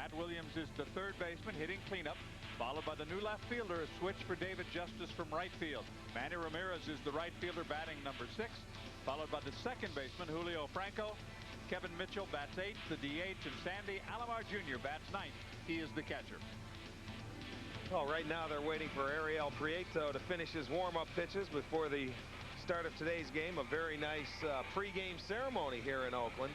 Matt Williams is the third baseman hitting cleanup, followed by the new left fielder, a switch for David Justice from right field. Manny Ramirez is the right fielder batting number 6, followed by the second baseman Julio Franco. Kevin Mitchell bats 8th, the DH, and Sandy Alomar Jr. bats 9th. He is the catcher. Well, right now they're waiting for Ariel Prieto to finish his warm-up pitches before the start of today's game. A very nice pregame ceremony here in Oakland.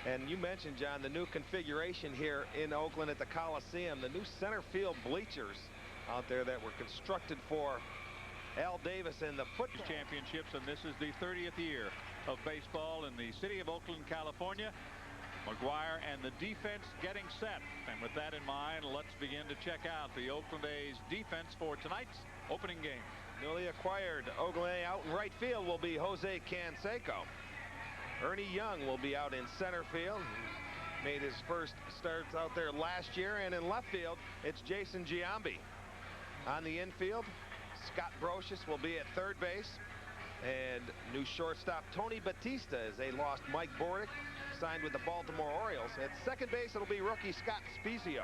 And you mentioned, John, the new configuration here in Oakland at the Coliseum, the new center field bleachers out there that were constructed for Al Davis and the football championships, and this is the 30th year of baseball in the city of Oakland, California. McGuire and the defense getting set. And with that in mind, let's begin to check out the Oakland A's defense for tonight's opening game. Newly acquired Oakland A out in right field will be Jose Canseco. Ernie Young will be out in center field. He made his first starts out there last year. And in left field, it's Jason Giambi. On the infield, Scott Brocious will be at third base. And new shortstop Tony Batista, as they lost Mike Bordick, signed with the Baltimore Orioles. At second base, it'll be rookie Scott Spezio.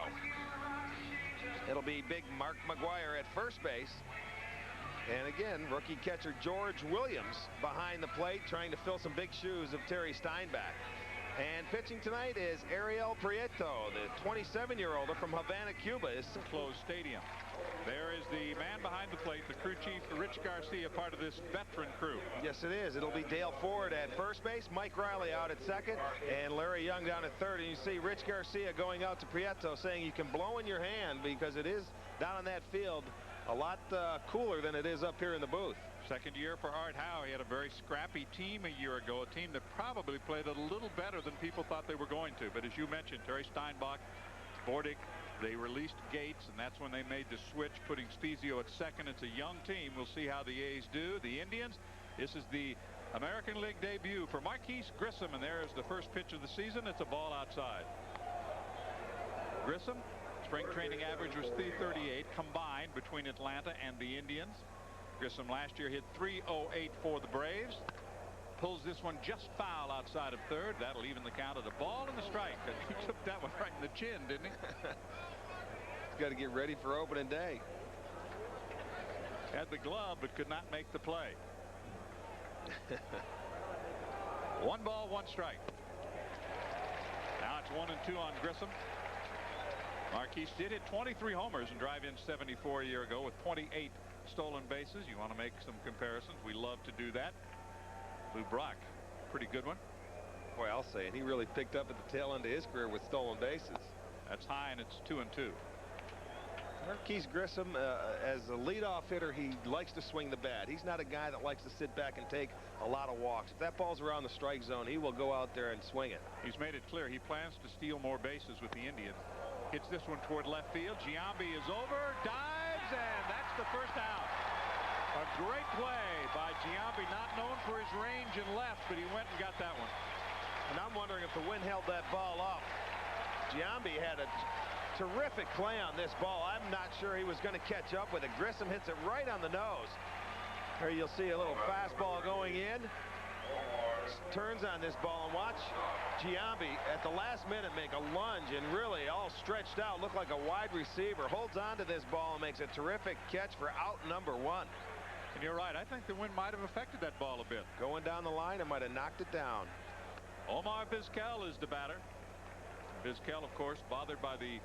It'll be big Mark McGuire at first base. And again, rookie catcher George Williams behind the plate, trying to fill some big shoes of Terry Steinbach. And pitching tonight is Ariel Prieto, the 27-year-older from Havana, Cuba. Is a closed stadium. There is the man behind the plate, the crew chief, Rich Garcia, part of this veteran crew. Yes, it is. It'll be Dale Ford at first base, Mike Riley out at second, and Larry Young down at third. And you see Rich Garcia going out to Prieto saying you can blow in your hand because it is down on that field a lot cooler than it is up here in the booth. Second year for Art Howe. He had a very scrappy team a year ago, a team that probably played a little better than people thought they were going to. But as you mentioned, Terry Steinbach, Bordick, they released Gates, and that's when they made the switch, putting Spezio at second. It's a young team. We'll see how the A's do. The Indians, this is the American League debut for Marquise Grissom, and there is the first pitch of the season. It's a ball outside. Grissom, spring training average was 338 combined between Atlanta and the Indians. Grissom last year hit 308 for the Braves. Pulls this one just foul outside of third. That'll even the count of the ball and the strike. He took that one right in the chin, didn't he? He's got to get ready for opening day. Had the glove but could not make the play. 1 ball, 1 strike. Now it's 1-2 on Grissom. Marquise did hit 23 homers and drive in 74 a year ago with 28 stolen bases. You want to make some comparisons? We love to do that. Lou Brock, pretty good one. Boy, I'll say it. He really picked up at the tail end of his career with stolen bases. That's high, and it's 2-2. Marquise Grissom, as a leadoff hitter, he likes to swing the bat. He's not a guy that likes to sit back and take a lot of walks. If that ball's around the strike zone, he will go out there and swing it. He's made it clear he plans to steal more bases with the Indians. Hits this one toward left field. Giambi is over, dives, and that's the first out. A great play by Giambi, not known for his range in left, but he went and got that one. And I'm wondering if the wind held that ball up. Giambi had a terrific play on this ball. I'm not sure he was going to catch up with it. Grissom hits it right on the nose. Here you'll see a little fastball going in. Turns on this ball, and watch Giambi at the last minute make a lunge and really all stretched out, look like a wide receiver, holds on to this ball and makes a terrific catch for out number 1. And you're right, I think the wind might have affected that ball a bit. Going down the line, it might have knocked it down. Omar Vizquel is the batter. Vizquel, of course, bothered by the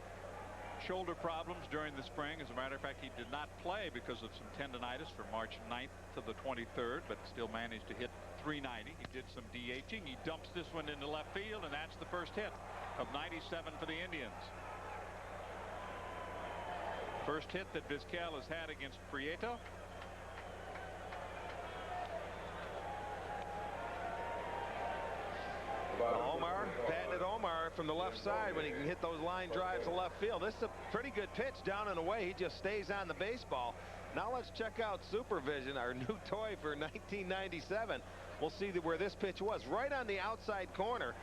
shoulder problems during the spring. As a matter of fact, he did not play because of some tendonitis from March 9th to the 23rd, but still managed to hit 390. He did some DHing. He dumps this one into left field, and that's the first hit of 97 for the Indians. First hit that Vizquel has had against Prieto. Omar, patented Omar from the left side when he can hit those line drives to left field. This is a pretty good pitch down and away. He just stays on the baseball. Now let's check out Supervision, our new toy for 1997. We'll see where this pitch was, right on the outside corner,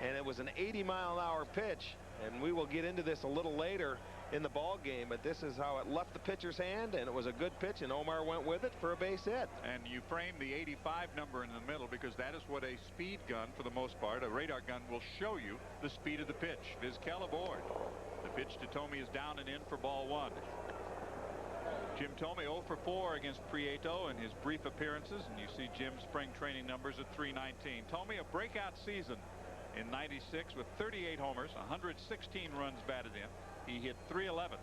and it was an 80-mile-an-hour pitch. And we will get into this a little later in the ball game, but this is how it left the pitcher's hand, and it was a good pitch, and Omar went with it for a base hit. And you frame the 85 number in the middle because that is what a speed gun, for the most part, a radar gun, will show you the speed of the pitch. Vizquel aboard. The pitch to Thome is down and in for ball one. Jim Thome 0 for 4 against Prieto in his brief appearances, and you see Jim's spring training numbers at .319. Thome, a breakout season in '96 with 38 homers, 116 runs batted in. He hit .311.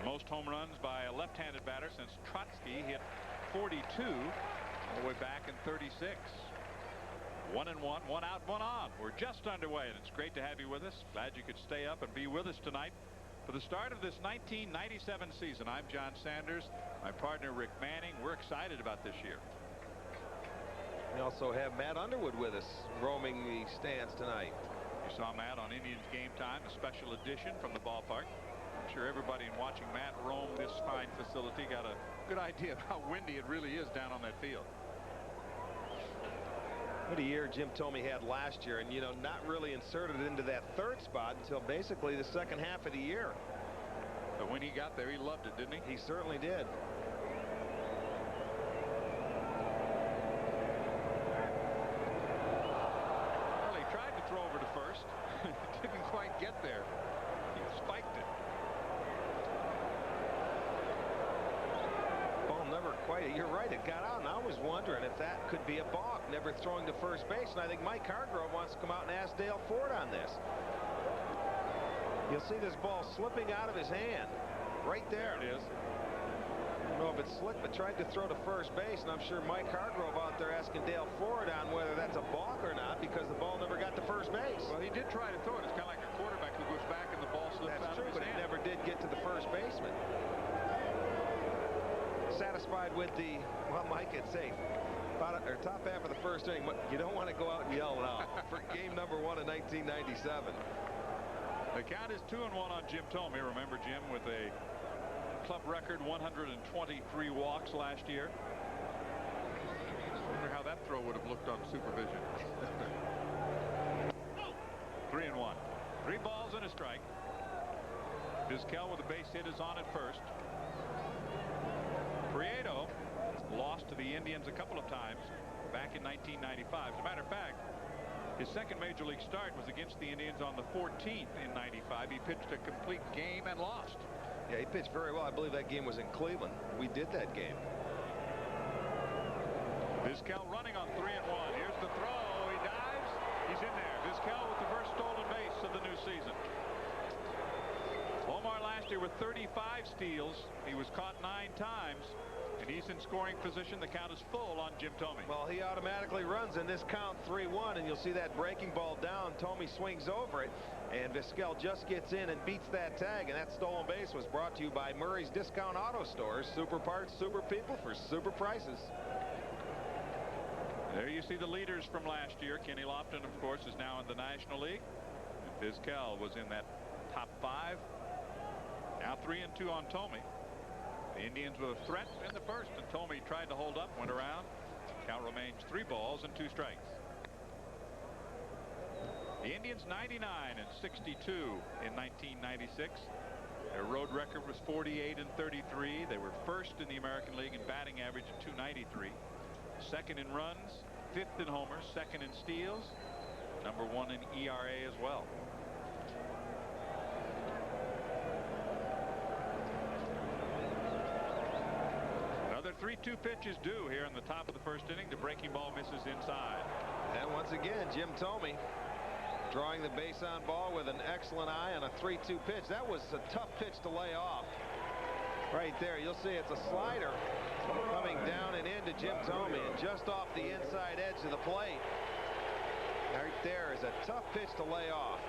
The most home runs by a left-handed batter since Trotsky hit 42 all the way back in '36. 1-1, 1 out, 1 on. We're just underway, and it's great to have you with us. Glad you could stay up and be with us tonight for the start of this 1997 season. I'm John Sanders, my partner Rick Manning. We're excited about this year. We also have Matt Underwood with us, roaming the stands tonight. You saw Matt on Indians Game Time, a special edition from the ballpark. I'm sure everybody in watching Matt roam this fine facility got a good idea of how windy it really is down on that field. What a year Jim Thome had last year, and not really inserted into that third spot until basically the second half of the year. But when he got there, he loved it, didn't he? He certainly did. Well, he tried to throw over to first. Didn't quite get there. He spiked it. Ball never quite. You're right. It got out, and I was wondering if that could be a balk, never throwing to first base. And I think Mike Hargrove wants to come out and ask Dale Ford on this. You'll see this ball slipping out of his hand. Right there. There it is. I don't know if it's slick, but tried to throw to first base, and I'm sure Mike Hargrove out there asking Dale Ford on whether that's a balk or not, because the ball never got to first base. Well, he did try to throw it. It's kind of like a quarterback who goes back and the ball slips That's out true, of his but hand. it never did get to the first baseman. Satisfied with the, well, Mike had say, top half of the first inning. You don't want to go out and yell now for game number 1 in 1997. The count is 2-1 on Jim Thome. Remember Jim with a club record 123 walks last year. Wonder how that throw would have looked on supervision. 3-1. 3 balls and a strike. Vizquel with a base hit is on at first. Prieto lost to the Indians a couple of times back in 1995. As a matter of fact, his second major league start was against the Indians on the 14th in '95. He pitched a complete game and lost. Yeah, he pitched very well. I believe that game was in Cleveland. We did that game. Vizquel running on 3-1. Here's the throw. He dives. He's in there. Vizquel with the first stolen base of the new season. Omar last year with 35 steals. He was caught 9 times. And he's in scoring position. The count is full on Jim Thome. Well, he automatically runs in this count 3-1, and you'll see that breaking ball down. Thome swings over it, and Vizquel just gets in and beats that tag. And that stolen base was brought to you by Murray's Discount Auto Stores. Super parts, super people for super prices. There you see the leaders from last year. Kenny Lofton, of course, is now in the National League. And Vizquel was in that top 5. Now 3-2 on Thome. The Indians with a threat in the first, and Thome tried to hold up, went around. Count remains 3 balls and 2 strikes. The Indians 99 and 62 in 1996. Their road record was 48 and 33. They were first in the American League in batting average at .293. Second in runs, 5th in homers, 2nd in steals, number 1 in ERA as well. Another 3-2 pitch is due here in the top of the first inning. The breaking ball misses inside. And once again, Jim Thome drawing the base on ball with an excellent eye on a 3-2 pitch. That was a tough pitch to lay off. Right there, you'll see it's a slider coming down and into Jim Thome, and just off the inside edge of the plate. Right there is a tough pitch to lay off.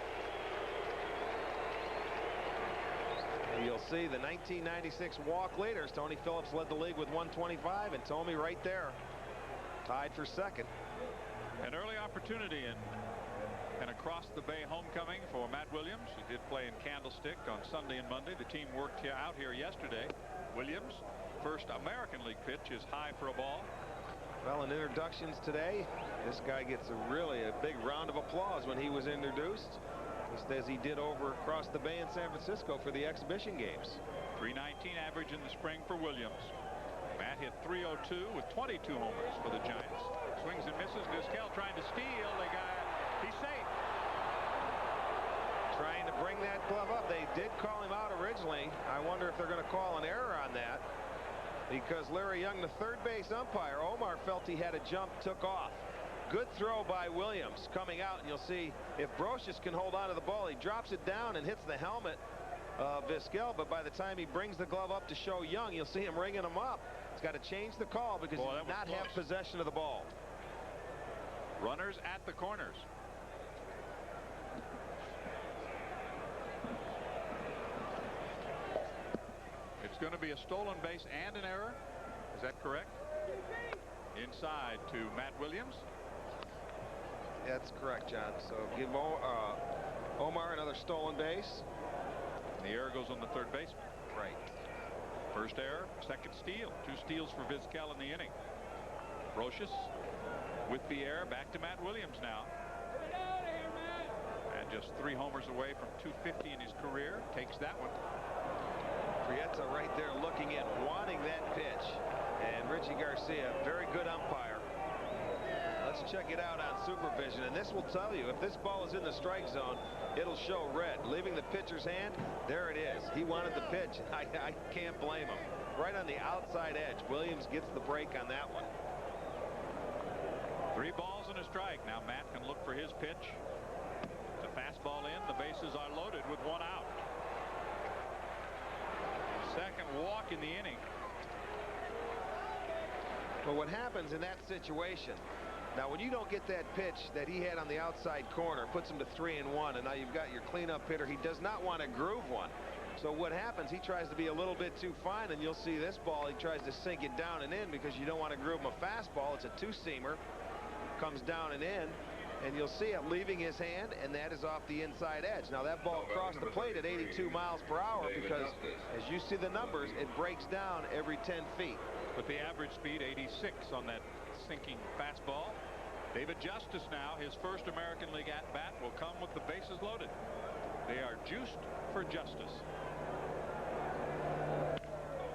And you'll see the 1996 walk leaders. Tony Phillips led the league with 125, and Thome right there tied for second. An early opportunity and across the bay homecoming for Matt Williams. He did play in Candlestick on Sunday and Monday. The team worked out here yesterday. Williams, first American League pitch, is high for a ball. Well, in introductions today, this guy gets a big round of applause when he was introduced. just as he did over across the bay in San Francisco for the exhibition games. .319 average in the spring for Williams. Matt hit .302 with 22 homers for the Giants. Swings and misses. Vizquel trying to steal. He's safe. Trying to bring that glove up. They did call him out originally. I wonder if they're going to call an error on that, because Larry Young, the third base umpire, Omar felt he had a jump, took off. Good throw by Williams coming out, and you'll see if Brocious can hold on to the ball, he drops it down and hits the helmet of Vizquel, but by the time he brings the glove up to show Young, you'll see him ringing him up. He's got to change the call because he did not have possession of the ball. Runners at the corners. It's going to be a stolen base and an error. Is that correct? Inside to Matt Williams. That's correct, John. So give Omar another stolen base. The error goes on the third baseman. Right. First error, second steal. 2 steals for Vizquel in the inning. Brocious with the error, back to Matt Williams now. And just 3 homers away from .250 in his career. Takes that one. Prieto right there looking in, wanting that pitch. And Richie Garcia, very good umpire. Let's check it out on supervision, and this will tell you if this ball is in the strike zone, it'll show red. Leaving the pitcher's hand, there it is. He wanted the pitch. I can't blame him. Right on the outside edge. Williams gets the break on that one. 3 balls and a strike. Now Matt can look for his pitch. The fastball in. The bases are loaded with 1 out. Second walk in the inning. Well, what happens in that situation, now when you don't get that pitch that he had on the outside corner, puts him to 3-1, and now you've got your cleanup hitter. He does not want to groove one. So what happens, he tries to be a little bit too fine, and you'll see this ball, he tries to sink it down and in because you don't want to groove him a fastball. It's a 2-seamer, comes down and in, and you'll see it leaving his hand, and that is off the inside edge. Now that ball crossed the plate at 82 miles per hour because as you see the numbers, it breaks down every 10 feet. With the average speed 86 on that sinking fastball. David Justice now, his first American League at-bat, will come with the bases loaded. They are juiced for Justice.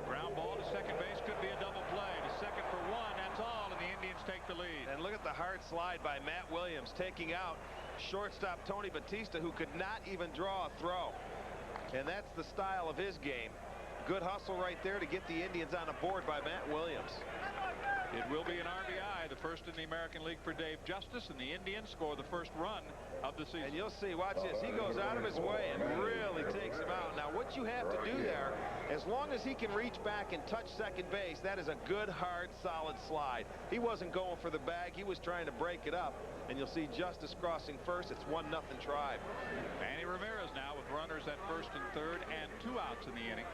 Ground ball to second base, could be a double play. To second for 1, that's all, and the Indians take the lead. And look at the hard slide by Matt Williams, taking out shortstop Tony Batista, who could not even draw a throw. And that's the style of his game. Good hustle right there to get the Indians on the board by Matt Williams. It will be an RBI, the first in the American League for Dave Justice, and the Indians score the first run of the season. And you'll see, watch this. He goes out of his way and really takes him out. Now, what you have to do there, as long as he can reach back and touch second base, that is a good, hard, solid slide. He wasn't going for the bag. He was trying to break it up. And you'll see Justice crossing first. It's 1-0 Tribe. Manny Ramirez now with runners at first and third and 2 outs in the inning.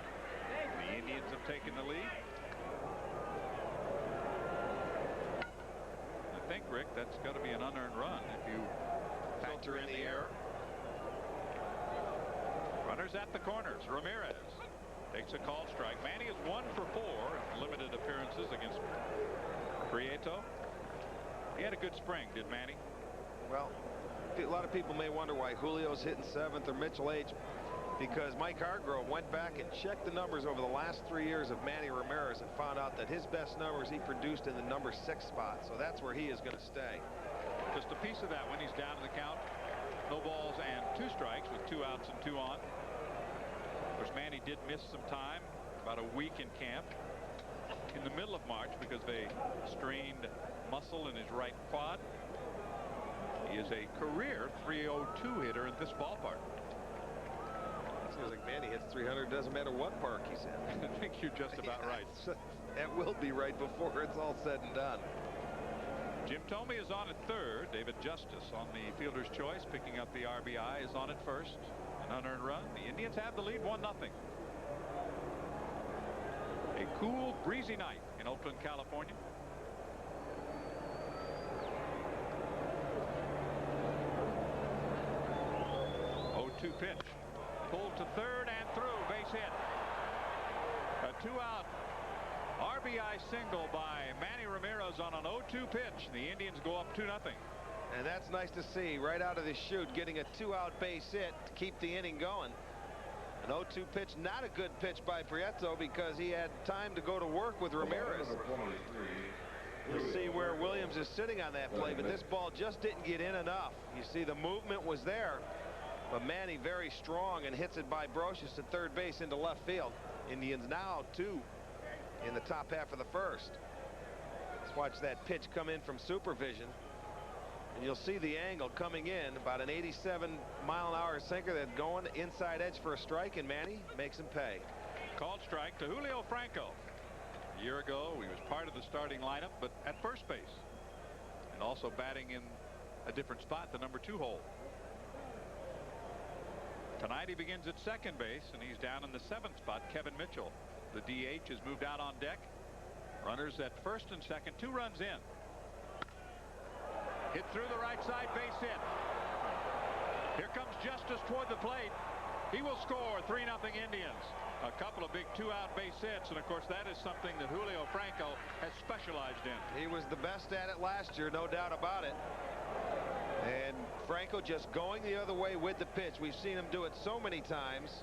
The Indians have taken the lead. I think, Rick, that's got to be an unearned run if you factor in the error. Runners at the corners. Ramirez takes a called strike. Manny is 1 for 4 in limited appearances against Prieto. He had a good spring, did Manny? Well, a lot of people may wonder why Julio's hitting 7th or Mitchell H. Because Mike Hargrove went back and checked the numbers over the last 3 years of Manny Ramirez and found out that his best numbers he produced in the number 6 spot. So that's where he is going to stay. Just a piece of that when he's down to the count. No balls and 2 strikes with 2 outs and 2 on. Of course, Manny did miss some time, about a week in camp in the middle of March because they strained muscle in his right quad. He is a career .302 hitter in this ballpark. Seems like Manny hits 300, doesn't matter what park he's in. I think you're just about right. That will be right before it's all said and done. Jim Thome is on at third. David Justice on the fielder's choice, picking up the RBI, is on at first. An unearned run. The Indians have the lead 1-0. A cool, breezy night in Oakland, California. 0-2 pitch. Pulled to third and through. Base hit. A 2-out RBI single by Manny Ramirez on an 0-2 pitch. The Indians go up 2-0. And that's nice to see right out of the chute, getting a 2-out base hit to keep the inning going. An 0-2 pitch, not a good pitch by Prieto because he had time to go to work with Ramirez. You'll see where Williams is sitting on that play, but this ball just didn't get in enough. You see the movement was there, but Manny very strong and hits it by Brocious to third base into left field. Indians now 2 in the top half of the first. Let's watch that pitch come in from supervision. And you'll see the angle coming in, about an 87-mile-an-hour sinker that's going inside edge for a strike, and Manny makes him pay. Called strike to Julio Franco. A year ago, he was part of the starting lineup, but at first base, and also batting in a different spot, the number 2 hole. Tonight he begins at second base, and he's down in the 7th spot. Kevin Mitchell, the DH, has moved out on deck. Runners at first and second, 2 runs in. Hit through the right side, base hit. Here comes Justice toward the plate. He will score. 3-0 Indians. A couple of big 2-out base hits, and of course that is something that Julio Franco has specialized in. He was the best at it last year, no doubt about it. And Franco just going the other way with the pitch. We've seen him do it so many times.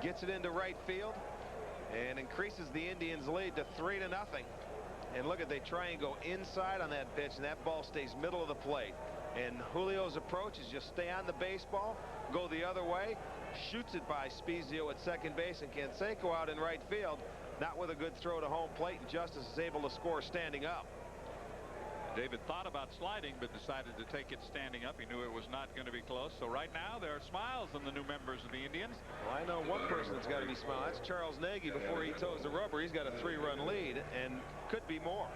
Gets it into right field and increases the Indians' lead to 3-0. And look at, they try and go inside on that pitch, and that ball stays middle of the plate. And Julio's approach is just stay on the baseball, go the other way, shoots it by Spezio at second base, and Canseco out in right field, not with a good throw to home plate, and Justice is able to score standing up. David thought about sliding, but decided to take it standing up. He knew it was not going to be close. So right now there are smiles on the new members of the Indians. Well, I know one person that's got to be smiling. That's Charles Nagy. Before he toes the rubber, he's got a 3-run lead and could be more.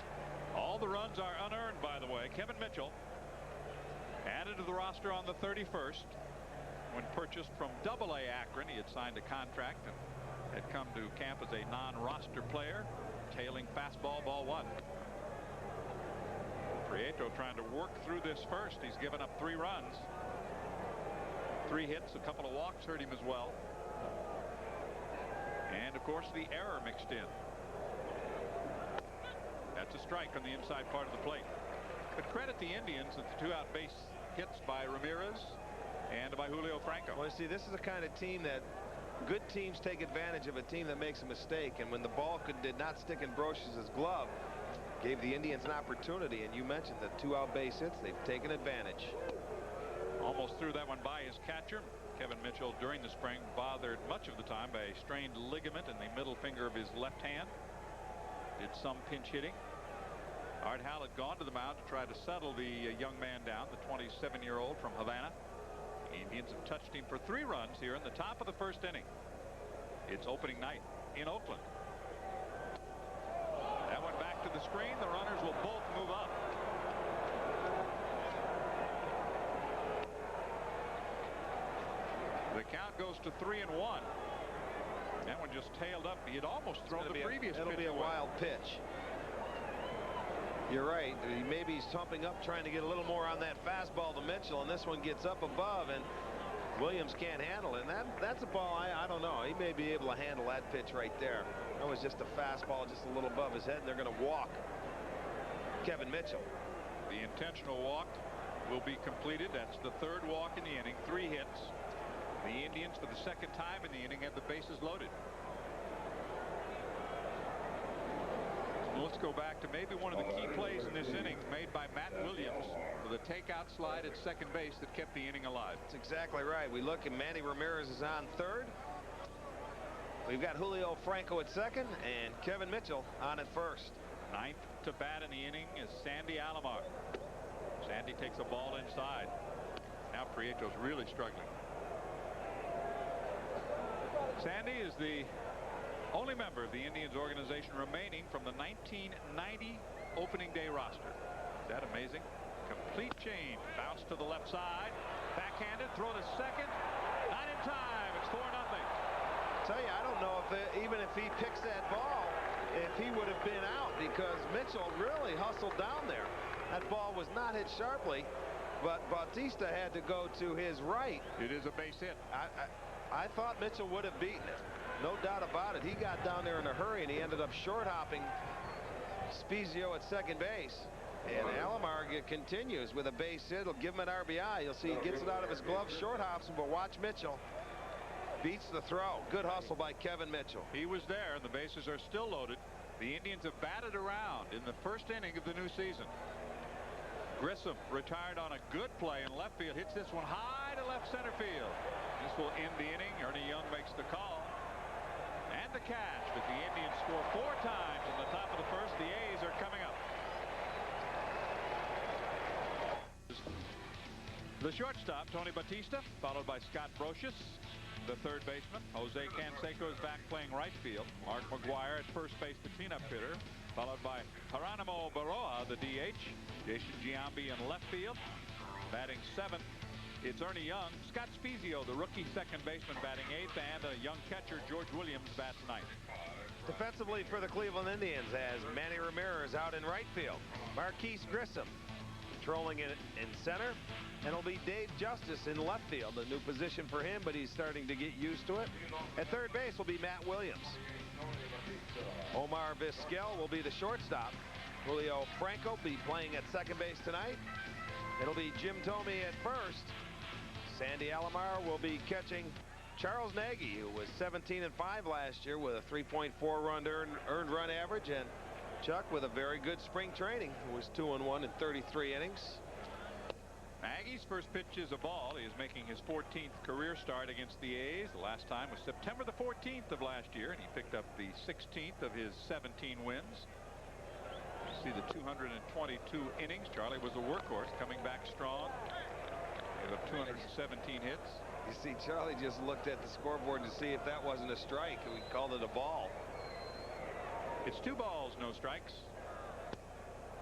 All the runs are unearned, by the way. Kevin Mitchell added to the roster on the 31st when purchased from AA Akron. He had signed a contract and had come to camp as a non-roster player, tailing fastball, ball 1. Prieto trying to work through this first. He's given up 3 runs. 3 hits, a couple of walks hurt him as well. And of course the error mixed in. That's a strike on the inside part of the plate. But credit the Indians at the 2-out base hits by Ramirez and by Julio Franco. Well, see, this is the kind of team that good teams take advantage of a team that makes a mistake. And when the ball did not stick in Brocious' glove, gave the Indians an opportunity. And you mentioned the 2-out base hits. They've taken advantage. Almost threw that one by his catcher. Kevin Mitchell during the spring bothered much of the time by a strained ligament in the middle finger of his left hand. Did some pinch hitting. Art Howell had gone to the mound to try to settle the young man down, the 27-year-old from Havana. The Indians have touched him for 3 runs here in the top of the first inning. It's opening night in Oakland. That went back to the screen. The runners will both move up. The count goes to 3-1. That one just tailed up. He had almost thrown the previous pitch. It'll be a wild pitch. You're right. Maybe he's thumping up, trying to get a little more on that fastball to Mitchell, and this one gets up above, and Williams can't handle it. And that's a ball I don't know. He may be able to handle that pitch right there. That was just a fastball just a little above his head, and they're going to walk Kevin Mitchell. The intentional walk will be completed. That's the 3rd walk in the inning. 3 hits. The Indians, for the 2nd time in the inning, have the bases loaded. Let's go back to maybe one of the key plays in this inning made by Matt Williams for the takeout slide at second base that kept the inning alive. That's exactly right. We look, and Manny Ramirez is on 3rd. We've got Julio Franco at 2nd and Kevin Mitchell on at 1st. 9th to bat in the inning is Sandy Alomar. Sandy takes a ball inside. Now Prieto's really struggling. Sandy is the only member of the Indians organization remaining from the 1990 opening day roster. Is that amazing? Complete change. Bounce to the left side. Backhanded. Throw to second. Not in time. It's 4-0. Tell you, I don't know if even if he picks that ball, if he would have been out, because Mitchell really hustled down there. That ball was not hit sharply, but Bautista had to go to his right. It is a base hit. I thought Mitchell would have beaten it. No doubt about it. He got down there in a hurry, and he ended up short hopping Spezio at second base. And Alomar continues with a base hit. It'll give him an RBI. You'll see he gets it out of his glove, short hops him, but watch Mitchell. Beats the throw. Good hustle by Kevin Mitchell. He was there, and the bases are still loaded. The Indians have batted around in the first inning of the new season. Grissom retired on a good play in left field. Hits this one high to left center field. This will end the inning. Ernie Young makes the call. And the catch. But the Indians score 4 times in the top of the first. The A's are coming up. The shortstop, Tony Batista, followed by Scott Brocious. The third baseman, Jose Canseco, is back playing right field. Mark McGuire at first base, the cleanup hitter, followed by Geronimo Baroa, the DH. Jason Giambi in left field. Batting 7th, it's Ernie Young. Scott Spezio, the rookie second baseman, batting 8th, and a young catcher, George Williams, bats 9th. Defensively for the Cleveland Indians, as Manny Ramirez out in right field. Marquise Grissom controlling it in center. And it'll be Dave Justice in left field, a new position for him, but he's starting to get used to it. At third base will be Matt Williams. Omar Vizquel will be the shortstop. Julio Franco will be playing at second base tonight. It'll be Jim Thome at first. Sandy Alomar will be catching Charles Nagy, who was 17-5 last year with a 3.4 earned run average, and Chuck with a very good spring training, who was 2-1 in 33 innings. Nagy's first pitch is a ball. He is making his 14th career start against the A's. The last time was September the 14th of last year, and he picked up the 16th of his 17 wins. You see the 222 innings. Charlie was a workhorse, coming back strong. Gave up 217 hits. You see, Charlie just looked at the scoreboard to see if that wasn't a strike, and we called it a ball. It's 2 balls, no strikes.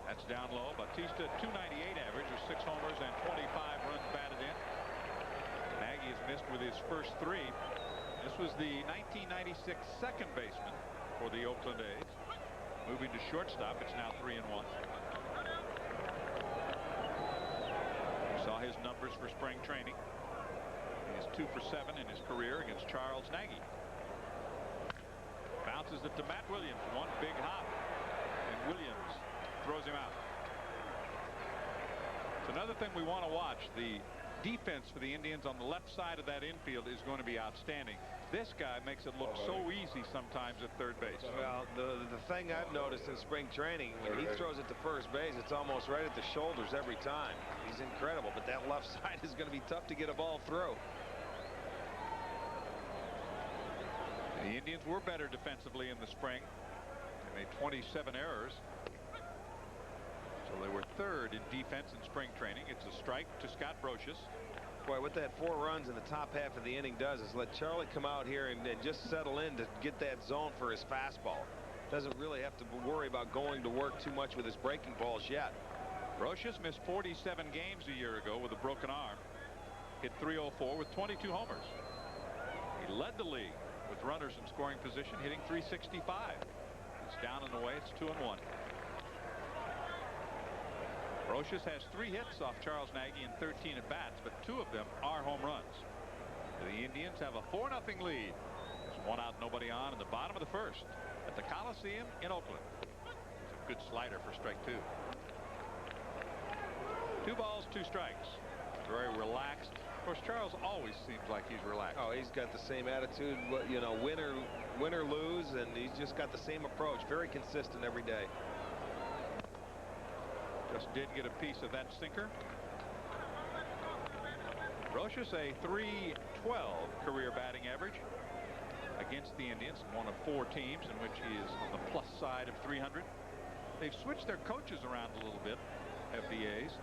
That's down low. Batista, 298 average with 6 homers and 25 runs batted in. Nagy has missed with his first 3. This was the 1996 second baseman for the Oakland A's. Moving to shortstop, it's now 3-1. You saw his numbers for spring training. He is 2 for 7 in his career against Charles Nagy. Bounces it to Matt Williams. One big hop, and Williams throws him out. It's another thing we want to watch. The defense for the Indians on the left side of that infield is going to be outstanding. This guy makes it look so easy sometimes at third base. Well, the thing I've noticed in spring training, when he throws it to first base, it's almost right at the shoulders every time. He's incredible, but that left side is going to be tough to get a ball through. The Indians were better defensively in the spring. They made 27 errors. So they were 3rd in defense in spring training. It's a strike to Scott Brocious. Boy, what that 4 runs in the top half of the inning does is let Charlie come out here and just settle in to get that zone for his fastball. Doesn't really have to worry about going to work too much with his breaking balls yet. Brocious missed 47 games a year ago with a broken arm. Hit .304 with 22 homers. He led the league with runners in scoring position, hitting .365. It's down and away. It's 2-1. Brocious has 3 hits off Charles Nagy in 13 at-bats, but 2 of them are home runs. The Indians have a 4-0 lead. There's 1 out, nobody on in the bottom of the first at the Coliseum in Oakland. It's a good slider for strike 2. 2 balls, 2 strikes. Very relaxed. Of course, Charles always seems like he's relaxed. Oh, he's got the same attitude, you know, win or lose, and he's just got the same approach. Very consistent every day. Just did get a piece of that sinker. Brocious, a .312 career batting average against the Indians, one of 4 teams in which he is on the plus side of 300. They've switched their coaches around a little bit, FBAs.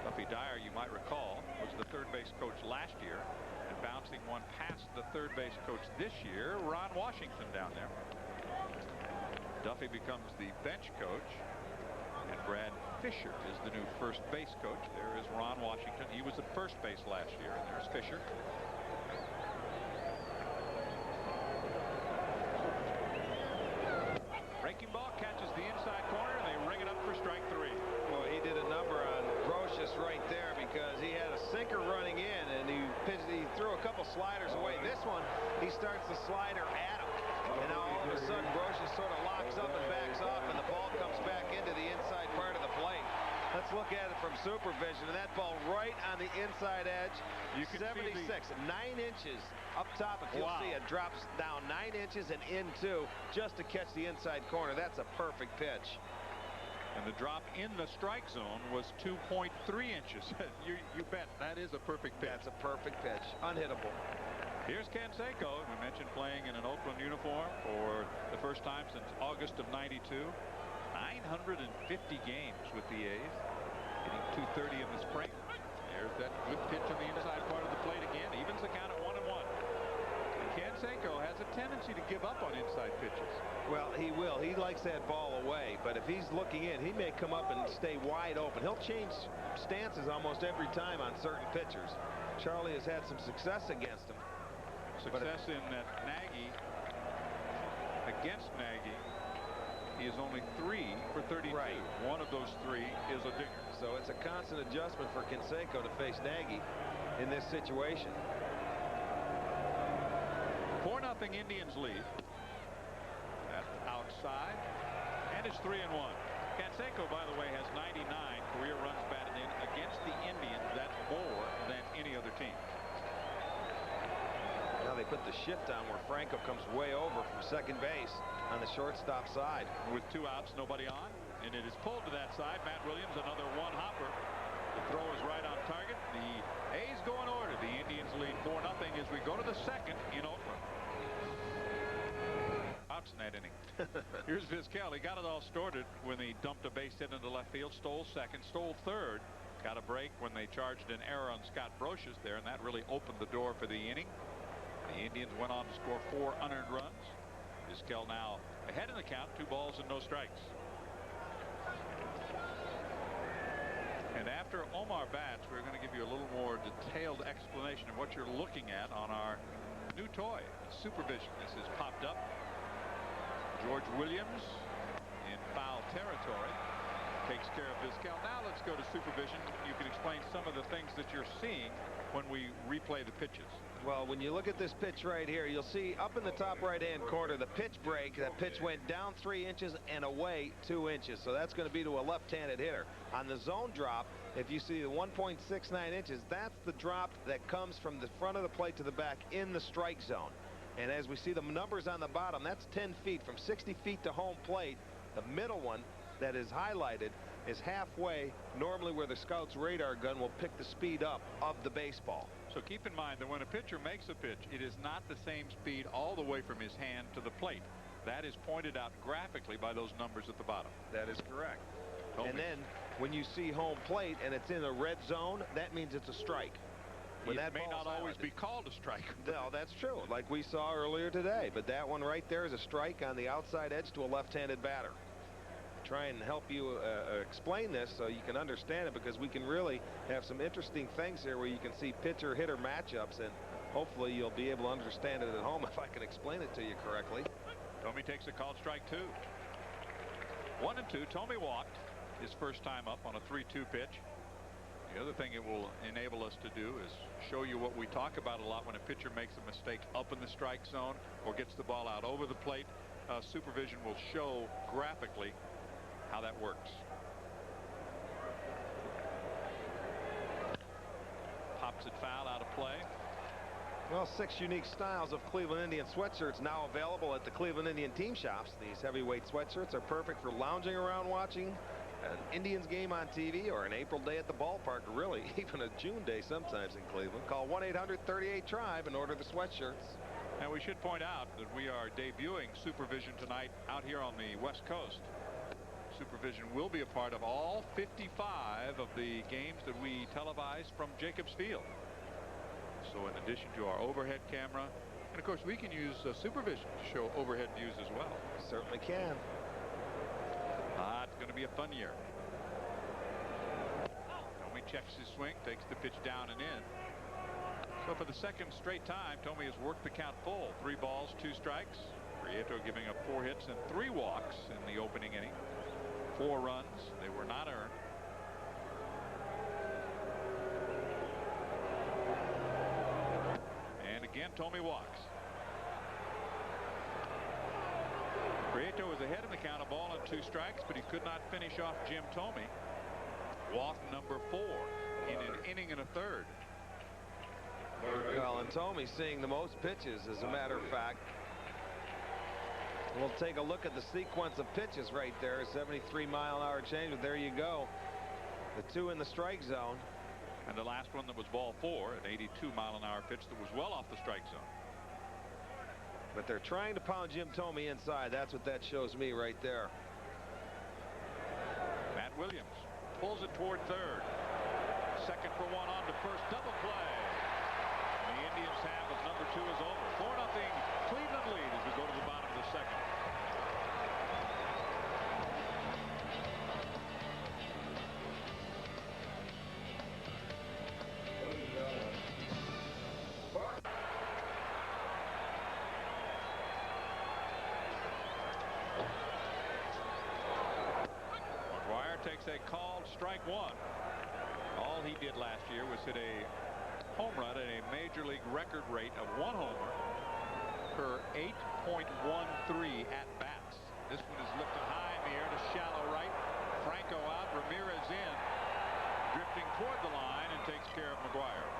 Duffy Dyer, you might recall, was the third base coach last year, and bouncing one past the third base coach this year, Ron Washington down there. Duffy becomes the bench coach, and Brad Fisher is the new first base coach. There is Ron Washington. He was at first base last year, and there's Fisher. Breaking ball catches the inside corner, and they ring it up for strike 3. Well, he did a number on Brocious right there because he had a sinker running in, and he threw a couple sliders away. This one, he starts the slider at him, and now all of a sudden Brocious sort of locks up and backs off, and the ball comes back into the inside part of the plate. Let's look at it from supervision, and that ball right on the inside edge. You can 76, see 9 inches up top. If you'll see, it drops down 9 inches and in 2 just to catch the inside corner. That's a perfect pitch. And the drop in the strike zone was 2.3 inches. you bet that is a perfect pitch. That's a perfect pitch. Unhittable. Here's Canseco. We mentioned playing in an Oakland uniform for the first time since August of '92. 950 games with the A's. Hitting .230 in the spring. There's that good pitch on the inside part of the plate again. Evens the count at 1-1. Canseco has a tendency to give up on inside pitches. Well, he will. He likes that ball away, but if he's looking in, he may come up and stay wide open. He'll change stances almost every time on certain pitchers. Charlie has had some success against him. Success in that Nagy, against Nagy, he is only 3 for 32. Right. One of those 3 is a dinger. So it's a constant adjustment for Canseco to face Nagy in this situation. 4-0 Indians lead. That's outside. And it's 3-1. Canseco, by the way, has 99 career runs batted in against the Indians. That's more than any other team. Now they put the shift on where Franco comes way over from second base on the shortstop side. With 2 outs, nobody on. And it is pulled to that side. Matt Williams, another one-hopper. The throw is right on target. The A's go in order. The Indians lead 4-0 as we go to the second in Oakland. Outs in that inning. Here's Vizquel. He got it all started when he dumped a base hit into left field. Stole second. Stole third. Got a break when they charged an error on Scott Brocious there, and that really opened the door for the inning. The Indians went on to score 4 unearned runs. Vizquel now ahead in the count. 2 balls and no strikes. And after Omar bats, we're going to give you a little more detailed explanation of what you're looking at on our new toy, Supervision. This has popped up. George Williams in foul territory takes care of Vizquel. Now let's go to Supervision. You can explain some of the things that you're seeing when we replay the pitches. Well, when you look at this pitch right here, you'll see up in the top right-hand corner the pitch break. That pitch went down 3 inches and away 2 inches. So that's going to be to a left-handed hitter. On the zone drop, if you see the 1.69 inches, that's the drop that comes from the front of the plate to the back in the strike zone. And as we see the numbers on the bottom, that's 10 feet from 60 feet to home plate. The middle one that is highlighted is halfway, normally where the scout's radar gun will pick the speed up of the baseball. So keep in mind that when a pitcher makes a pitch, it is not the same speed all the way from his hand to the plate. That is pointed out graphically by those numbers at the bottom. That is correct. And then when you see home plate and it's in a red zone, that means it's a strike. It may not always be called a strike. No, that's true, like we saw earlier today. But that one right there is a strike on the outside edge to a left-handed batter. Try and help you explain this so you can understand it, because we can really have some interesting things here where you can see pitcher-hitter matchups, and hopefully you'll be able to understand it at home if I can explain it to you correctly. Tommy takes a called strike 2. 1-2. Tommy walked his first time up on a 3-2 pitch. The other thing it will enable us to do is show you what we talk about a lot when a pitcher makes a mistake up in the strike zone or gets the ball out over the plate. Supervision will show graphically how that works. Pops it foul, out of play. Well, 6 unique styles of Cleveland Indian sweatshirts now available at the Cleveland Indian team shops. These heavyweight sweatshirts are perfect for lounging around watching an Indians game on TV, or an April day at the ballpark, or really even a June day sometimes in Cleveland. Call 1-800-38-TRIBE and order the sweatshirts. Now we should point out that we are debuting Supervision tonight out here on the West Coast. Supervision will be a part of all 55 of the games that we televise from Jacobs Field. So in addition to our overhead camera, and of course we can use Supervision to show overhead views as well. Certainly can. It's going to be a fun year. Tommy checks his swing, takes the pitch down and in. So for the second straight time, Tommy has worked the count full. 3 balls, 2 strikes. Prieto giving up 4 hits and 3 walks in the opening inning. 4 runs. They were not earned. And again, Tommy walks. Prieto was ahead in the count, a ball and 2 strikes, but he could not finish off Jim Tomey. Walk number 4 in an inning and a third. Well, and Tomey's seeing the most pitches, as a matter of fact. We'll take a look at the sequence of pitches right there. 73-mile-an-hour change, but there you go. The 2 in the strike zone. And the last one that was ball 4, an 82-mile-an-hour pitch that was well off the strike zone. But they're trying to pound Jim Thome inside. That's what that shows me right there. Matt Williams pulls it toward third. Second for 1 on to first. Double play. And the Indians half of number 2 is over. 4-0 Cleveland lead as we go to the bottom of the second. Takes a called strike 1. All he did last year was hit a home run at a major league record rate of 1 homer per 8.13 at bats. This one is lifted high in the air to shallow right. Franco out, Ramirez in, drifting toward the line, and takes care of McGuire.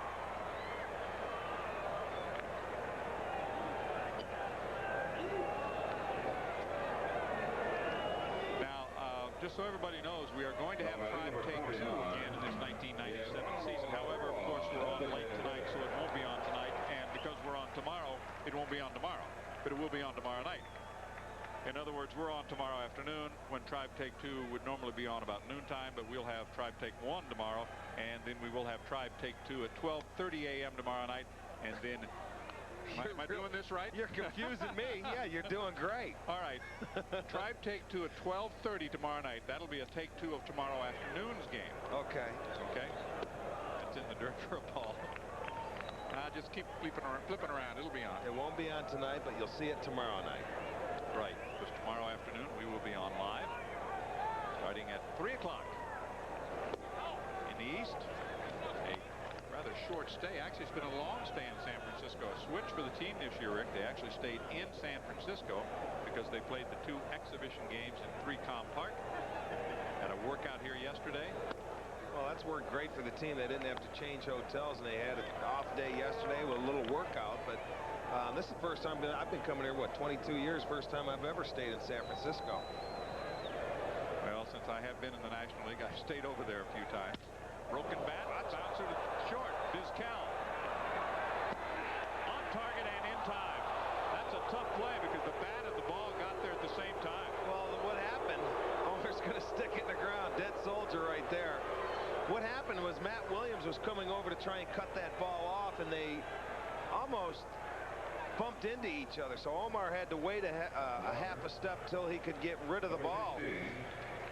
Just so everybody knows, we are going to have Tribe Take 2 again in this 1997 season. However, of course, we're on late tonight, so it won't be on tonight. And because we're on tomorrow, it won't be on tomorrow. But it will be on tomorrow night. In other words, we're on tomorrow afternoon when Tribe Take 2 would normally be on about noontime. But we'll have Tribe Take 1 tomorrow. And then we will have Tribe Take 2 at 12:30 a.m. tomorrow night. And then... Am I doing this right? You're confusing me. Yeah, you're doing great. All right. Tribe Take 2 at 12:30 tomorrow night. That'll be a Take 2 of tomorrow afternoon's game. Okay. Okay. It's in the dirt for a ball. Just keep flipping around. It'll be on. It won't be on tonight, but you'll see it tomorrow night. Right. Because tomorrow afternoon we will be on live starting at 3 o'clock. In the East, a rather short stay. Actually, it's been a long stay in San Francisco. A switch for the team this year, Rick. They actually stayed in San Francisco because they played the 2 exhibition games in 3Com Park. Had a workout here yesterday. Well, that's worked great for the team. They didn't have to change hotels, and they had an off day yesterday with a little workout. But this is the first time I've been coming here, what, 22 years? First time I've ever stayed in San Francisco. Well, since I have been in the National League, I've stayed over there a few times. Broken bat, bouncer to short. Vizquel on target and in time. That's a tough play because the bat and the ball got there at the same time. Well, what happened? Homer's going to stick it in the ground. Dead soldier right there. What happened was Matt Williams was coming over to try and cut that ball off, and they almost bumped into each other. So Omar had to wait a half a step till he could get rid of the ball.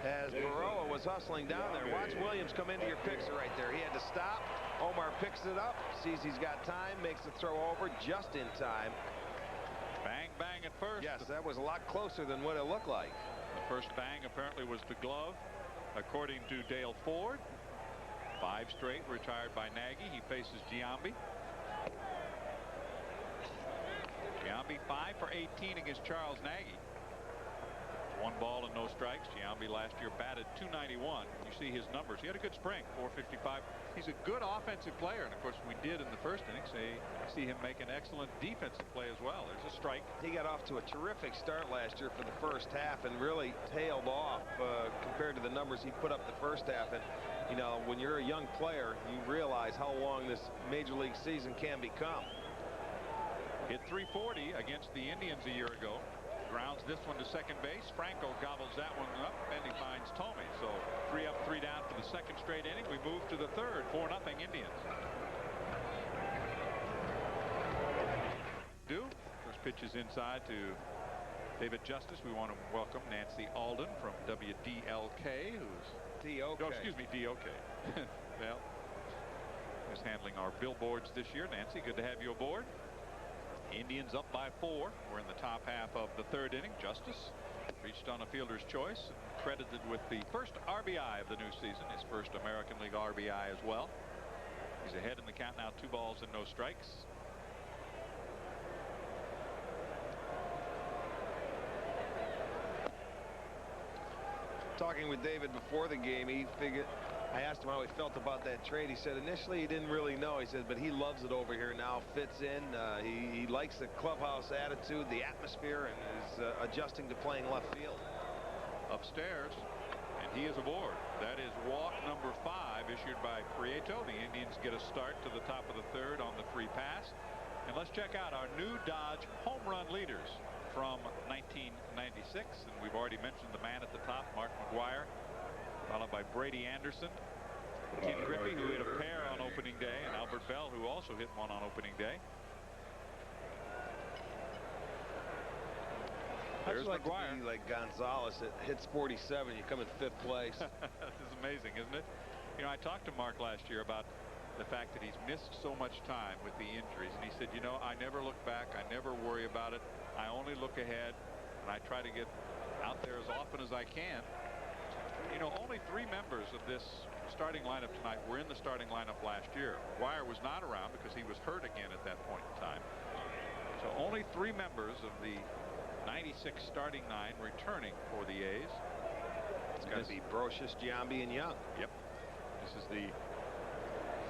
As Baroa was hustling down there. Watch Williams come into your picture right there. He had to stop. Omar picks it up, sees he's got time, makes the throw over just in time. Bang, bang at first. Yes, that was a lot closer than what it looked like. The first bang apparently was the glove, according to Dale Ford. 5 straight retired by Nagy. He faces Giambi. Giambi 5 for 18 against Charles Nagy. 1 ball and no strikes. Giambi last year batted .291. You see his numbers. He had a good spring, .455. He's a good offensive player, and of course we did in the first inning see him make an excellent defensive play as well. There's a strike. He got off to a terrific start last year for the first half and really tailed off compared to the numbers he put up the first half. And you know, when you're a young player, you realize how long this major league season can become. Hit .340 against the Indians a year ago. Grounds this one to second base. Franco gobbles that one up, and he finds Thome. So 3 up, 3 down for the second straight inning. We move to the third. 4-0 Indians. First pitch is inside to David Justice. We want to welcome Nancy Alden from WDLK, who's DOK. Oh, excuse me, DOK. Well, is handling our billboards this year. Nancy, good to have you aboard. Indians up by 4. We're in the top half of the third inning. Justice reached on a fielder's choice, credited with the first RBI of the new season, his first American League RBI as well. He's ahead in the count now, 2 balls and no strikes. Talking with David before the game, he figured I asked him how he felt about that trade. He said initially he didn't really know. He said, but he loves it over here now. Fits in. He likes the clubhouse attitude, the atmosphere, and is adjusting to playing left field. Upstairs, and he is aboard. That is walk number 5 issued by Prieto. The Indians get a start to the top of the 3rd on the free pass. And let's check out our new Dodge home run leaders from 1996. And we've already mentioned the man at the top, Mark McGwire, followed by Brady Anderson, Ken Griffey, who hit a pair on opening day, and Albert Bell, who also hit one on opening day. There's McGwire. To be like Gonzalez that hits 47. You come in 5th place. This is amazing, isn't it? You know, I talked to Mark last year about the fact that he's missed so much time with the injuries, and he said, you know, I never look back. I never worry about it. I only look ahead, and I try to get out there as often as I can. You know, only 3 members of this starting lineup tonight were in the starting lineup last year. McGwire was not around because he was hurt again at that point in time. So only 3 members of the 96 starting 9 returning for the A's. It's got to be Brocious, Giambi, and Young. Yep. This is the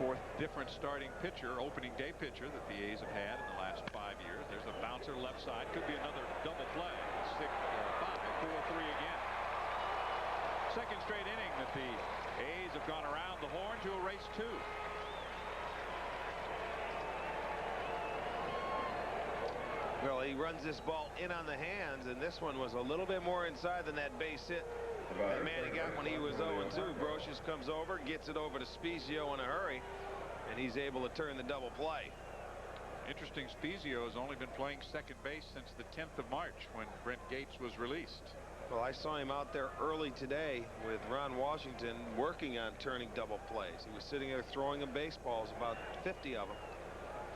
4th different starting pitcher, opening day pitcher, that the A's have had in the last 5 years. There's a bouncer left side. Could be another double play. 6-5, 4-3 again. Second straight inning that the A's have gone around the horn to erase 2. Well, he runs this ball in on the hands, and this one was a little bit more inside than that base hit that Manny got when he was 0-2. Brocious comes over, gets it over to Spezio in a hurry, and he's able to turn the double play. Interesting, Spezio has only been playing second base since the 10th of March when Brent Gates was released. Well, I saw him out there early today with Ron Washington working on turning double plays. He was sitting there throwing him baseballs, about 50 of them.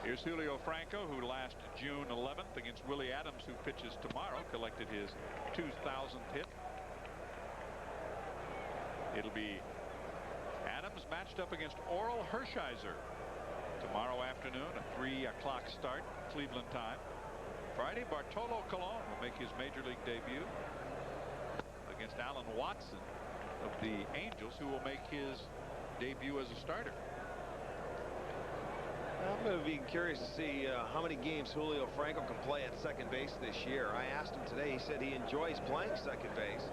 Here's Julio Franco, who last June 11th against Willie Adams, who pitches tomorrow, collected his 2,000th hit. It'll be Adams matched up against Oral Hershiser tomorrow afternoon, a 3 o'clock start, Cleveland time. Friday, Bartolo Colon will make his major league debut against Alan Watson of the Angels, who will make his debut as a starter. I'm going to be curious to see how many games Julio Franco can play at second base this year. I asked him today. He said he enjoys playing second base.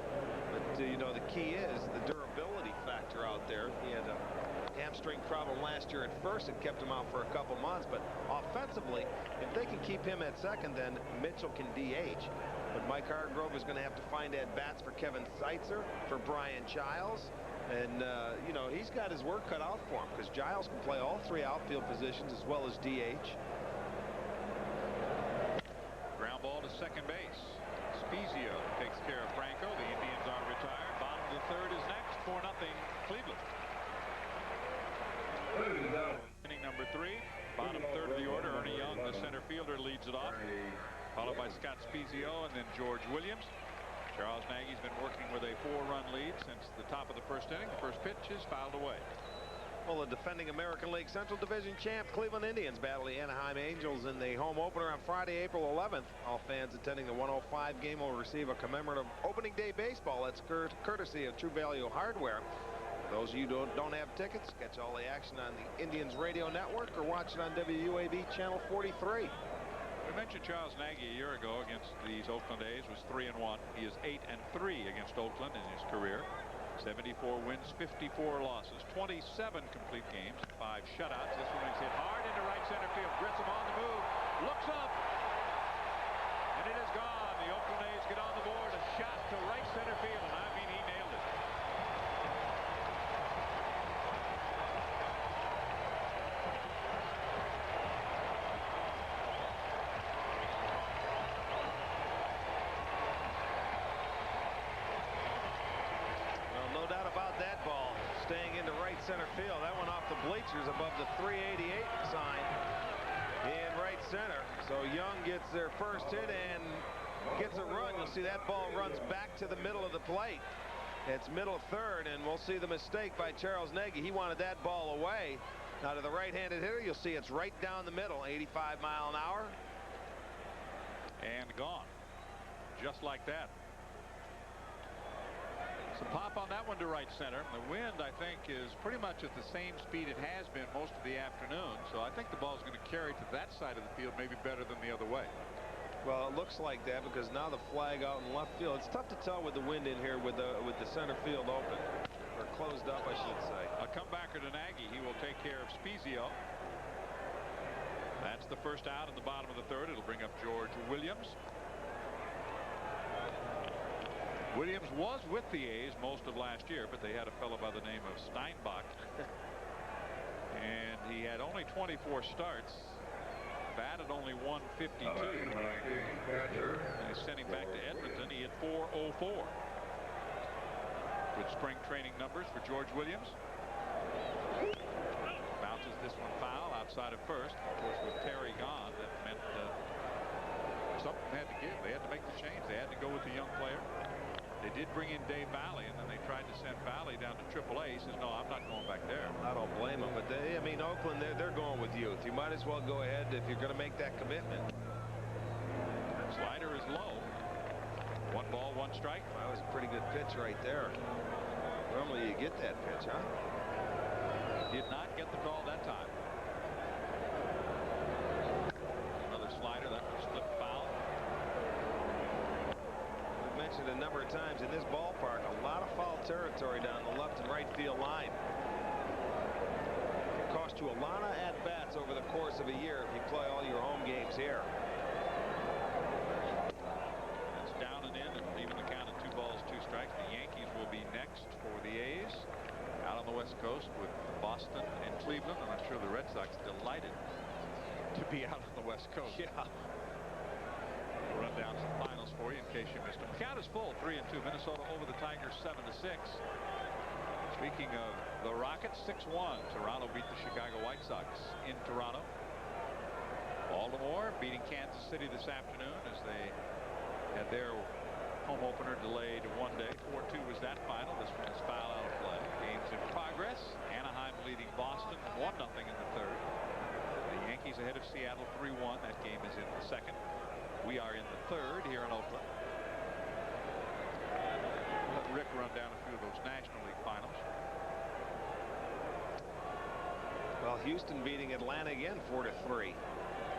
But, you know, the key is the durability factor out there. He had a hamstring problem last year at first. It kept him out for a couple months. But offensively, if they can keep him at second, then Mitchell can DH. But Mike Hargrove is going to have to find at-bats for Kevin Seitzer, for Brian Giles. And, you know, he's got his work cut out for him because Giles can play all 3 outfield positions as well as DH. Ground ball to second base. Spezio takes care of Franco. The Indians are retired. Bottom of the 3rd is next. 4-0 Cleveland. Inning number 3. Bottom 3rd of the order. Ernie Young, the center fielder, leads it off, followed by Scott Spezio and then George Williams. Charles Nagy's been working with a 4-run lead since the top of the 1st inning. The first pitch is fouled away. Well, the defending American League Central Division champ Cleveland Indians battle the Anaheim Angels in the home opener on Friday, April 11th. All fans attending the 105 game will receive a commemorative opening day baseball. That's courtesy of True Value Hardware. Those of you who don't have tickets, catch all the action on the Indians Radio Network or watch it on WUAB Channel 43. We mentioned Charles Nagy a year ago against these Oakland A's was 3-1. He is 8-3 against Oakland in his career. 74 wins, 54 losses, 27 complete games, 5 shutouts. This one is hit hard into right center field. Grissom on the move, looks up, and it is gone. The Oakland A's get on the board. A shot to right center field, and I mean he nailed it. Center field. That went off the bleachers above the 388 sign in right center. So Young gets their first hit and gets a run. You'll see that ball runs back to the middle of the plate. It's middle 3rd, and we'll see the mistake by Charles Nagy. He wanted that ball away. Now to the right-handed hitter, you'll see it's right down the middle, 85 mile an hour. And gone. Just like that. So pop on that one to right center. The wind, I think, is pretty much at the same speed it has been most of the afternoon. So I think the ball is going to carry to that side of the field maybe better than the other way. Well, it looks like that because now the flag out in left field. It's tough to tell with the wind in here with the center field open, or closed up, I should say. A comebacker to Nagy. He will take care of Spezio. That's the first out in the bottom of the third. It'll bring up George Williams. Williams was with the A's most of last year, but they had a fellow by the name of Steinbach. And he had only 24 starts. Batted only 152. And they sent him back to Edmonton. He had 404. Good spring training numbers for George Williams. Bounces this one foul outside of first. Of course, with Terry gone, that meant something had to give. They had to make the change. They had to go with the young player. They did bring in Dave Valley, and then they tried to send Valley down to AAA. He says, no, I'm not going back there. I don't blame him, but I mean, Oakland, they're going with youth. You might as well go ahead if you're going to make that commitment. Slider is low. 1 ball, 1 strike. That was a pretty good pitch right there. Normally you get that pitch, huh? Did not get the call that time. Another slider. That was flipped foul. Mentioned a number of times in this ballpark, a lot of foul territory down the left and right field line. It cost you a lot of at-bats over the course of a year if you play all your home games here. It's down and in, and even the count of 2 balls, 2 strikes. The Yankees will be next for the A's out on the West Coast with Boston and Cleveland, and I'm sure the Red Sox delighted to be out on the West Coast. Yeah. Run down some finals for you in case you missed them. Count is full, 3-2. Minnesota over the Tigers 7-6. Speaking of the Rockets, 6-1. Toronto beat the Chicago White Sox in Toronto. Baltimore beating Kansas City this afternoon as they had their home opener delayed 1 day. 4-2 was that final. This one is foul out of play. Games in progress. Anaheim leading Boston 1-0 in the third. The Yankees ahead of Seattle 3-1. That game is in the second. We are in the third here in Oakland. Let Rick run down a few of those National League finals. Well, Houston beating Atlanta again 4-3.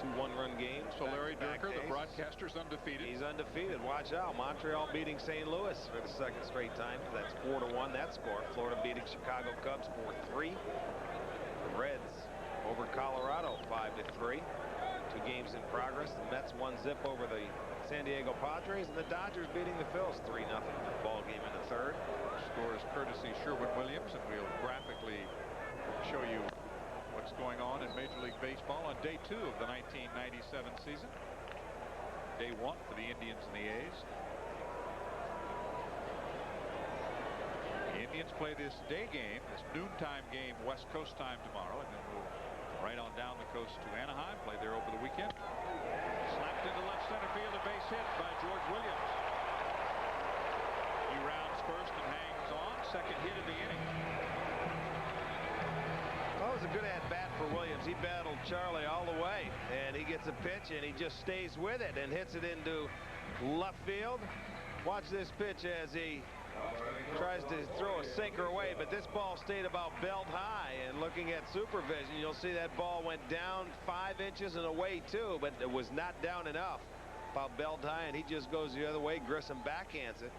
2 one-run games. So Larry Durker, the broadcaster's undefeated. He's undefeated. Watch out. Montreal beating St. Louis for the second straight time. That's 4-1 that score. Florida beating Chicago Cubs 4-3. The Reds over Colorado 5-3. 2 games in progress. The Mets 1-0 over the San Diego Padres, and the Dodgers beating the Phils 3-0 ball game in the third. Score is courtesy Sherwin-Williams, and we'll graphically show you what's going on in Major League Baseball on day 2 of the 1997 season. Day 1 for the Indians and the A's. The Indians play this day game, this noontime game, West Coast time tomorrow, and then we'll right on down the coast to Anaheim, play there over the weekend. Slapped into left center field, a base hit by George Williams. He rounds first and hangs on. Second hit of the inning. Well, it was a good at-bat for Williams. He battled Charlie all the way, and he gets a pitch, and he just stays with it and hits it into left field. Watch this pitch as he tries to throw a sinker away, but this ball stayed about belt high, and looking at supervision, you'll see that ball went down 5 inches and away too, but it was not down enough, about belt high, and he just goes the other way. Grissom backhands it,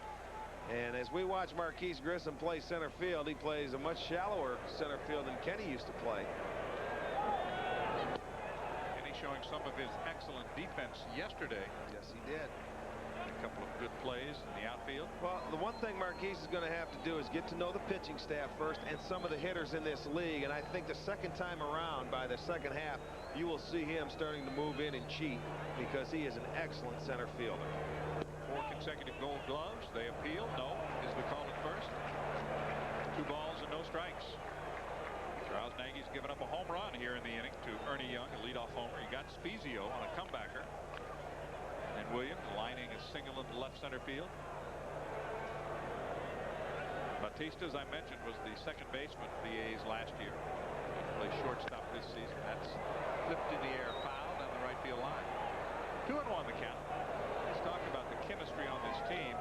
and as we watch Marquise Grissom play center field, he plays a much shallower center field than Kenny used to play. Kenny showing some of his excellent defense yesterday. Yes, he did. A couple of good plays in the outfield. Well, the one thing Marquise is going to have to do is get to know the pitching staff first and some of the hitters in this league. And I think the second time around, by the second half, you will see him starting to move in and cheat because he is an excellent center fielder. 4 consecutive Gold Gloves. They appeal. No is the call at first. 2 balls and no strikes. Charles Nagy's given up a home run here in the inning to Ernie Young, a leadoff homer. He got Spezio on a comebacker. And Williams lining a single into left center field. Batista, as I mentioned, was the second baseman for the A's last year. He plays shortstop this season. That's flipped in the air, foul down the right field line. 2-1 the count. Let's talk about the chemistry on this team.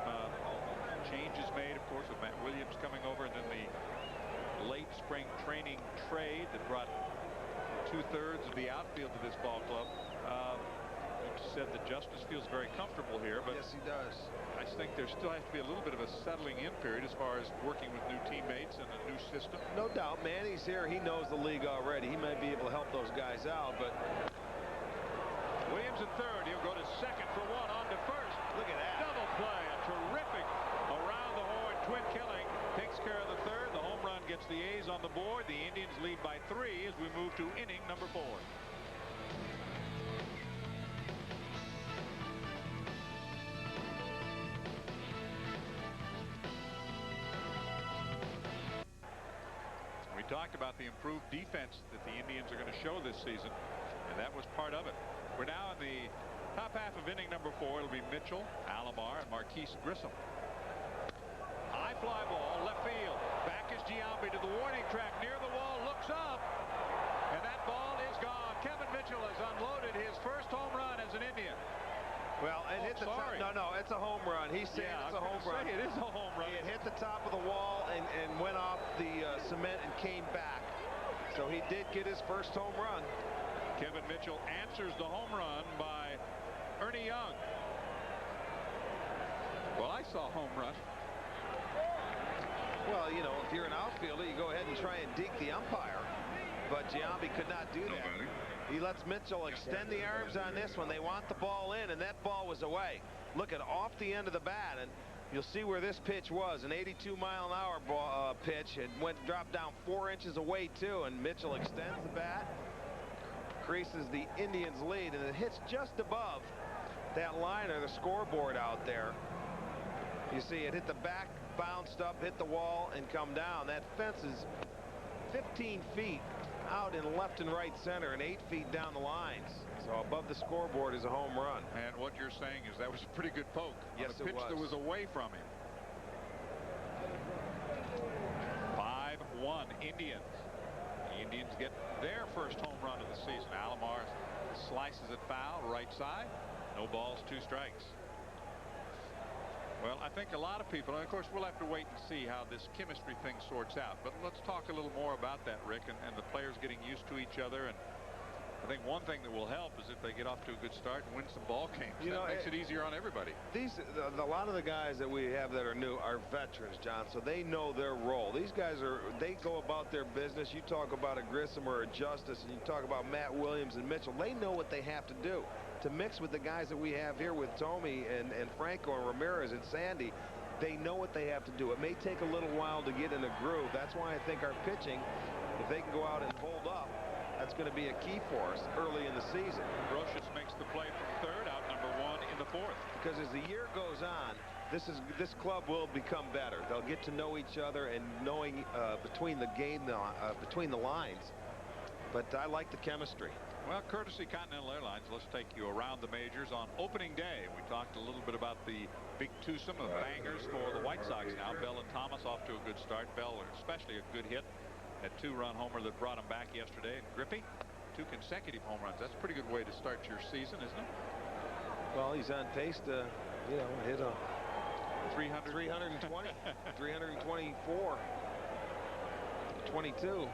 changes made, of course, with Matt Williams coming over, and then the late spring training trade that brought 2/3 of the outfield to this ball club. Said that Justice feels very comfortable here, but yes, he does. I think there still has to be a little bit of a settling in period as far as working with new teammates and a new system. No doubt, Manny's here. He knows the league already. He might be able to help those guys out, but Williams in third. He'll go to second for one, on to first. Look at that. Double play. A terrific around the horn twin killing. Takes care of the third. The home run gets the A's on the board. The Indians lead by 3 as we move to inning number 4. We talked about the improved defense that the Indians are going to show this season, and that was part of it. We're now in the top half of inning number 4. It'll be Mitchell, Alomar, and Marquise Grissom. High fly ball, left field. Back is Giambi to the warning track near the wall, looks up, and that ball is gone. Kevin Mitchell has unloaded his first home run as an Indian. Well, it hit the top. No, it's a home run. He's saying it's a home run. It is a home run. It hit the top of the wall and went off the cement and came back. So he did get his first home run. Kevin Mitchell answers the home run by Ernie Young. Well, I saw a home run. Well, you know, if you're an outfielder, you go ahead and try and deke the umpire. But Giambi could not do that. He lets Mitchell extend the arms on this one. They want the ball in, and that ball was away. Look at off the end of the bat, and you'll see where this pitch was. An 82-mile-an-hour pitch. It dropped down 4 inches away, too, and Mitchell extends the bat, increases the Indians' lead, and it hits just above that line or the scoreboard out there. You see it hit the back, bounced up, hit the wall, and come down. That fence is 15 feet out in left and right center and 8 feet down the lines. So above the scoreboard is a home run. And what you're saying is that was a pretty good poke. Yes, on a pitch that was away from him. 5-1 Indians. The Indians get their first home run of the season. Alomar slices it foul, right side. No balls, 2 strikes. Well, I think a lot of people, and of course we'll have to wait and see how this chemistry thing sorts out, but let's talk a little more about that, Rick, and the players getting used to each other. And I think one thing that will help is if they get off to a good start and win some ball games. That makes it easier on everybody. A lot of the guys that we have that are new are veterans, John, so they know their role. These guys they go about their business. You talk about a Grissom or a Justice, and you talk about Matt Williams and Mitchell. They know what they have to do. To mix with the guys that we have here with Tommy and Franco and Ramirez and Sandy, they know what they have to do. It may take a little while to get in a groove. That's why I think our pitching, if they can go out and hold up, that's going to be a key for us early in the season. Brocious makes the play from third, out number 1 in the 4th. Because as the year goes on, this club will become better. They'll get to know each other and knowing between the lines. But I like the chemistry. Well, courtesy Continental Airlines, let's take you around the majors on opening day. We talked a little bit about the big twosome of bangers for the White Sox now. Bell and Thomas off to a good start. Bell especially a good hit. That 2-run homer that brought him back yesterday. And Griffey, 2 consecutive home runs. That's a pretty good way to start your season, isn't it? Well, he's on pace to, hit a 320, 324, 22.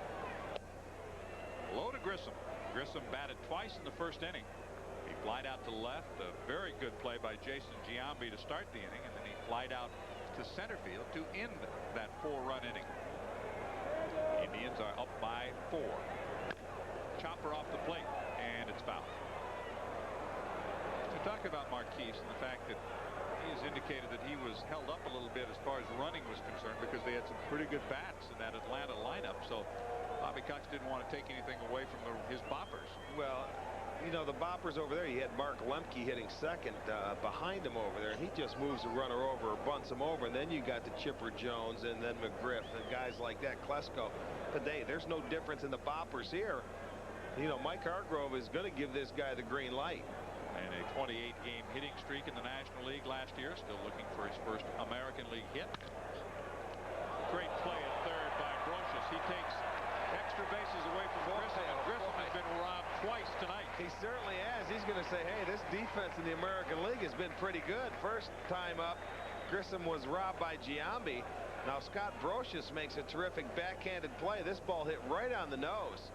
Low to Grissom. Grissom batted twice in the first inning. He flied out to left. A very good play by Jason Giambi to start the inning, and then he flied out to center field to end that 4-run inning. Indians are up by 4. Chopper off the plate, and it's foul. To talk about Marquise and the fact that he has indicated that he was held up a little bit as far as running was concerned because they had some pretty good bats in that Atlanta lineup. So Bobby Cox didn't want to take anything away from his boppers. Well, the boppers over there, you had Mark Lemke hitting second behind him over there, and he just moves the runner over or bunts him over, and then you got the Chipper Jones and then McGriff and guys like that, Klesko. But there's no difference in the boppers here. Mike Hargrove is going to give this guy the green light. And a 28-game hitting streak in the National League last year, still looking for his first American League hit. Great play at third by Brocious. He takes extra bases away from Grissom, and Grissom has been robbed twice tonight. He certainly has. He's going to say, hey, this defense in the American League has been pretty good. First time up, Grissom was robbed by Giambi. Now Scott Brocious makes a terrific backhanded play. This ball hit right on the nose.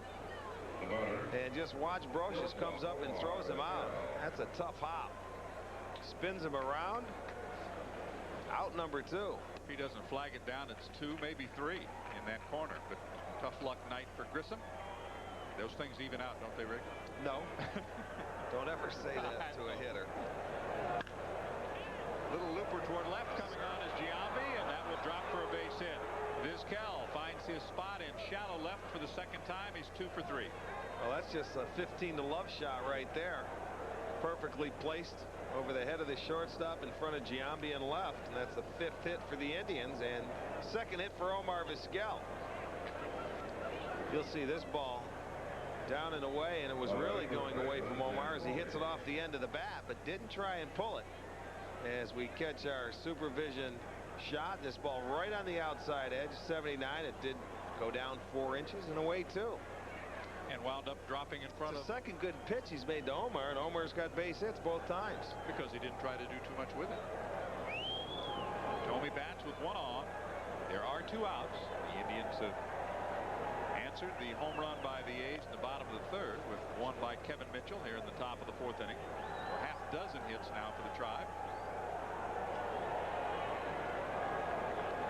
And just watch, Brocious comes up and throws him out. That's a tough hop. Spins him around. Out number 2. If he doesn't flag it down, it's 2, maybe 3 in that corner. But tough luck night for Grissom. Those things even out, don't they, Rick? No. Don't ever say that to a hitter. Little looper toward left coming on is Giambi, and that will drop for a base hit. Vizquel finds his spot in shallow left for the second time. He's 2 for 3. Well, that's just a 15 to love shot right there. Perfectly placed over the head of the shortstop in front of Giambi and left, and that's the 5th hit for the Indians and 2nd hit for Omar Vizquel. You'll see this ball down and away, and it was really going away from Omar as he hits it off the end of the bat, but didn't try and pull it. As we catch our supervision shot, this ball right on the outside edge, 79. It did go down 4 inches and away 2. And wound up dropping in front of. The second good pitch he's made to Omar, and Omar's got base hits both times. Because he didn't try to do too much with it. Thome bats with 1 on. There are 2 outs. The Indians have answered the home run by the A's in the bottom of the 3rd with 1 by Kevin Mitchell here in the top of the 4th inning. Half dozen hits now for the Tribe.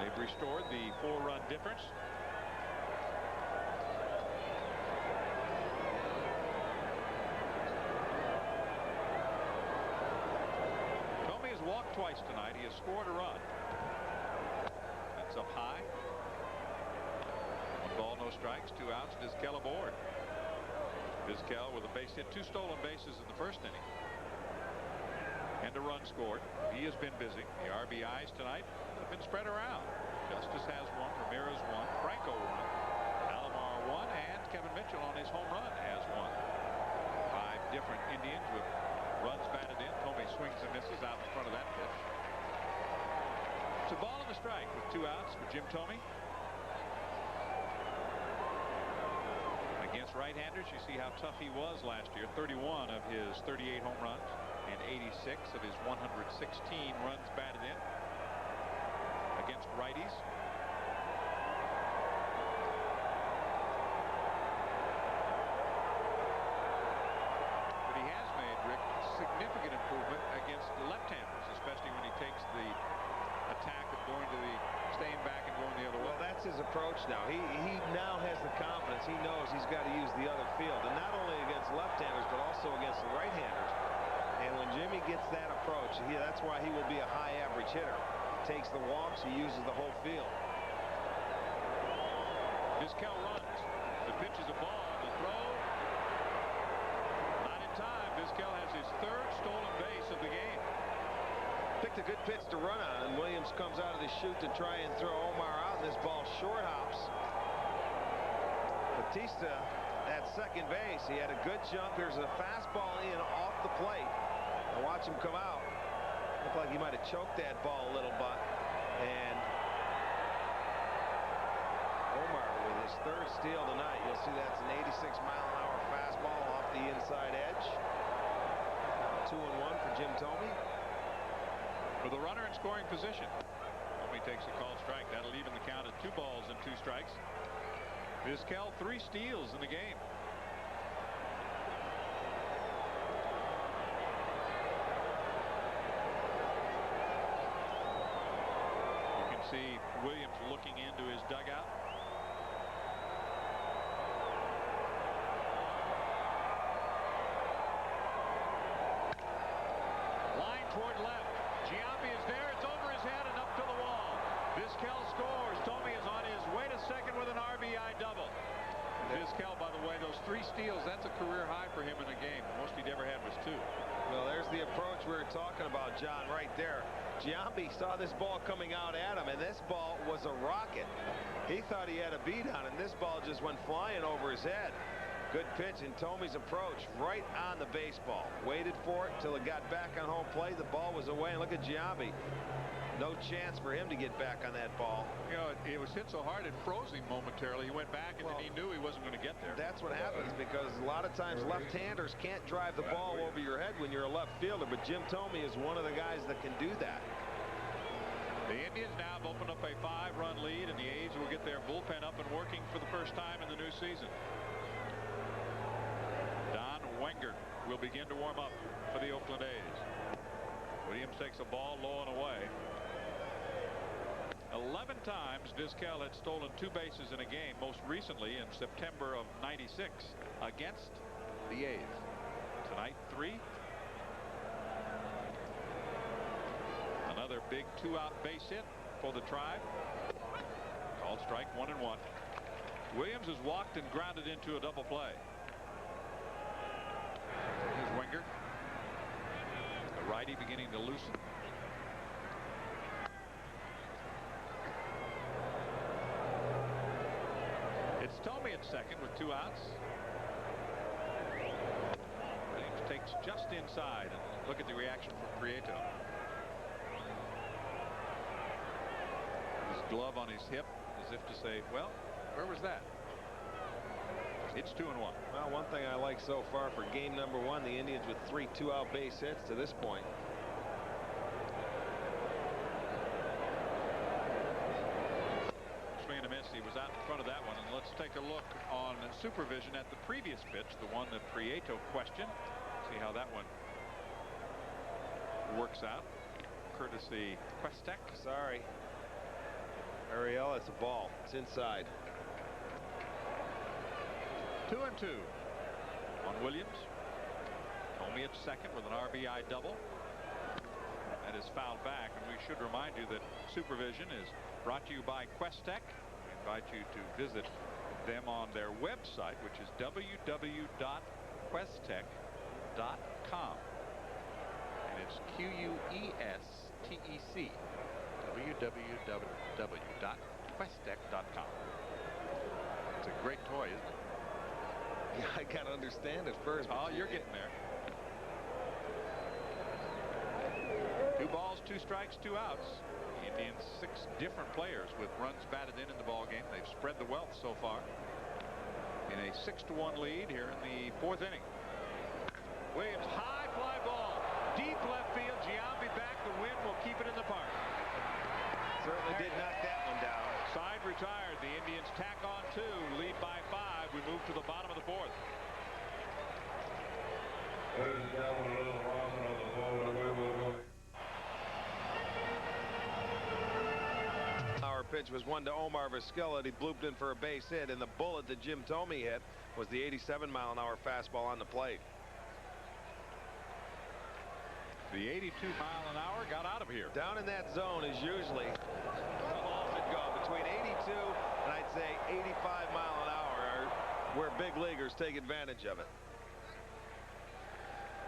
They've restored the 4-run difference. Thome has walked twice tonight. He has scored a run. That's up high. 1 ball, no strikes, 2 outs. Vizquel aboard. Vizquel with a base hit, 2 stolen bases in the 1st inning. And a run scored. He has been busy. The RBIs tonight have been spread around. Justice has 1, Ramirez 1, Franco 1, Alomar 1, and Kevin Mitchell on his home run has 1. 5 different Indians with runs batted in. Thome swings and misses out in front of that pitch. It's a ball and a strike with 2 outs for Jim Thome. Against right-handers, you see how tough he was last year. 31 of his 38 home runs and 86 of his 116 runs batted in against righties. But he has made, Rick, significant improvement against the left-handers, especially when he takes the attack of going to the staying back and going the other way. Well, that's his approach now. He now has the confidence. He knows he's got to use the other field, and not only against left-handers but also against the right-handers. And when Jimmy gets that approach, that's why he will be a high average hitter. He takes the walks, he uses the whole field. Vizquel runs. The pitch is a ball. The throw not in time. Vizquel has his 3rd stolen base of the game. Picked a good pitch to run on, and Williams comes out of the chute to try and throw Omar out, and this ball short hops. Batista at second base. He had a good jump. There's a fastball in off the plate. Now watch him come out. Looked like he might have choked that ball a little bit. And Omar with his 3rd steal tonight. You'll see that's an 86-mile-an-hour fastball off the inside edge. 2-1 for Jim Thome. For the runner in scoring position. Thome takes a called strike. That'll even the count at 2 balls and 2 strikes. Vizquel 3 steals in the game. You can see Williams looking into his dugout. Line toward left. Giambi is there. It's over his head and up to the wall. Vizquel scores. Thome is on his way to second with an RBI double. Vizquel, by the way, those 3 steals, that's a career high for him in a game. The most he'd ever had was 2. Well, there's the approach we were talking about, John, right there. Giambi saw this ball coming out at him, and this ball was a rocket. He thought he had a beat on it. This ball just went flying over his head. Good pitch, and Thome's approach right on the baseball. Waited for it until it got back on home plate. The ball was away, and look at Giambi. No chance for him to get back on that ball. You know, it was hit so hard it froze him momentarily. He went back, and then he knew he wasn't going to get there. That's what happens, because a lot of times left-handers can't drive the ball over your head when you're a left fielder, but Jim Thome is one of the guys that can do that. The Indians now have opened up a 5-run lead, and the A's will get their bullpen up and working for the first time in the new season. Don Wenger will begin to warm up for the Oakland A's. Williams takes a ball low and away. 11 times Vizquel had stolen 2 bases in a game, most recently in September of '96 against the A's. Tonight 3. Another big 2-out base hit for the Tribe. Called strike 1-1. Williams has walked and grounded into a double play. Here's Wenger. The righty beginning to loosen. It's Tomey at second with 2 outs. Williams takes just inside, and look at the reaction from Prieto. His glove on his hip, as if to say, well, where was that? It's 2-1. Well, one thing I like so far for game number 1, the Indians with 3 2-out base hits to this point. Swing and a miss. He was out in front of that one. And let's take a look on supervision at the previous pitch, the one that Prieto questioned. See how that one works out. Courtesy Questek. Sorry, Ariel, it's a ball. It's inside. 2-2 on Williams. Tomey at second with an RBI double. That is fouled back, and we should remind you that supervision is brought to you by Questek. We invite you to visit them on their website, which is www.questec.com, and it's QUESTEC. www.questec.com. It's a great toy, isn't it? Yeah, I gotta understand it first. Oh, you're getting there. 2 balls, 2 strikes, 2 outs. The Indians 6 different players with runs batted in the ball game. They've spread the wealth so far in a 6-1 lead here in the 4th inning. Williams, high fly ball, deep left field. Giambi back. The wind will keep it in the park. Certainly did knock that one down. Side retired. The Indians tack on 2, lead by 5. We move to the bottom of the 4th. Our pitch was one to Omar Vizquel. He blooped in for a base hit, and the bullet that Jim Tomey hit was the 87-mile-an-hour fastball on the plate. The 82-mile-an-hour got out of here. Down in that zone is usually how long it goes. Between 82 and I'd say 85 mile an hour are where big leaguers take advantage of it.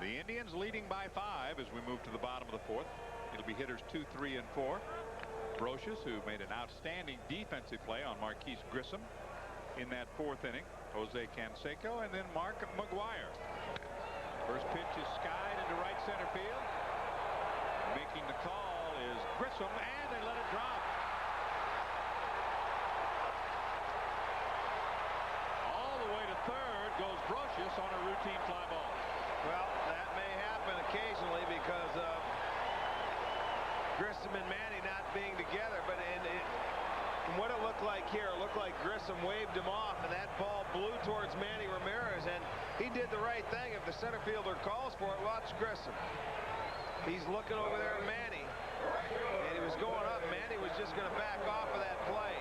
The Indians leading by 5 as we move to the bottom of the 4th. It'll be hitters 2, 3, and 4. Brocious, who made an outstanding defensive play on Marquise Grissom in that 4th inning. Jose Canseco, and then Mark McGuire. First pitch is skied into right center field. Making the call is Grissom, and they let it drop. All the way to third goes Brocious on a routine fly ball. Well, that may happen occasionally because of Grissom and Manny not being together, but from what it looked like here, it looked like Grissom waved him off, and that ball blew towards Manny Ramirez, and he did the right thing. If the center fielder calls for it, watch Grissom. He's looking over there at Manny, and he was going up. Manny was just going to back off of that play.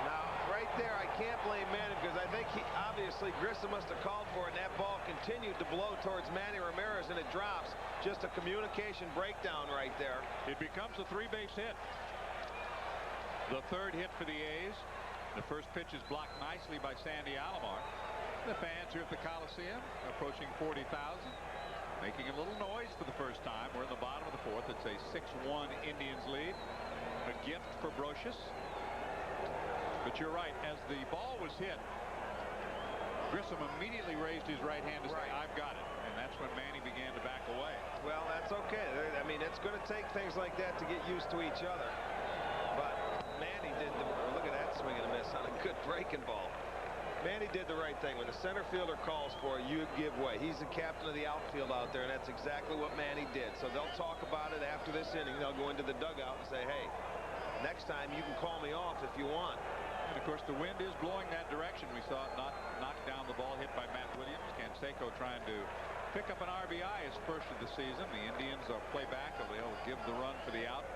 Now, right there, I can't blame Manny because I think obviously Grissom must have called for it, and that ball continued to blow towards Manny Ramirez, and it drops. Just a communication breakdown right there. It becomes a 3-base hit. The 3rd hit for the A's. The first pitch is blocked nicely by Sandy Alomar. The fans here at the Coliseum approaching 40,000, making a little noise for the first time. We're in the bottom of the 4th. It's a 6-1 Indians lead. A gift for Brocious. But you're right, as the ball was hit, Grissom immediately raised his right hand to say, I've got it. And that's when Manny began to back away. Well, that's okay. I mean, it's going to take things like that to get used to each other. But Manny did look at that swing and a miss on a good breaking ball. Manny did the right thing. When the center fielder calls for it, you give way. He's the captain of the outfield out there, and that's exactly what Manny did. So they'll talk about it after this inning. They'll go into the dugout and say, hey, next time you can call me off if you want. And of course the wind is blowing that direction. We saw it knock down the ball hit by Matt Williams. Canseco trying to pick up an RBI his first of the season. The Indians will play back. They'll give the run for the out.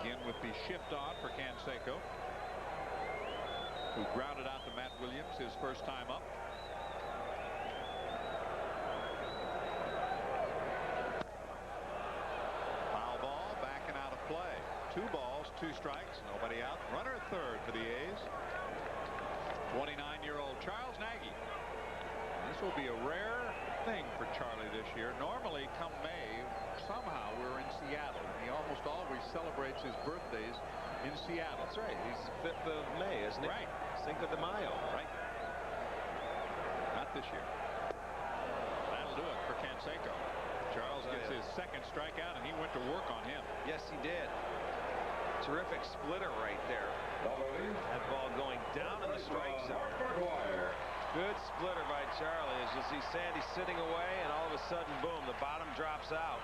Again with the shift on for Canseco, who grounded out to Matt Williams his first time up. Foul ball, backing out of play. 2 balls, 2 strikes, nobody out. Runner at third for the A's. 29-year-old Charles Nagy. This will be a rare thing for Charlie this year. Normally, come May, somehow we're in Seattle. He almost always celebrates his birthdays in Seattle. That's right. He's the 5th of May, isn't he? Right. Cinco de Mayo. Right. Not this year. That'll do it for Canseco. Charles gets his second strikeout, and he went to work on him. Yes, he did. Terrific splitter right there. That ball going down in the strike zone. Good splitter by Charlie. As you see Sandy sitting away, and all of a sudden, boom, the bottom drops out.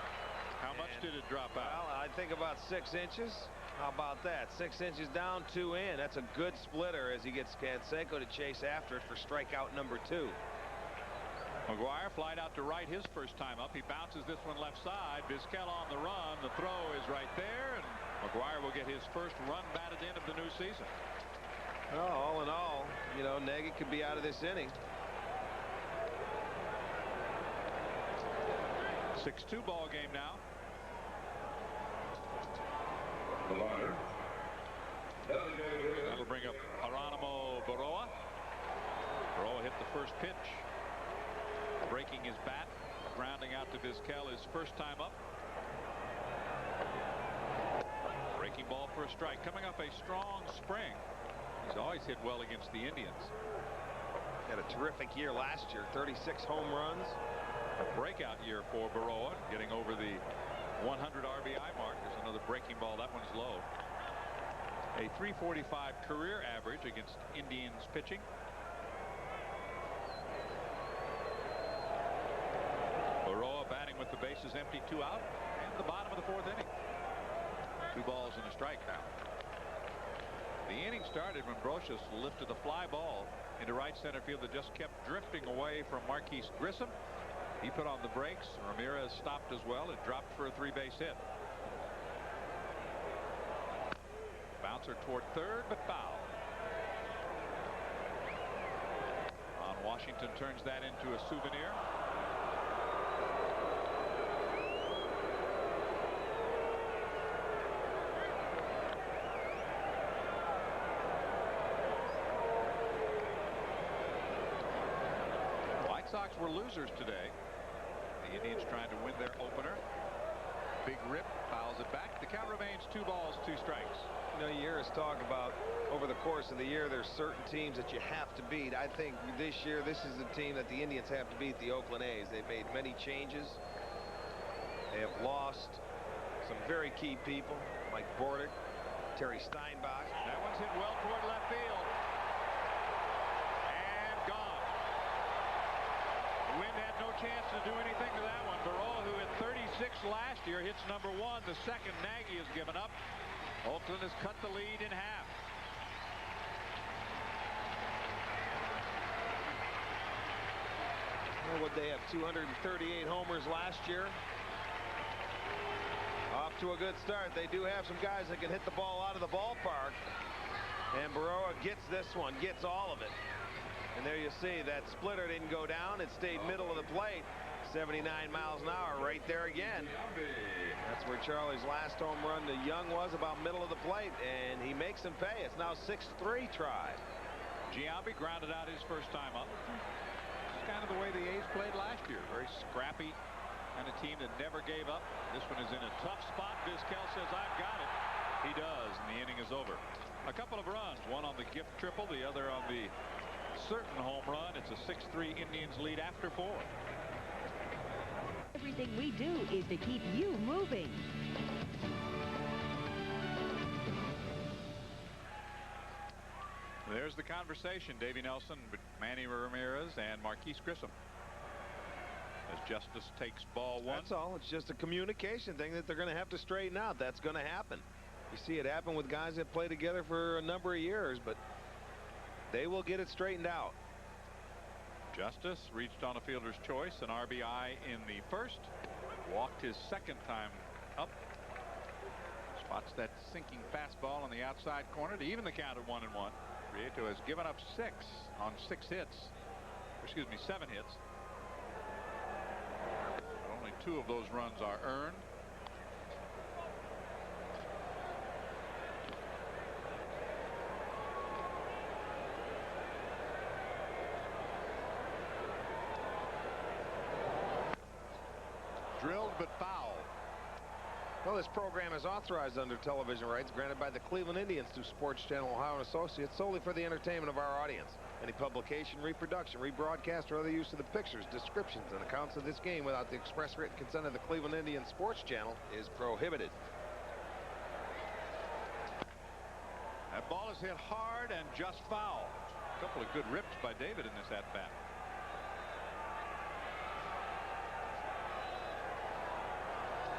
How much did it drop out? Well, I think about 6 inches. How about that? 6 inches down, 2 in. That's a good splitter as he gets Canseco to chase after it for strikeout number 2. McGuire flied out to right his first time up. He bounces this one left side. Vizquel on the run. The throw is right there, and McGuire will get his first run batted in of the new season. Well, all in all, you know, Nagy could be out of this inning. 6-2 ball game now. That'll bring up Geronimo Baroa. Baroa hit the first pitch, breaking his bat, grounding out to Vizquel his first time up. Breaking ball for a strike. Coming up a strong spring. He's always hit well against the Indians. Had a terrific year last year. 36 home runs. A breakout year for Baroa, getting over the 100 RBI mark. There's another breaking ball. That one's low. A .345 career average against Indians pitching. Baroa batting with the bases empty, 2 out, and the bottom of the 4th inning. 2 balls and a strike now. The inning started when Brocious lifted a fly ball into right center field that just kept drifting away from Marquise Grissom. He put on the brakes. Ramirez stopped as well. It dropped for a 3-base hit. Bouncer toward third, but foul. Ron Washington turns that into a souvenir. White Sox were losers today. The Indians trying to win their opener. Big rip, fouls it back. The count remains 2 balls, 2 strikes. You know, you hear us talk about over the course of the year, there's certain teams that you have to beat. I think this year, this is the team that the Indians have to beat, the Oakland A's. They've made many changes. They have lost some very key people, like Bordick, Terry Steinbach. That one's hit well toward left field. And gone. The wind had no chance to do anything to that one. Baroa, who hit 36 last year, hits number 1. The second Nagy has given up. Oakland has cut the lead in half. Well, would they have 238 homers last year? Off to a good start. They do have some guys that can hit the ball out of the ballpark. And Baroa gets this one, gets all of it. And there you see that splitter didn't go down. It stayed middle of the plate. 79 miles an hour right there again. That's where Charlie's last home run to Young was, about middle of the plate, and he makes him pay. It's now 6-3 try. Giambi grounded out his first time up. It's kind of the way the A's played last year. Very scrappy and a team that never gave up. This one is in a tough spot. Vizquel says, I've got it. He does, and the inning is over. A couple of runs, one on the gift triple, the other on the certain home run. It's a 6-3 Indians lead after 4. Everything we do is to keep you moving. There's There's the conversation, Davey Nelson, Manny Ramirez, and Marquise Grissom. As Justice takes ball one. That's all. It's just a communication thing that they're going to have to straighten out. That's going to happen. You see it happen with guys that play together for a number of years, but they will get it straightened out. Justice reached on a fielder's choice, an RBI in the first. Walked his second time up. Spots that sinking fastball on the outside corner to even the count at 1-1. Prieto has given up 6 on 6 hits. Excuse me, 7 hits. But only 2 of those runs are earned. Drilled but foul. Well, this program is authorized under television rights granted by the Cleveland Indians through Sports Channel Ohio and Associates solely for the entertainment of our audience. Any publication, reproduction, rebroadcast, or other use of the pictures, descriptions, and accounts of this game without the express written consent of the Cleveland Indians Sports Channel is prohibited. That ball is hit hard and just foul. A couple of good rips by David in this at-bat.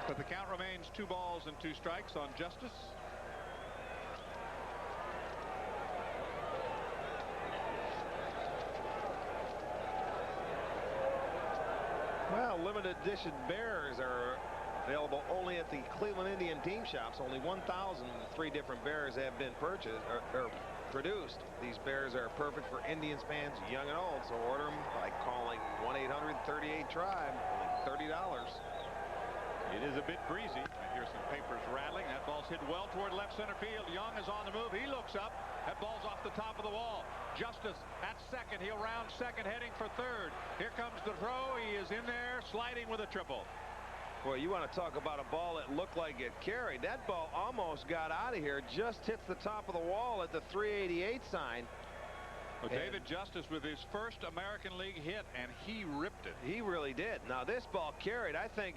But the count remains 2 balls and 2 strikes on Justice. Well, limited edition bears are available only at the Cleveland Indian team shops. Only 1,003 different bears have been purchased or produced. These bears are perfect for Indians fans, young and old. So order them by calling 1-800-38-TRIBE. Only $30. It is a bit breezy. I hear some papers rattling. That ball's hit well toward left center field. Young is on the move. He looks up. That ball's off the top of the wall. Justice at second. He'll round second, heading for third. Here comes the throw. He is in there, sliding with a triple. Boy, you want to talk about a ball that looked like it carried. That ball almost got out of here. Just hits the top of the wall at the 388 sign. Well, David Justice with his first American League hit, and he ripped it. He really did. Now, this ball carried. I think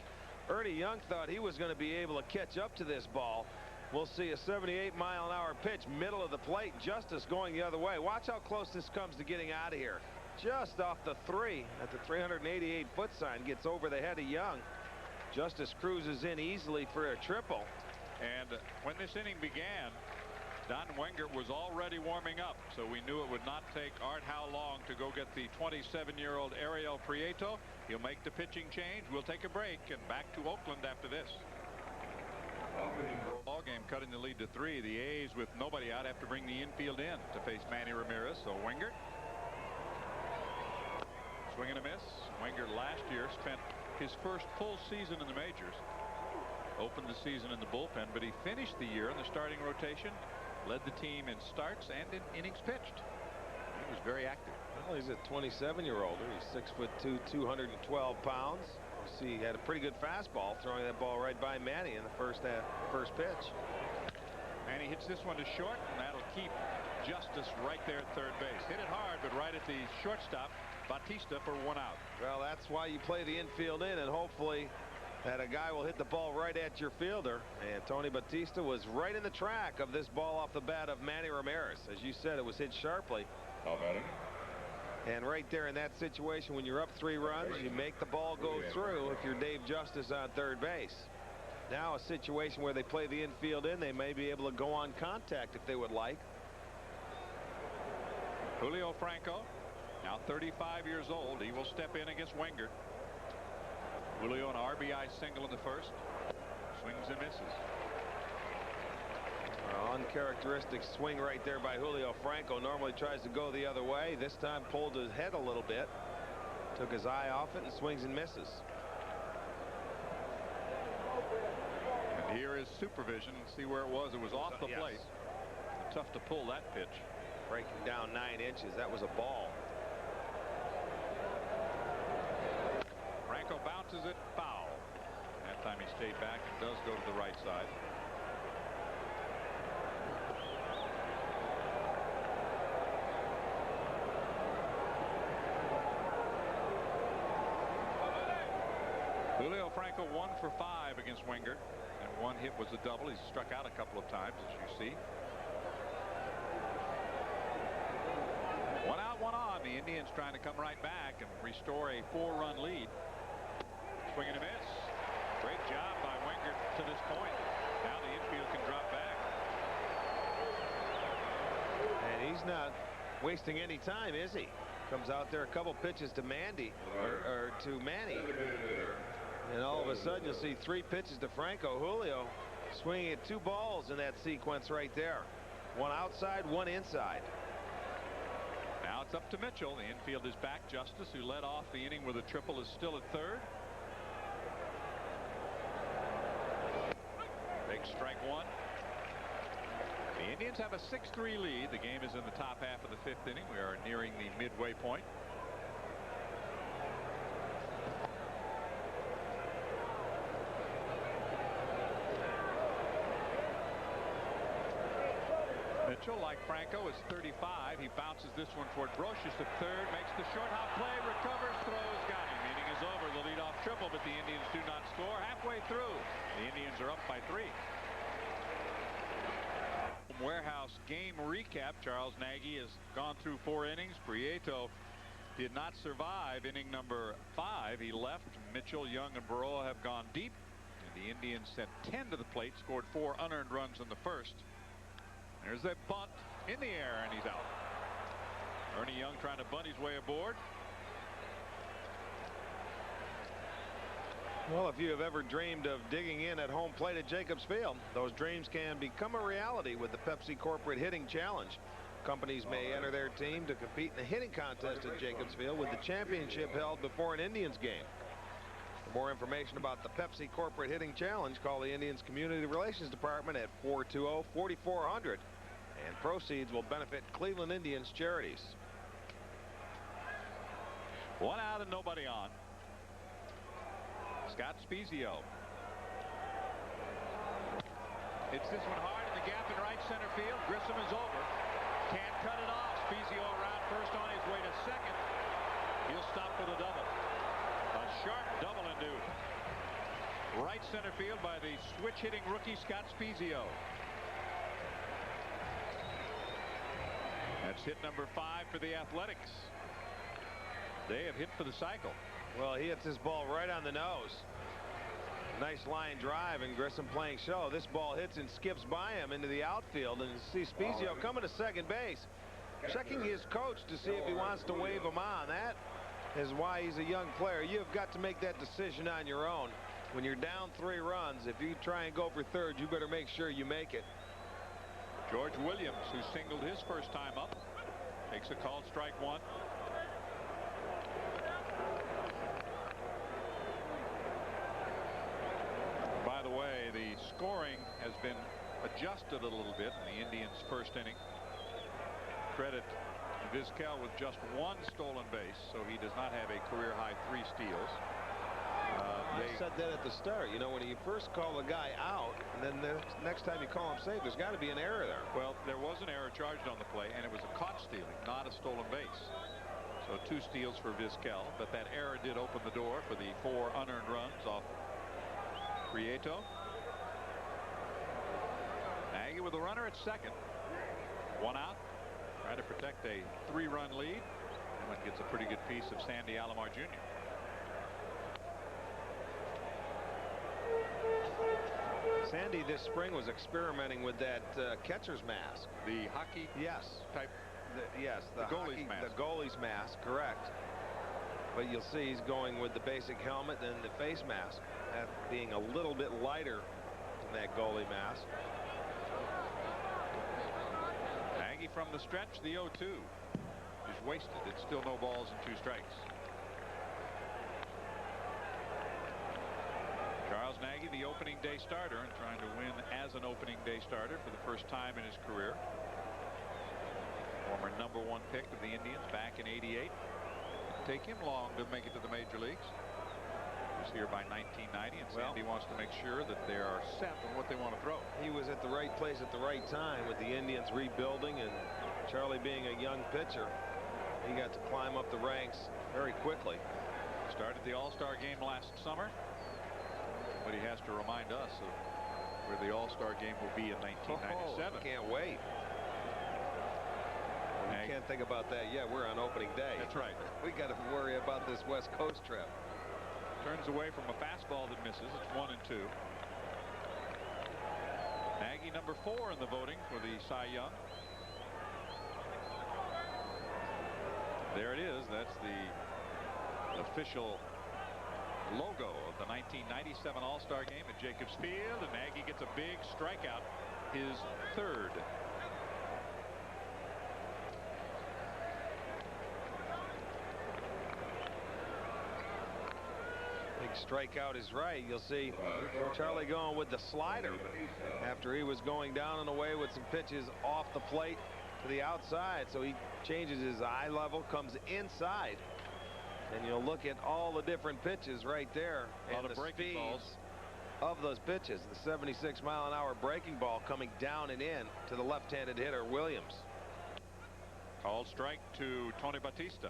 Ernie Young thought he was going to be able to catch up to this ball. We'll see a 78-mile-an-hour pitch, middle of the plate. Justice going the other way. Watch how close this comes to getting out of here. Just off the 3 at the 388-foot sign. Gets over the head of Young. Justice cruises in easily for a triple. And when this inning began, Don Wengert was already warming up, so we knew it would not take Art Howe long to go get the 27-year-old Ariel Prieto. He'll make the pitching change. We'll take a break and back to Oakland after this. Ball game cutting the lead to 3. The A's with nobody out have to bring the infield in to face Manny Ramirez. So Wengert swing and a miss. Wengert last year spent his first full season in the majors. Opened the season in the bullpen, but he finished the year in the starting rotation. Led the team in starts and in innings pitched. He was very active. Well, he's a 27-year-older. He's 6'2", 212 pounds. You see, he had a pretty good fastball, throwing that ball right by Manny in the first pitch. Manny hits this one to short, and that'll keep Justice right there at third base. Hit it hard, but right at the shortstop, Bautista for 1 out. Well, that's why you play the infield in, and hopefully that a guy will hit the ball right at your fielder. And Tony Bautista was right in the track of this ball off the bat of Manny Ramirez. As you said, it was hit sharply. And right there in that situation, when you're up 3 runs, you make the ball go through if you're Dave Justice on third base. Now a situation where they play the infield in, they may be able to go on contact if they would like. Julio Franco, now 35 years old. He will step in against Wengert. Julio an RBI single in the first. Swings and misses. Uncharacteristic swing right there by Julio Franco. Normally tries to go the other way. This time pulled his head a little bit. Took his eye off it and swings and misses. And here is supervision. See where it was. It was off the plate. Tough to pull that pitch. Breaking down 9 inches. That was a ball. Franco bounces it foul. That time he stayed back and does go to the right side. Julio Franco 1 for 5 against Wengert, and 1 hit was a double. He's struck out a couple of times, as you see. One out, one on. The Indians trying to come right back and restore a 4-run lead. Swing and a miss. Great job by Wingert to this point. Now the infield can drop back. And he's not wasting any time, is he? Comes out there, a couple pitches to Mandy or to Manny. And all of a sudden you'll see 3 pitches to Franco. Julio swinging at 2 balls in that sequence right there. One outside, one inside. Now it's up to Mitchell. The infield is back. Justice, who led off the inning with a triple, is still at third. Big strike one. The Indians have a 6-3 lead. The game is in the top half of the 5th inning. We are nearing the midway point. Mitchell, like Franco, is 35. He bounces this one toward Brocious at third, makes the short hop play, recovers, throws, got him. Inning is over. The leadoff triple, but the Indians do not score. Halfway through, the Indians are up by 3. Warehouse game recap. Charles Nagy has gone through 4 innings. Prieto did not survive inning number 5. He left. Mitchell, Young, and Baroa have gone deep. And the Indians sent 10 to the plate, scored 4 unearned runs in the first. There's that bunt in the air, and he's out. Ernie Young trying to bunt his way aboard. Well, if you have ever dreamed of digging in at home plate at Jacobs Field, those dreams can become a reality with the Pepsi Corporate Hitting Challenge. Companies may enter their team to compete in a hitting contest at Jacobs Field, with the championship held before an Indians game. For more information about the Pepsi Corporate Hitting Challenge, call the Indians Community Relations Department at 420-4400, and proceeds will benefit Cleveland Indians charities. 1 out and nobody on. Scott Spezio. Hits this one hard in the gap in right center field. Grissom is over. Can't cut it off. Spezio around first on his way to second. He'll stop for the double. A sharp double induced. Right center field by the switch hitting rookie Scott Spezio. That's hit number 5 for the Athletics. They have hit for the cycle. Well, he hits this ball right on the nose. Nice line drive, and Grissom playing show. This ball hits and skips by him into the outfield, and you see Spezio coming to second base, checking his coach to see if he wants to wave him on. That is why he's a young player. You've got to make that decision on your own. When you're down 3 runs, if you try and go for third, you better make sure you make it. George Williams, who singled his first time up, takes a called strike 1. By the way, the scoring has been adjusted a little bit in the Indians' first inning. Credit Vizquel with just 1 stolen base, so he does not have a career-high 3 steals. I said that at the start. You know, when you first call a guy out, and then the next time you call him safe, there's got to be an error there. Well, there was an error charged on the play, and it was a caught stealing, not a stolen base. So 2 steals for Vizquel, but that error did open the door for the 4 unearned runs off Prieto. Nagy with a runner at second. 1 out. Trying to protect a 3-run lead. And gets a pretty good piece of Sandy Alomar Jr. Sandy this spring was experimenting with that catcher's mask. The hockey yes type. The goalie's mask. The goalie's mask, correct. But you'll see he's going with the basic helmet and the face mask, that being a little bit lighter than that goalie mask. Nagy from the stretch, the 0-2 is wasted. It's still no balls and 2 strikes. Charles Nagy, the opening day starter, and trying to win as an opening day starter for the first time in his career. Former #1 pick of the Indians back in '88. Didn't take him long to make it to the major leagues. He was here by 1990, and Sandy wants to make sure that they are set on what they want to throw. He was at the right place at the right time with the Indians rebuilding, and Charlie being a young pitcher, he got to climb up the ranks very quickly. Started the All-Star game last summer, but he has to remind us of where the All-Star game will be in 1997. Can't wait. You can't think about that yet. We're on opening day. That's right. We got to worry about this West Coast trip. Turns away from a fastball that misses. It's 1-2. Nagy number 4 in the voting for the Cy Young. There it is. That's the official logo of the 1997 All-Star game at Jacobs Field, and Nagy gets a big strikeout, his 3rd. Big strikeout is right. You'll see Charlie going with the slider after he was going down and away with some pitches off the plate to the outside. So he changes his eye level, comes inside, and you'll look at all the different pitches right there and the speeds of those pitches. The 76-mile-an-hour breaking ball coming down and in to the left-handed hitter Williams. Called strike to Tony Batista.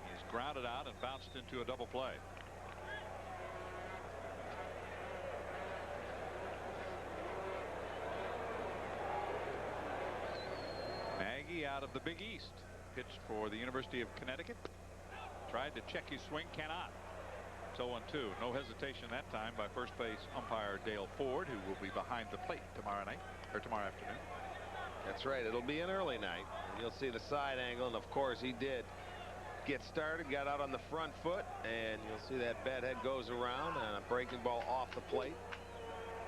He's grounded out and bounced into a double play. Nagy out of the Big East, pitched for the University of Connecticut. Tried to check his swing, cannot. It's 0-2. No hesitation that time by first base umpire Dale Ford, who will be behind the plate tomorrow night, or tomorrow afternoon. That's right. It'll be an early night. You'll see the side angle, and of course he did get started, got out on the front foot, and you'll see that bat head goes around and a breaking ball off the plate.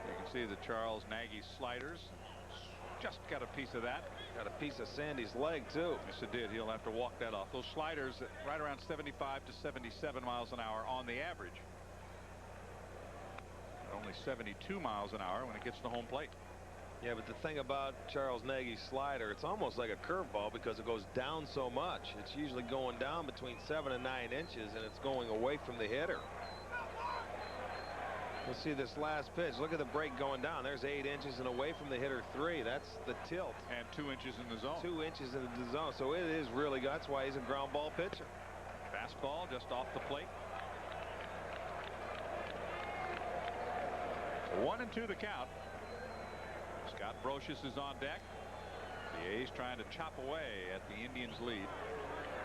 You can see the Charles Nagy sliders. Just got a piece of that. Got a piece of Sandy's leg too. Yes, it did. He'll have to walk that off. Those sliders right around 75 to 77 miles an hour on the average. Only 72 miles an hour when it gets to home plate. Yeah, but the thing about Charles Nagy's slider, it's almost like a curveball because it goes down so much. It's usually going down between 7 and 9 inches, and it's going away from the hitter. We'll see this last pitch. Look at the break going down. There's 8 inches and away from the hitter 3. That's the tilt. And 2 inches in the zone. 2 inches in the zone. So it is really good. That's why he's a ground ball pitcher. Fastball just off the plate. 1-2 the count. Scott Brocious is on deck. The A's trying to chop away at the Indians' lead.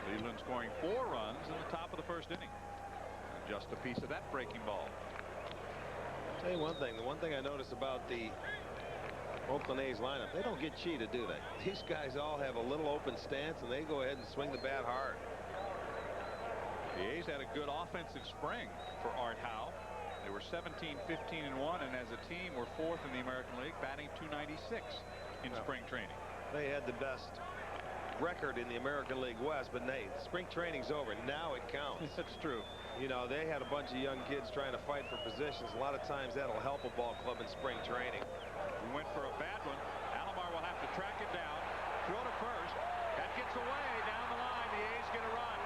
Cleveland scoring 4 runs in the top of the first inning. And just a piece of that breaking ball. I'll tell you one thing. The one thing I noticed about the Oakland A's lineup, they don't get cheated, do they? These guys all have a little open stance, and they go ahead and swing the bat hard. The A's had a good offensive spring for Art Howe. They were 17-15-1, and as a team were 4th in the American League, batting .296 in spring training. They had the best record in the American League West, but Nate, spring training's over. Now it counts. That's true. You know, they had a bunch of young kids trying to fight for positions. A lot of times that'll help a ball club in spring training. We went for a bad one. Alomar will have to track it down. Throw to first. That gets away down the line. The A's get a run.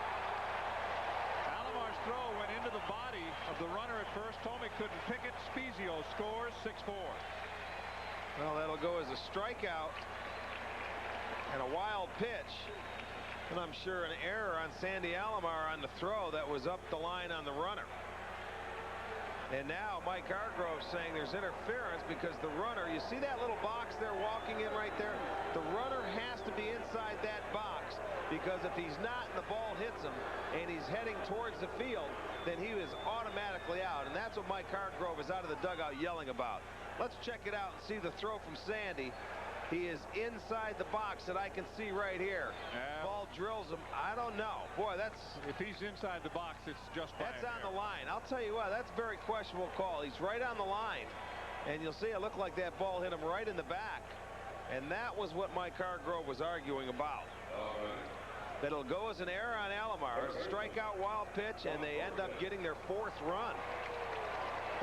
Alomar's throw went into the body of the runner at first. Tommy couldn't pick it. Spezio scores 6-4. Well, that'll go as a strikeout and a wild pitch. And I'm sure an error on Sandy Alomar on the throw that was up the line on the runner. And now Mike Hargrove saying there's interference because the runner, you see that little box they're walking in right there? The runner has to be inside that box, because if he's not and the ball hits him and he's heading towards the field, then he is automatically out. And that's what Mike Hargrove is out of the dugout yelling about. Let's check it out and see the throw from Sandy. He is inside the box that I can see right here. Ball drills him. I don't know. Boy, that's... If he's inside the box, it's just by That's on the line. I'll tell you what, that's a very questionable call. He's right on the line. And you'll see it looked like that ball hit him right in the back. And that was what Mike Hargrove was arguing about. That it'll go as an error on Alomar. Strikeout, wild pitch, and they end up getting their 4th run.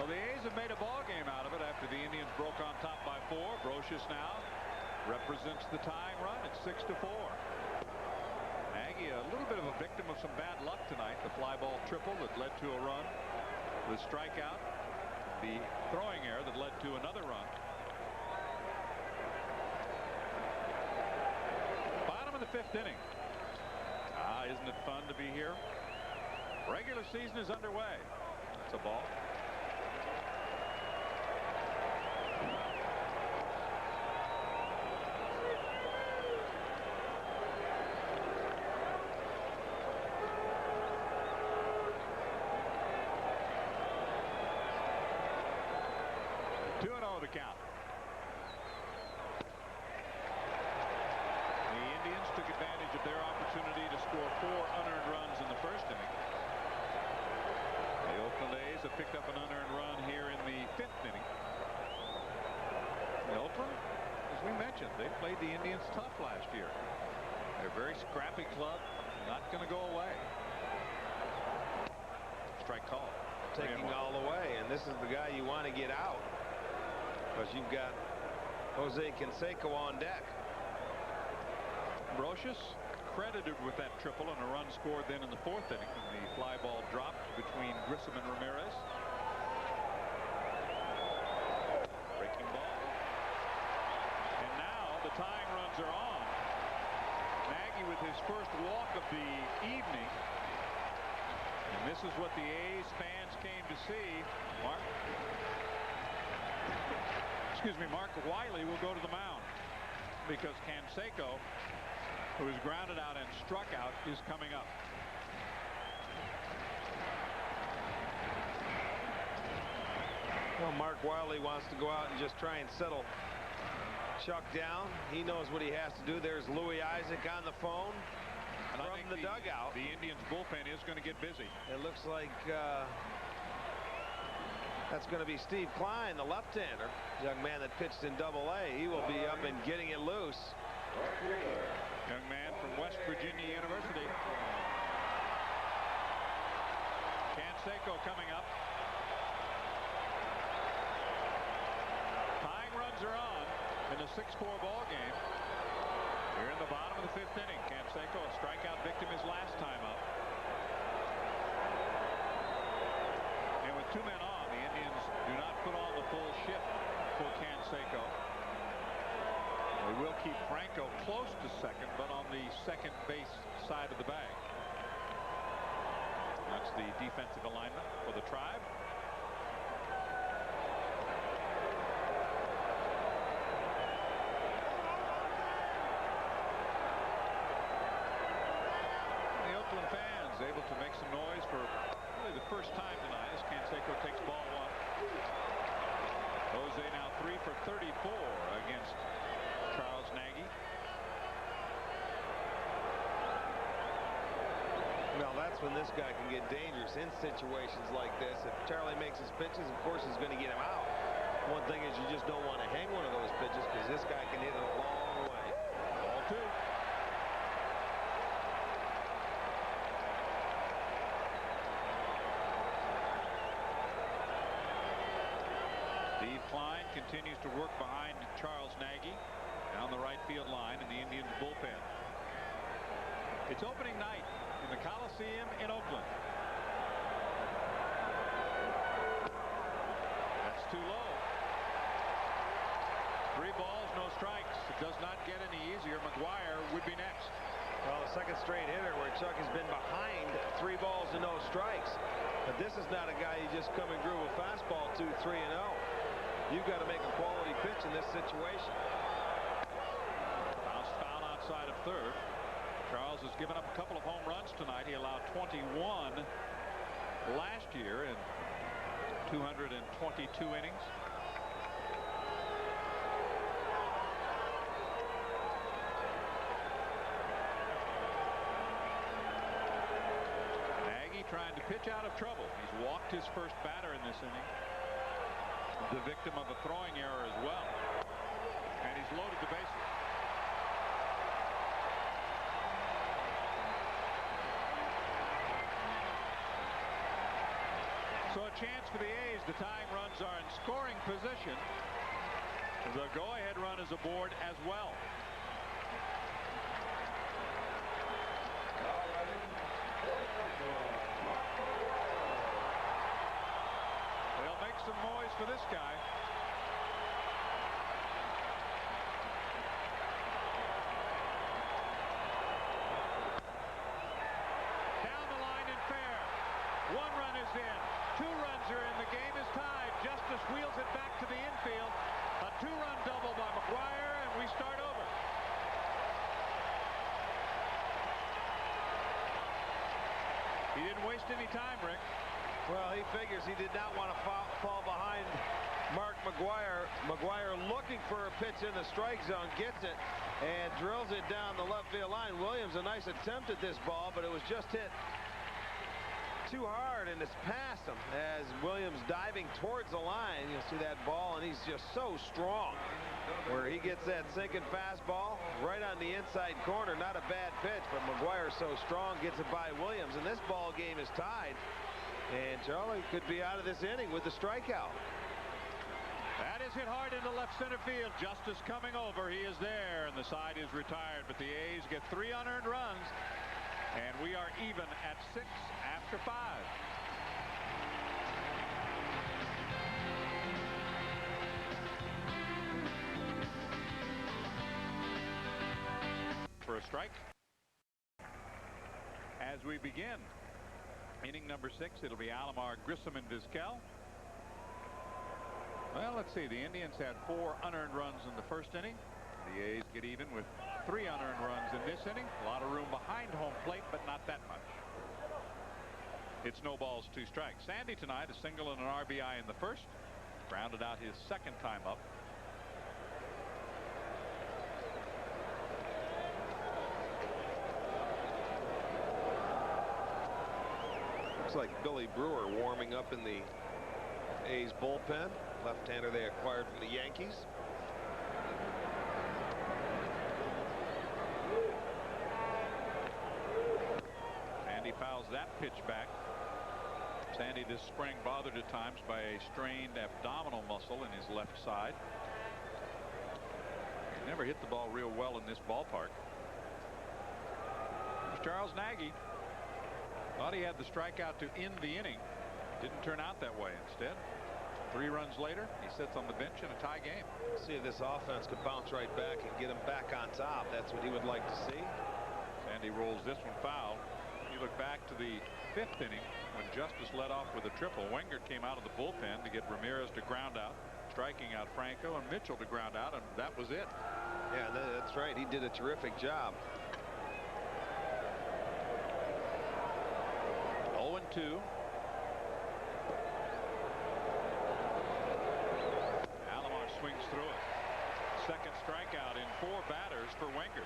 Well, the A's have made a ball game out of it after the Indians broke on top by 4. Brocious now represents the tying run at 6-4. Nagy a little bit of a victim of some bad luck tonight. The fly ball triple that led to a run, the strikeout, the throwing error that led to another run. Bottom of the 5th inning. Isn't it fun to be here? Regular season is underway. It's a ball. 2-0 the count. The Indians took advantage of their opportunity to score 4 unearned runs in the first inning. The Oakland A's have picked up an unearned run here in the 5th inning. In Oakland, as we mentioned, they played the Indians tough last year. They're a very scrappy club, not going to go away. Strike call. Taking all the way, and this is the guy you want to get out, because you've got Jose Canseco on deck. Brocious credited with that triple and a run scored then in the 4th inning when the fly ball dropped between Grissom and Ramirez. Breaking ball. And now the tying runs are on. Nagy with his first walk of the evening. And this is what the A's fans came to see. Mark Wiley will go to the mound because Canseco, who is grounded out and struck out, is coming up. Well, Mark Wiley wants to go out and just try and settle Chuck down. He knows what he has to do. There's Louis Isaac on the phone from the dugout. The Indians bullpen is going to get busy. It looks like that's going to be Steve Klein, the left-hander, young man that pitched in Double-A. He will be up and getting it loose. Young man from West Virginia University. Canseco coming up. Tying runs are on in the 6-4 ball game. We're in the bottom of the 5th inning. Canseco, a strikeout victim his last time up. And with 2 men on, the Indians do not put on the full shift for Canseco. They will keep Franco close to second, but on the second base side of the bag. That's the defensive alignment for the Tribe. The Oakland fans able to make some noise for really the first time tonight as Canseco takes ball 1. Jose now 3 for 34 against Charles Nagy. Well, that's when this guy can get dangerous in situations like this. If Charlie makes his pitches, of course he's going to get him out. One thing is you just don't want to hang one of those pitches because this guy can hit it a long way. Ball 2. Steve Klein continues to work behind Charles Nagy down the right field line in the Indians bullpen. It's opening night in the Coliseum in Oakland. That's too low. 3 balls, no strikes. It does not get any easier. McGuire would be next. Well, the second straight hitter where Chuck has been behind 3 balls and no strikes. But this is not a guy you just come and groove a fastball 2, 3, and 0. You've got to make a quality pitch in this situation. Bounced foul outside of third. Charles has given up a couple of home runs tonight. He allowed 21 last year in 222 innings. Nagy trying to pitch out of trouble. He's walked his first batter in this inning. The victim of a throwing error as well. And he's loaded the bases. So a chance for the A's. The tying runs are in scoring position. The go-ahead run is aboard as well. They'll make some noise for this guy. Down the line and fair. 1 run is in. 2 runs are in. The game is tied. Justice wheels it back to the infield. A 2-run double by McGuire, and we start over. He didn't waste any time, Rick. Well, he figures he did not want to fall behind Mark McGuire. McGuire. McGuire looking for a pitch in the strike zone, gets it, and drills it down the left field line. Williams, a nice attempt at this ball, but it was just hit too hard, and it's past him as Williams diving towards the line. You'll see that ball, and he's just so strong where he gets that sinking fastball right on the inside corner. Not a bad pitch, but McGuire so strong gets it by Williams, and this ball game is tied, and Charlie could be out of this inning with the strikeout. That is hit hard into left center field. Justice coming over. He is there, and the side is retired, but the A's get 3 unearned runs, and we are even at 6 after 5. For a strike. As we begin inning number 6, it'll be Alomar, Grissom, and Vizquel. Well, let's see. The Indians had 4 unearned runs in the first inning. The A's get even with 3 unearned runs in this inning. A lot of room behind home plate, but not that much. It's no balls, 2 strikes. Sandy tonight, a single and an RBI in the first. Grounded out his second time up. Looks like Billy Brewer warming up in the A's bullpen. Left-hander they acquired from the Yankees. Sandy fouls that pitch back. Sandy this spring bothered at times by a strained abdominal muscle in his left side. He never hit the ball real well in this ballpark. Here's Charles Nagy. Thought he had the strikeout to end the inning. Didn't turn out that way. Instead, 3 runs later, he sits on the bench in a tie game. See if this offense could bounce right back and get him back on top. That's what he would like to see. Sandy rolls this one foul. You look back to the 5th inning when Justice led off with a triple. Wenger came out of the bullpen to get Ramirez to ground out, striking out Franco, and Mitchell to ground out, and that was it. Yeah, that's right. He did a terrific job. 0-2. Alomar swings through it. Second strikeout in 4 batters for Wenger.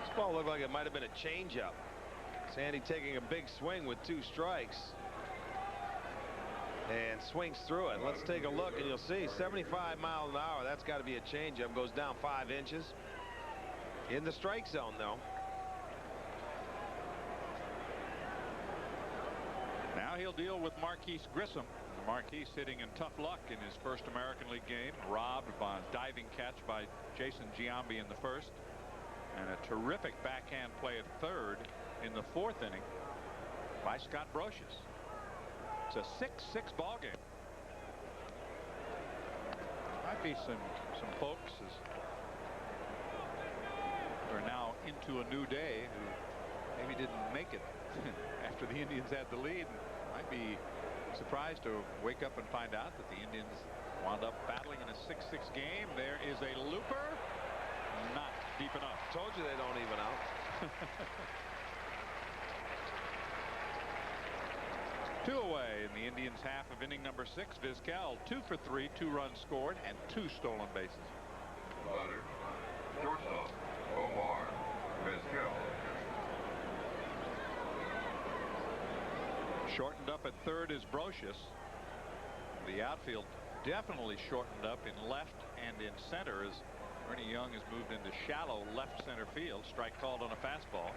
This ball looked like it might have been a changeup. Sandy taking a big swing with 2 strikes. And swings through it. Let's take a look, and you'll see 75 miles an hour. That's got to be a changeup. Goes down 5 inches. In the strike zone, though. Now he'll deal with Marquise Grissom. Marquise hitting in tough luck in his first American League game. Robbed by a diving catch by Jason Giambi in the first. And a terrific backhand play at third in the 4th inning by Scott Brocious. It's a 6-6 ball game. Might be some folks who are now into a new day who maybe didn't make it after the Indians had the lead. Might be surprised to wake up and find out that the Indians wound up battling in a 6-6 game. There is a looper. Not deep enough. Told you they don't even out. 2 away in the Indians' half of inning number 6. Vizquel 2 for 3, 2 runs scored, and 2 stolen bases. Butter, shortstop, Omar, Vizquel. Shortened up at third is Brocious. The outfield definitely shortened up in left and in center as Ernie Young has moved into shallow left center field. Strike called on a fastball.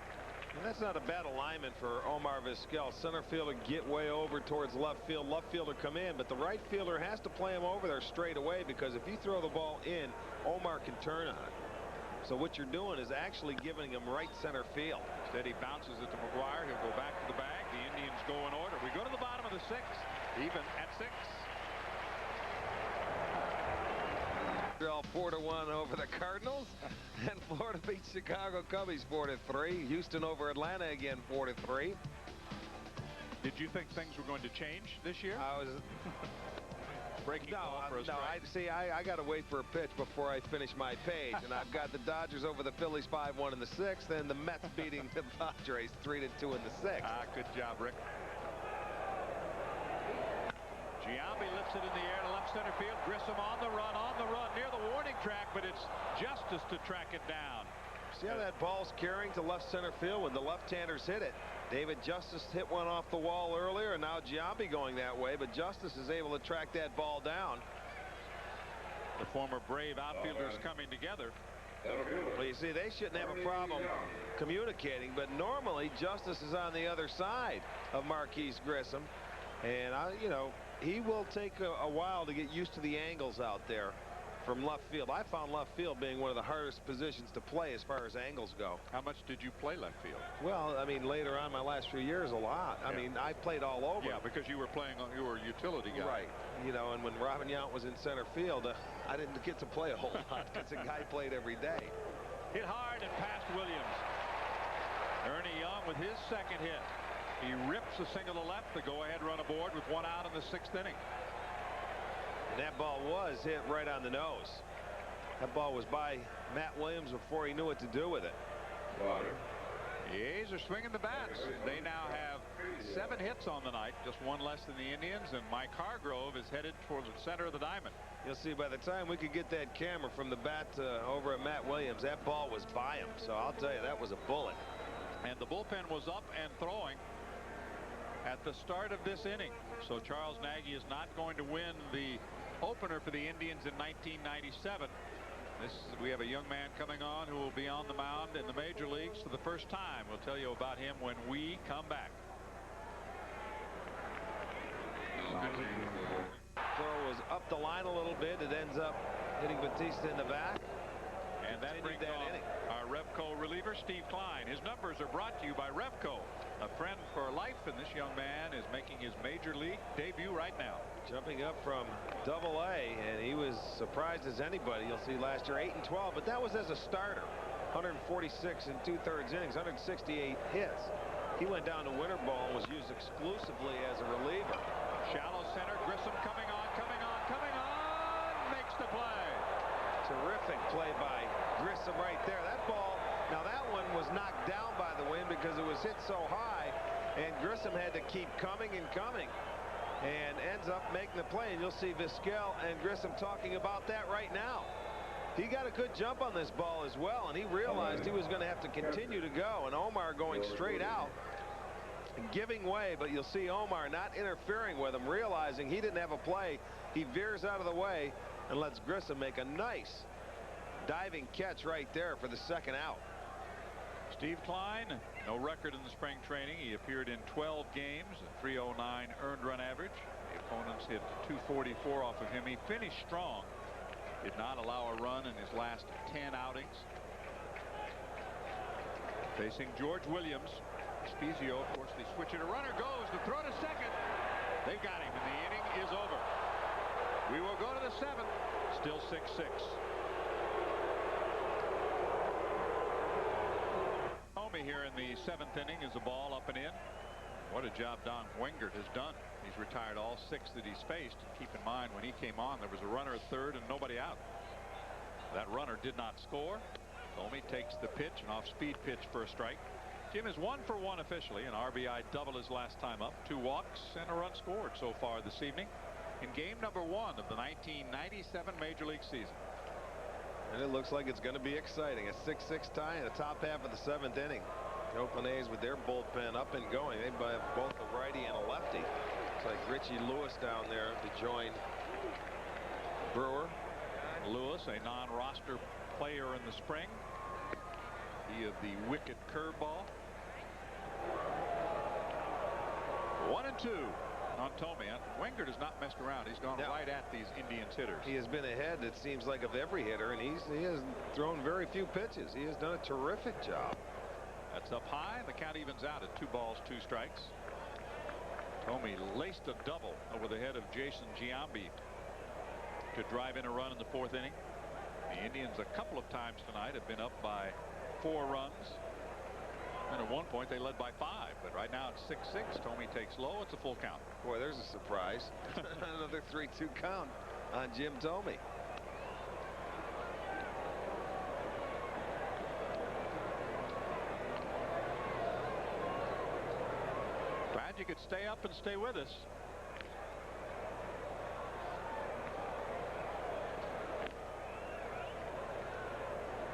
And that's not a bad alignment for Omar Vizquel. Center fielder get way over towards left field. Left fielder come in, but the right fielder has to play him over there straight away, because if you throw the ball in, Omar can turn on it. So what you're doing is actually giving him right center field. Instead, he bounces it to McGuire. He'll go back to the bag. The Indians go in order. We go to the bottom of the 6th, even at 6. 4-1 over the Cardinals, and Florida beats Chicago Cubbies 4-3. Houston over Atlanta again 4-3. Did you think things were going to change this year? I was breaking ball for a strike. I got to wait for a pitch before I finish my page, and I've got the Dodgers over the Phillies 5-1 in the 6th, and the Mets beating the Padres 3-2 in the 6th. Good job, Rick. Giambi lifts it in the air to left center field. Grissom on the run, near the warning track, but it's Justice to track it down. See how that ball's carrying to left center field when the left-handers hit it. David Justice hit one off the wall earlier, and now Giambi going that way, but Justice is able to track that ball down. The former Brave outfielders coming together. Well, you see, they shouldn't have a problem communicating, but normally Justice is on the other side of Marquise Grissom, and you know, he will take a while to get used to the angles out there from left field. I found left field being one of the hardest positions to play as far as angles go. How much did you play left field? Well, I mean, later on my last few years, a lot. I mean, I played all over. Yeah, because you were a utility guy. Right. You know, and when Robin Yount was in center field, I didn't get to play a whole lot because the guy played every day. Hit hard and past Williams. Ernie Young with his second hit. He rips a single to left. The go-ahead run aboard with 1 out in the 6th inning. And that ball was hit right on the nose. That ball was by Matt Williams before he knew what to do with it. The A's are swinging the bats. They now have 7 hits on the night, just 1 less than the Indians, and Mike Hargrove is headed towards the center of the diamond. You'll see by the time we could get that camera from the bat over at Matt Williams, that ball was by him. So I'll tell you, that was a bullet. And the bullpen was up and throwing at the start of this inning. So Charles Nagy is not going to win the opener for the Indians in 1997. We have a young man coming on who will be on the mound in the major leagues for the first time. We'll tell you about him when we come back. Throw was up the line a little bit. It ends up hitting Batista in the back. And that brings on our Revco reliever, Steve Klein. His numbers are brought to you by Revco, a friend for life, and this young man is making his major league debut right now. Jumping up from Double-A, and he was surprised as anybody. You'll see last year 8-12, but that was as a starter. 146 and 2/3 innings, 168 hits. He went down to winter ball and was used exclusively as a reliever. Shallow center, Grissom coming on, makes the play. Terrific play by Grissom right there. That ball, now that one was knocked down by the wind because it was hit so high, and Grissom had to keep coming and coming, and ends up making the play. And you'll see Vizquel and Grissom talking about that right now. He got a good jump on this ball as well, and he realized he was going to have to continue to go, and Omar going straight out and giving way, but you'll see Omar not interfering with him, realizing he didn't have a play. He veers out of the way and lets Grissom make a nice diving catch right there for the second out. Steve Klein, no record in the spring training. He appeared in 12 games, a 309 earned run average. The opponents hit 244 off of him. He finished strong. Did not allow a run in his last 10 outings. Facing George Williams. Spezio, of course, they switch it. A runner goes. The throw to second. They've got him, and the inning is over. We will go to the 7th. Still 6-6. Homie here in the 7th inning is a ball up and in. What a job Don Wengert has done. He's retired all 6 that he's faced. And keep in mind, when he came on, there was a runner at third and nobody out. That runner did not score. Homie takes the pitch, an off-speed pitch for a strike. Jim is 1 for 1 officially, an RBI double his last time up, 2 walks and a run scored so far this evening in game number 1 of the 1997 Major League season. And it looks like it's going to be exciting. A 6-6 tie in the top half of the 7th inning. The Oakland A's with their bullpen up and going. They have both a righty and a lefty. It's like Richie Lewis down there to join Brewer. Lewis, a non-roster player in the spring. He of the wicked curveball. 1-2 on Tomey. Wengert has not messed around. He's gone right at these Indians hitters. He has been ahead, it seems like, of every hitter, and he has thrown very few pitches. He has done a terrific job. That's up high, and the count evens out at 2 balls, 2 strikes. Tomey laced a double over the head of Jason Giambi to drive in a run in the 4th inning. The Indians a couple of times tonight have been up by 4 runs. And at one point they led by 5, but right now it's 6-6. Tomey takes low. It's a full count. Boy, there's a surprise. Another 3-2 count on Jim Tomey. Glad you could stay up and stay with us.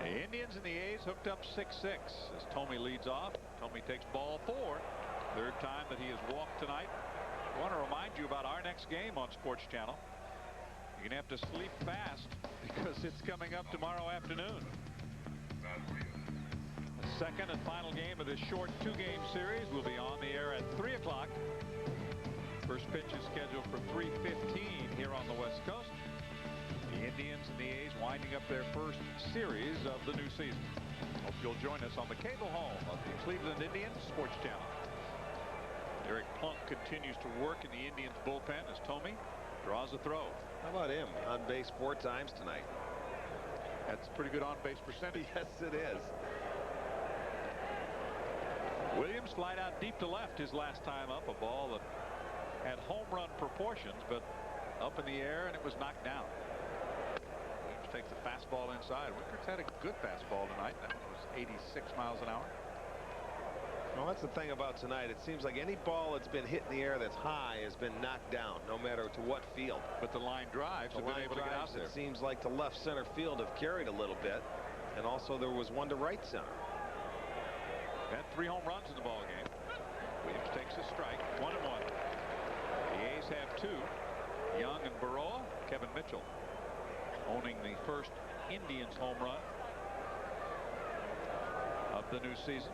The Indians and the A's hooked up 6-6 as Thome leads off. Thome takes ball 4. Third time that he has walked tonight. I want to remind you about our next game on Sports Channel. You're going to have to sleep fast because it's coming up tomorrow afternoon. The second and final game of this short 2-game series will be on the air at 3 o'clock. First pitch is scheduled for 3:15 here on the West Coast. The Indians and the A's winding up their first series of the new season. Hope you'll join us on the cable home of the Cleveland Indians Sports Channel. Eric Plunk continues to work in the Indians bullpen as Thome draws a throw. How about him on base 4 times tonight? That's a pretty good on base percentage. Yes, it is. Williams flied out deep to left his last time up. A ball that had home run proportions, but up in the air, and it was knocked down. Williams takes the fastball inside. Wickert's had a good fastball tonight. That one was 86 miles an hour. Well, that's the thing about tonight. It seems like any ball that's been hit in the air that's high has been knocked down, no matter to what field. But the line drives have been able to get out there. It seems like to left center field have carried a little bit, and also there was one to right center. Had 3 home runs in the ball game. Williams takes a strike. 1-1. The A's have 2. Young and Baroa. Kevin Mitchell owning the first Indians home run of the new season.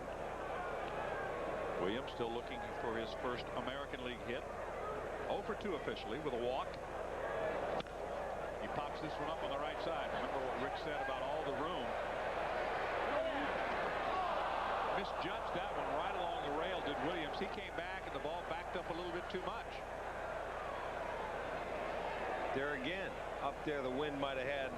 Williams still looking for his first American League hit. 0 for 2 officially with a walk. He pops this one up on the right side. Remember what Rick said about all the room. Misjudged that one right along the rail, did Williams. He came back and the ball backed up a little bit too much. There again, up there the wind might have had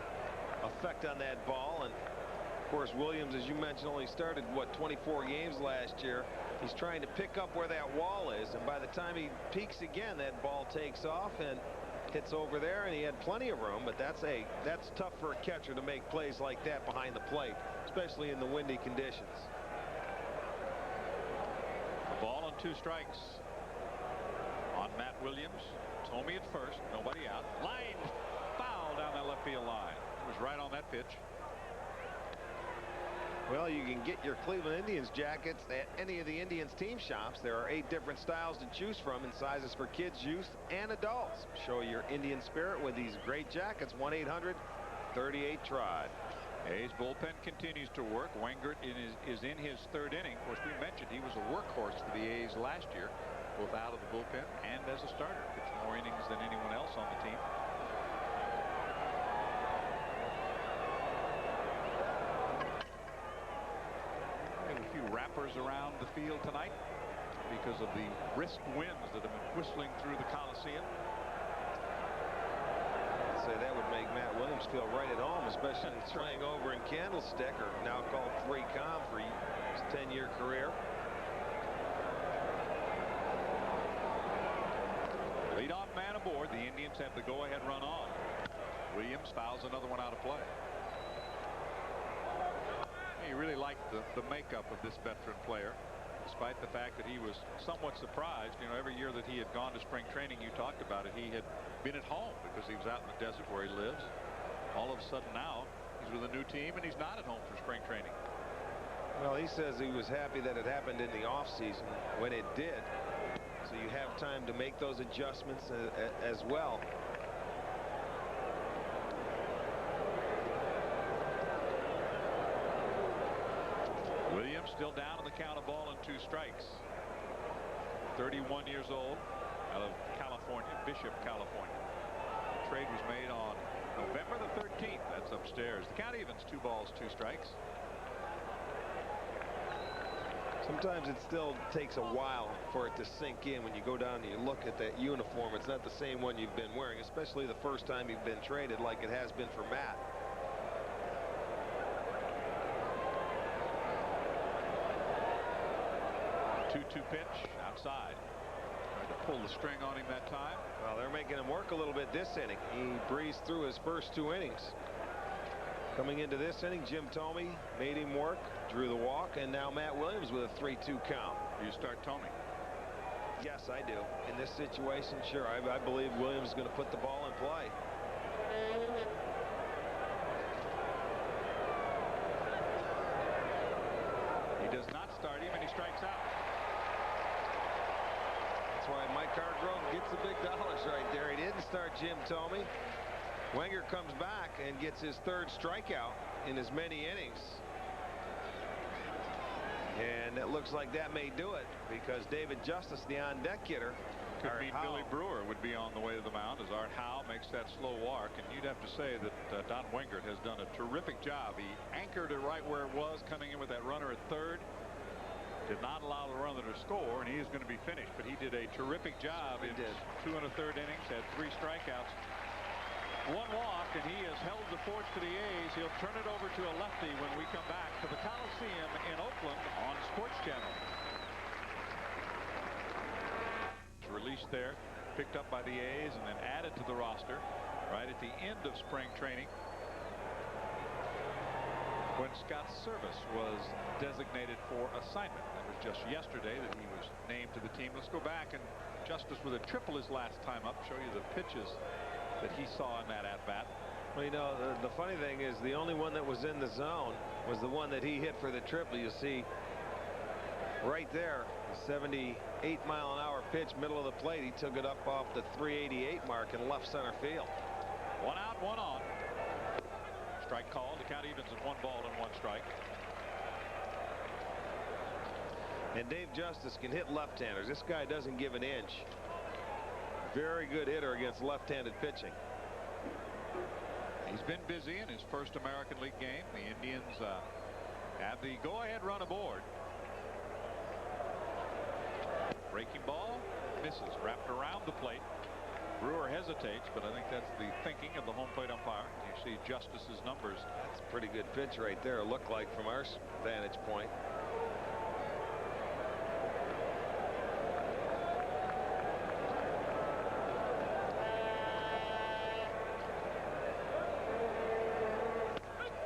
effect on that ball, and of course Williams, as you mentioned, only started what 24 games last year. He's trying to pick up where that wall is, and by the time he peaks again, that ball takes off and hits over there, and he had plenty of room. But that's tough for a catcher to make plays like that behind the plate, especially in the windy conditions. A ball and 2 strikes on Matt Williams. Thome at first, nobody out. Line foul down that left field line. It was right on that pitch. Well, you can get your Cleveland Indians jackets at any of the Indians team shops. There are 8 different styles to choose from in sizes for kids, youth, and adults. Show your Indian spirit with these great jackets. 1-800-38-TRIBE. A's bullpen continues to work. Wengert is in his 3rd inning. Of course, we mentioned he was a workhorse for the A's last year, both out of the bullpen and as a starter. Pitched more innings than anyone else on the team. A few wrappers around the field tonight because of the brisk winds that have been whistling through the Coliseum. I'd say that would make Matt Williams feel right at home, especially playing over in Candlestick, or now called 3Com, for his 10-year career. Leadoff man aboard. The Indians have the go-ahead run on. Williams fouls another one out of play. He really liked the makeup of this veteran player, despite the fact that he was somewhat surprised. You know, every year that he had gone to spring training, you talked about it, he had been at home because he was out in the desert where he lives. All of a sudden now he's with a new team and he's not at home for spring training. Well, he says he was happy that it happened in the off season when it did, so you have time to make those adjustments as well. Williams still down on the count of ball and 2 strikes. 31 years old, out of California, Bishop, California. The trade was made on November the 13th. That's upstairs. The count evens 2 balls, 2 strikes. Sometimes it still takes a while for it to sink in when you go down and you look at that uniform. It's not the same one you've been wearing, especially the first time you've been traded like it has been for Matt. 2-2 pitch outside. Tried to pull the string on him that time. Well, they're making him work a little bit this inning. He breezed through his first 2 innings. Coming into this inning, Jim Thome made him work, drew the walk, and now Matt Williams with a 3-2 count. You start Thome? Yes, I do. In this situation, sure. I believe Williams is going to put the ball in play. strikes out. That's why Mike Hargrove gets the big dollars right there. He didn't start Jim Thome. Wenger comes back and gets his third strikeout in as many innings. And it looks like that may do it because David Justice, the on-deck hitter, could be Billy Brewer would be on the way to the mound as Art Howe makes that slow walk. And you'd have to say that Don Wingert has done a terrific job. He anchored it right where it was, coming in with that runner at third. Did not allow the runner to score, and he is going to be finished. But he did a terrific job in 2 1/3 innings, had 3 strikeouts, 1 walk, and he has held the fort for the A's. He'll turn it over to a lefty when we come back to the Coliseum in Oakland on Sports Channel. Released there, picked up by the A's, and then added to the roster right at the end of spring training when Scott Service was designated for assignment. That was just yesterday that he was named to the team. Let's go back, and Justice with a triple his last time up, show you the pitches that he saw in that at-bat. Well, you know, the funny thing is the only one that was in the zone was the one that he hit for the triple. You see right there, 78-mile-an-hour pitch, middle of the plate. He took it up off the 388 mark in left center field. 1 out, 1 on. Strike called. The count evens at 1 ball and 1 strike. And Dave Justice can hit left-handers. This guy doesn't give an inch. Very good hitter against left-handed pitching. He's been busy in his first American League game. The Indians have the go-ahead run aboard. Breaking ball misses, wrapped around the plate. Brewer hesitates, but I think that's the thinking of the home plate umpire. You see Justice's numbers. That's a pretty good pitch right there, look like, from our vantage point.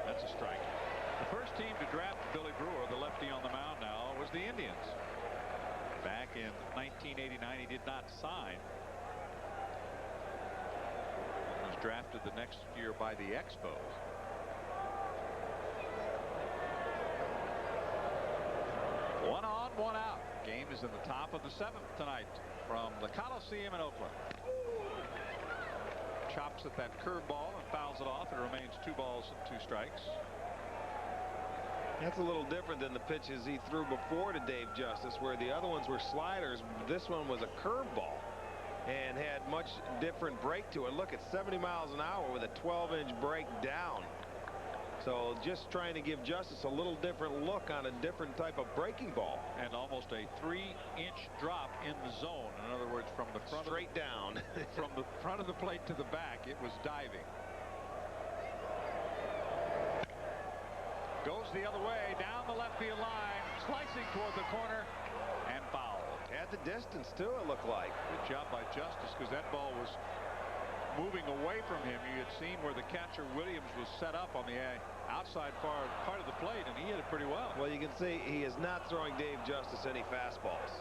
That's a strike. The first team to draft Billy Brewer, the lefty on the mound now, was the Indians. Back in 1989, he did not sign. He was drafted the next year by the Expos. One on, 1 out. Game is in the top of the 7th tonight from the Coliseum in Oakland. Chops at that curveball and fouls it off. It remains 2 balls and 2 strikes. That's a little different than the pitches he threw before to Dave Justice, where the other ones were sliders. This one was a curveball and had much different break to it. Look, at 70 miles an hour with a 12-inch break down. So just trying to give Justice a little different look on a different type of breaking ball. And almost a 3-inch drop in the zone. In other words, from the front straight down. From the front of the plate to the back, it was diving. Goes the other way, down the left field line, slicing toward the corner, and foul. At the distance, too, it looked like. Good job by Justice, because that ball was moving away from him. You had seen where the catcher Williams was set up on the outside part of the plate, and he hit it pretty well. Well, you can see he is not throwing Dave Justice any fastballs.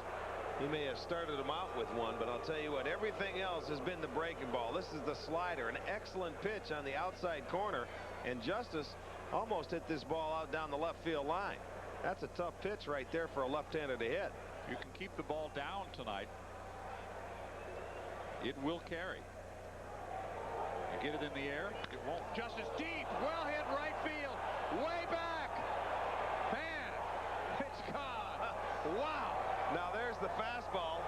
He may have started him out with one, but I'll tell you what, everything else has been the breaking ball. This is the slider, an excellent pitch on the outside corner, and Justice almost hit this ball out down the left field line. That's a tough pitch right there for a left-hander to hit. You can keep the ball down tonight. It will carry. You get it in the air, it won't. Justice deep, well hit right field, way back. Man, it's gone. Wow. Now there's the fastball.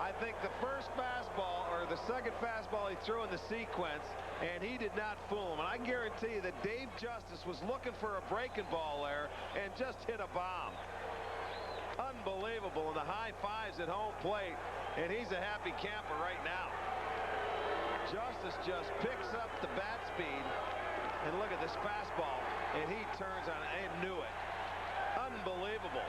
I think the first fastball or the second fastball he threw in the sequence, and he did not fool him. And I guarantee you that Dave Justice was looking for a breaking ball there and just hit a bomb. Unbelievable, in the high fives at home plate, and he's a happy camper right now. Justice just picks up the bat speed, and look at this fastball, and he turns on it and knew it. Unbelievable.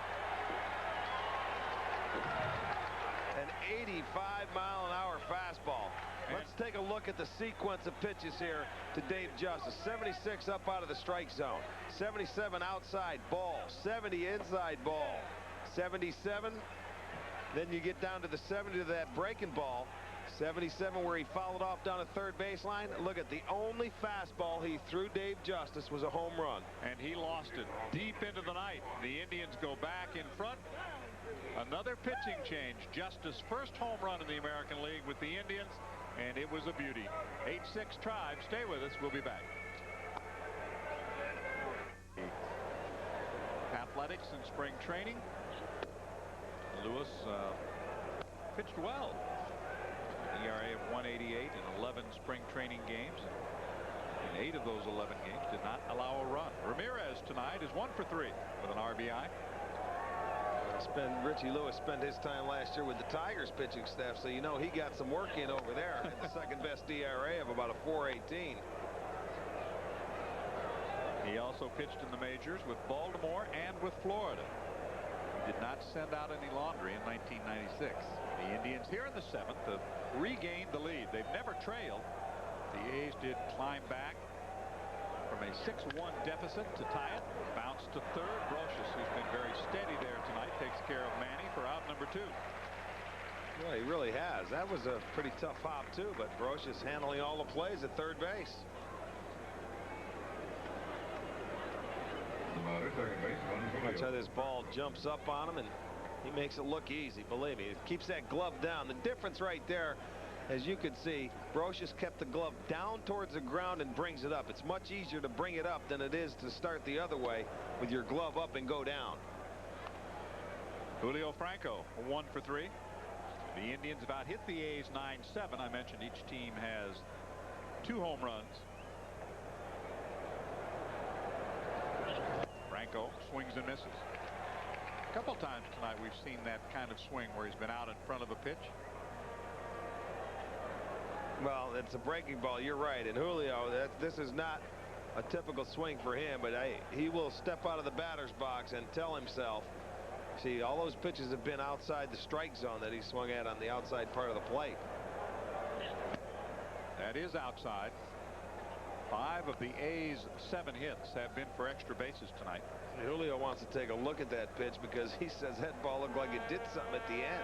An 85-mile-an-hour fastball. Let's take a look at the sequence of pitches here to Dave Justice. 76 up out of the strike zone. 77 outside, ball. 70 inside, ball. 77. Then you get down to the 70 to that breaking ball. 77 where he fouled off down a third baseline. Look at the only fastball he threw Dave Justice was a home run. And he lost it deep into the night. The Indians go back in front. Another pitching change. Justice's first home run in the American League with the Indians, and it was a beauty. 8-6 Tribe. Stay with us. We'll be back. Athletics in spring training. Lewis pitched well. ERA of 188 in 11 spring training games. In 8 of those 11 games did not allow a run. Ramirez tonight is 1 for 3 with an RBI. Richie Lewis spent his time last year with the Tigers pitching staff, so you know he got some work in over there. Had the second best ERA of about a 4.18. He also pitched in the majors with Baltimore and with Florida. He did not send out any laundry in 1996. The Indians here in the 7th have regained the lead. They've never trailed. The A's did climb back from a 6-1 deficit to tie it. Bounced to third. Brocious, who's been very steady there tonight, takes care of Manny for out number 2. Well, he really has. That was a pretty tough hop too, but Brocious handling all the plays at third base. Watch how this ball jumps up on him, and he makes it look easy. Believe me, it keeps that glove down. The difference right there, as you can see, Brocious kept the glove down towards the ground and brings it up. It's much easier to bring it up than it is to start the other way with your glove up and go down. Julio Franco, 1 for 3. The Indians about hit the A's 9-7. I mentioned each team has 2 home runs. Franco swings and misses. A couple times tonight we've seen that kind of swing where he's been out in front of a pitch. Well, it's a breaking ball. You're right. And Julio, this is not a typical swing for him, but he will step out of the batter's box and tell himself, see, all those pitches have been outside the strike zone that he swung at on the outside part of the plate. That is outside. 5 of the A's 7 hits have been for extra bases tonight. Julio wants to take a look at that pitch because he says that ball looked like it did something at the end.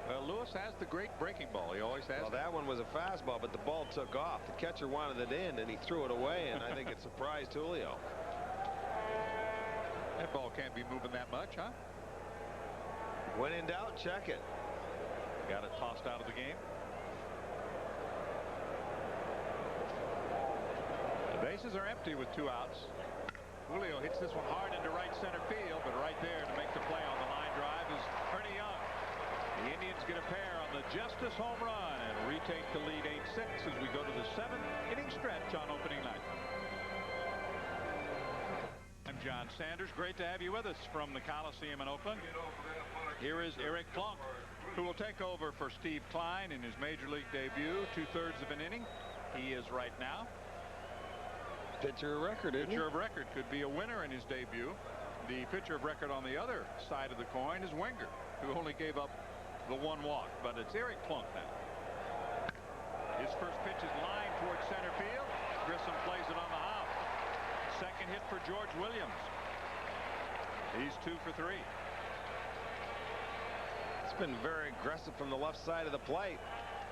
Well, Lewis has the great breaking ball. He always has. Well, that one was a fastball, but the ball took off. The catcher wanted it in, and he threw it away, and I think it surprised Julio. That ball can't be moving that much, huh? When in doubt, check it. Got it tossed out of the game. The bases are empty with 2 outs. Julio hits this one hard into right center field, but right there to make the play on the line drive is Ernie Young. The Indians get a pair on the Justice home run and retake the lead 8-6 as we go to the 7th inning stretch on opening night. I'm John Sanders. Great to have you with us from the Coliseum in Oakland. Here is Eric Plunk, who will take over for Steve Klein in his major league debut. 2/3 of an inning. He is right now. Pitcher of record, isn't he? Pitcher of record, could be a winner in his debut. The pitcher of record on the other side of the coin is Winger, who only gave up the 1 walk, but it's Eric Plunk now. His first pitch is lined towards center field. Grissom plays it on the hop. Second hit for George Williams. He's 2 for 3. It's been very aggressive from the left side of the plate.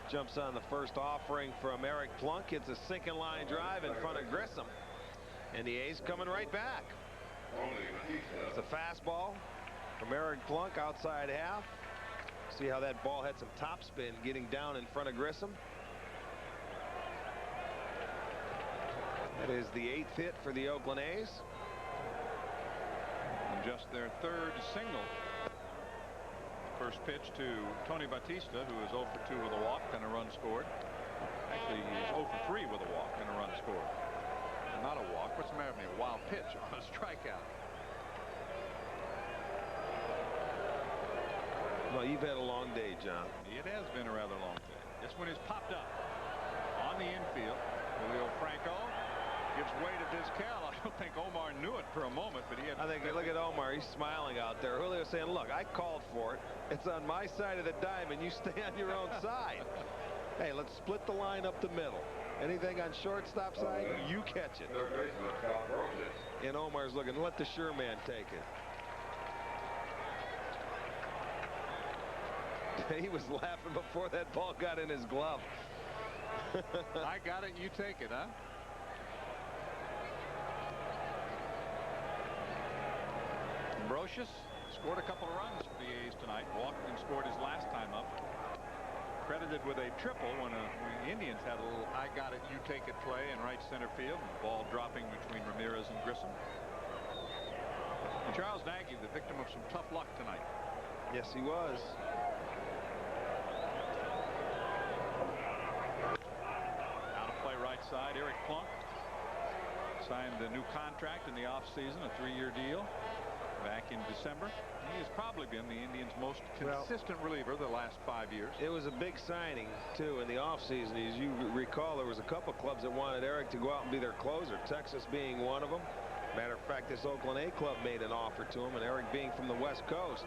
Jumps on the first offering from Eric Plunk. Hits a sinking line drive in front of Grissom. And the A's coming right back. It's a fastball from Eric Plunk outside half. See how that ball had some topspin getting down in front of Grissom. That is the 8th hit for the Oakland A's. And just their 3rd single. First pitch to Tony Batista, who is 0 for 2 with a walk and a run scored. Actually, he's 0 for 3 with a walk and a run scored. Not a walk. What's the matter with me? A wild pitch on a strikeout. Well, you've had a long day, John. It has been a rather long day. This one is popped up on the infield. Julio Franco gives way to Vizquel. I don't think Omar knew it for a moment, but he had. I think, look at Omar. He's smiling out there. Julio saying, look, I called for it. It's on my side of the diamond. You stay on your own side. Hey, let's split the line up the middle. Anything on shortstop side, you catch it. And Omar's looking, let the sure man take it. He was laughing before that ball got in his glove. I got it, you take it, huh? Brocious scored a couple of runs for the A's tonight. Walked and scored his last time up. Credited with a triple when the Indians had a little "I got it, you take it" play in right center field. Ball dropping between Ramirez and Grissom. And Charles Nagy, the victim of some tough luck tonight. Yes, he was. Now to play right side, Eric Plunk signed the new contract in the offseason, a 3-year deal back in December. He has probably been the Indians' most consistent reliever the last 5 years. It was a big signing, too, in the offseason. As you recall, there was a couple clubs that wanted Eric to go out and be their closer, Texas being one of them. Matter of fact, this Oakland A club made an offer to him, and Eric being from the West Coast,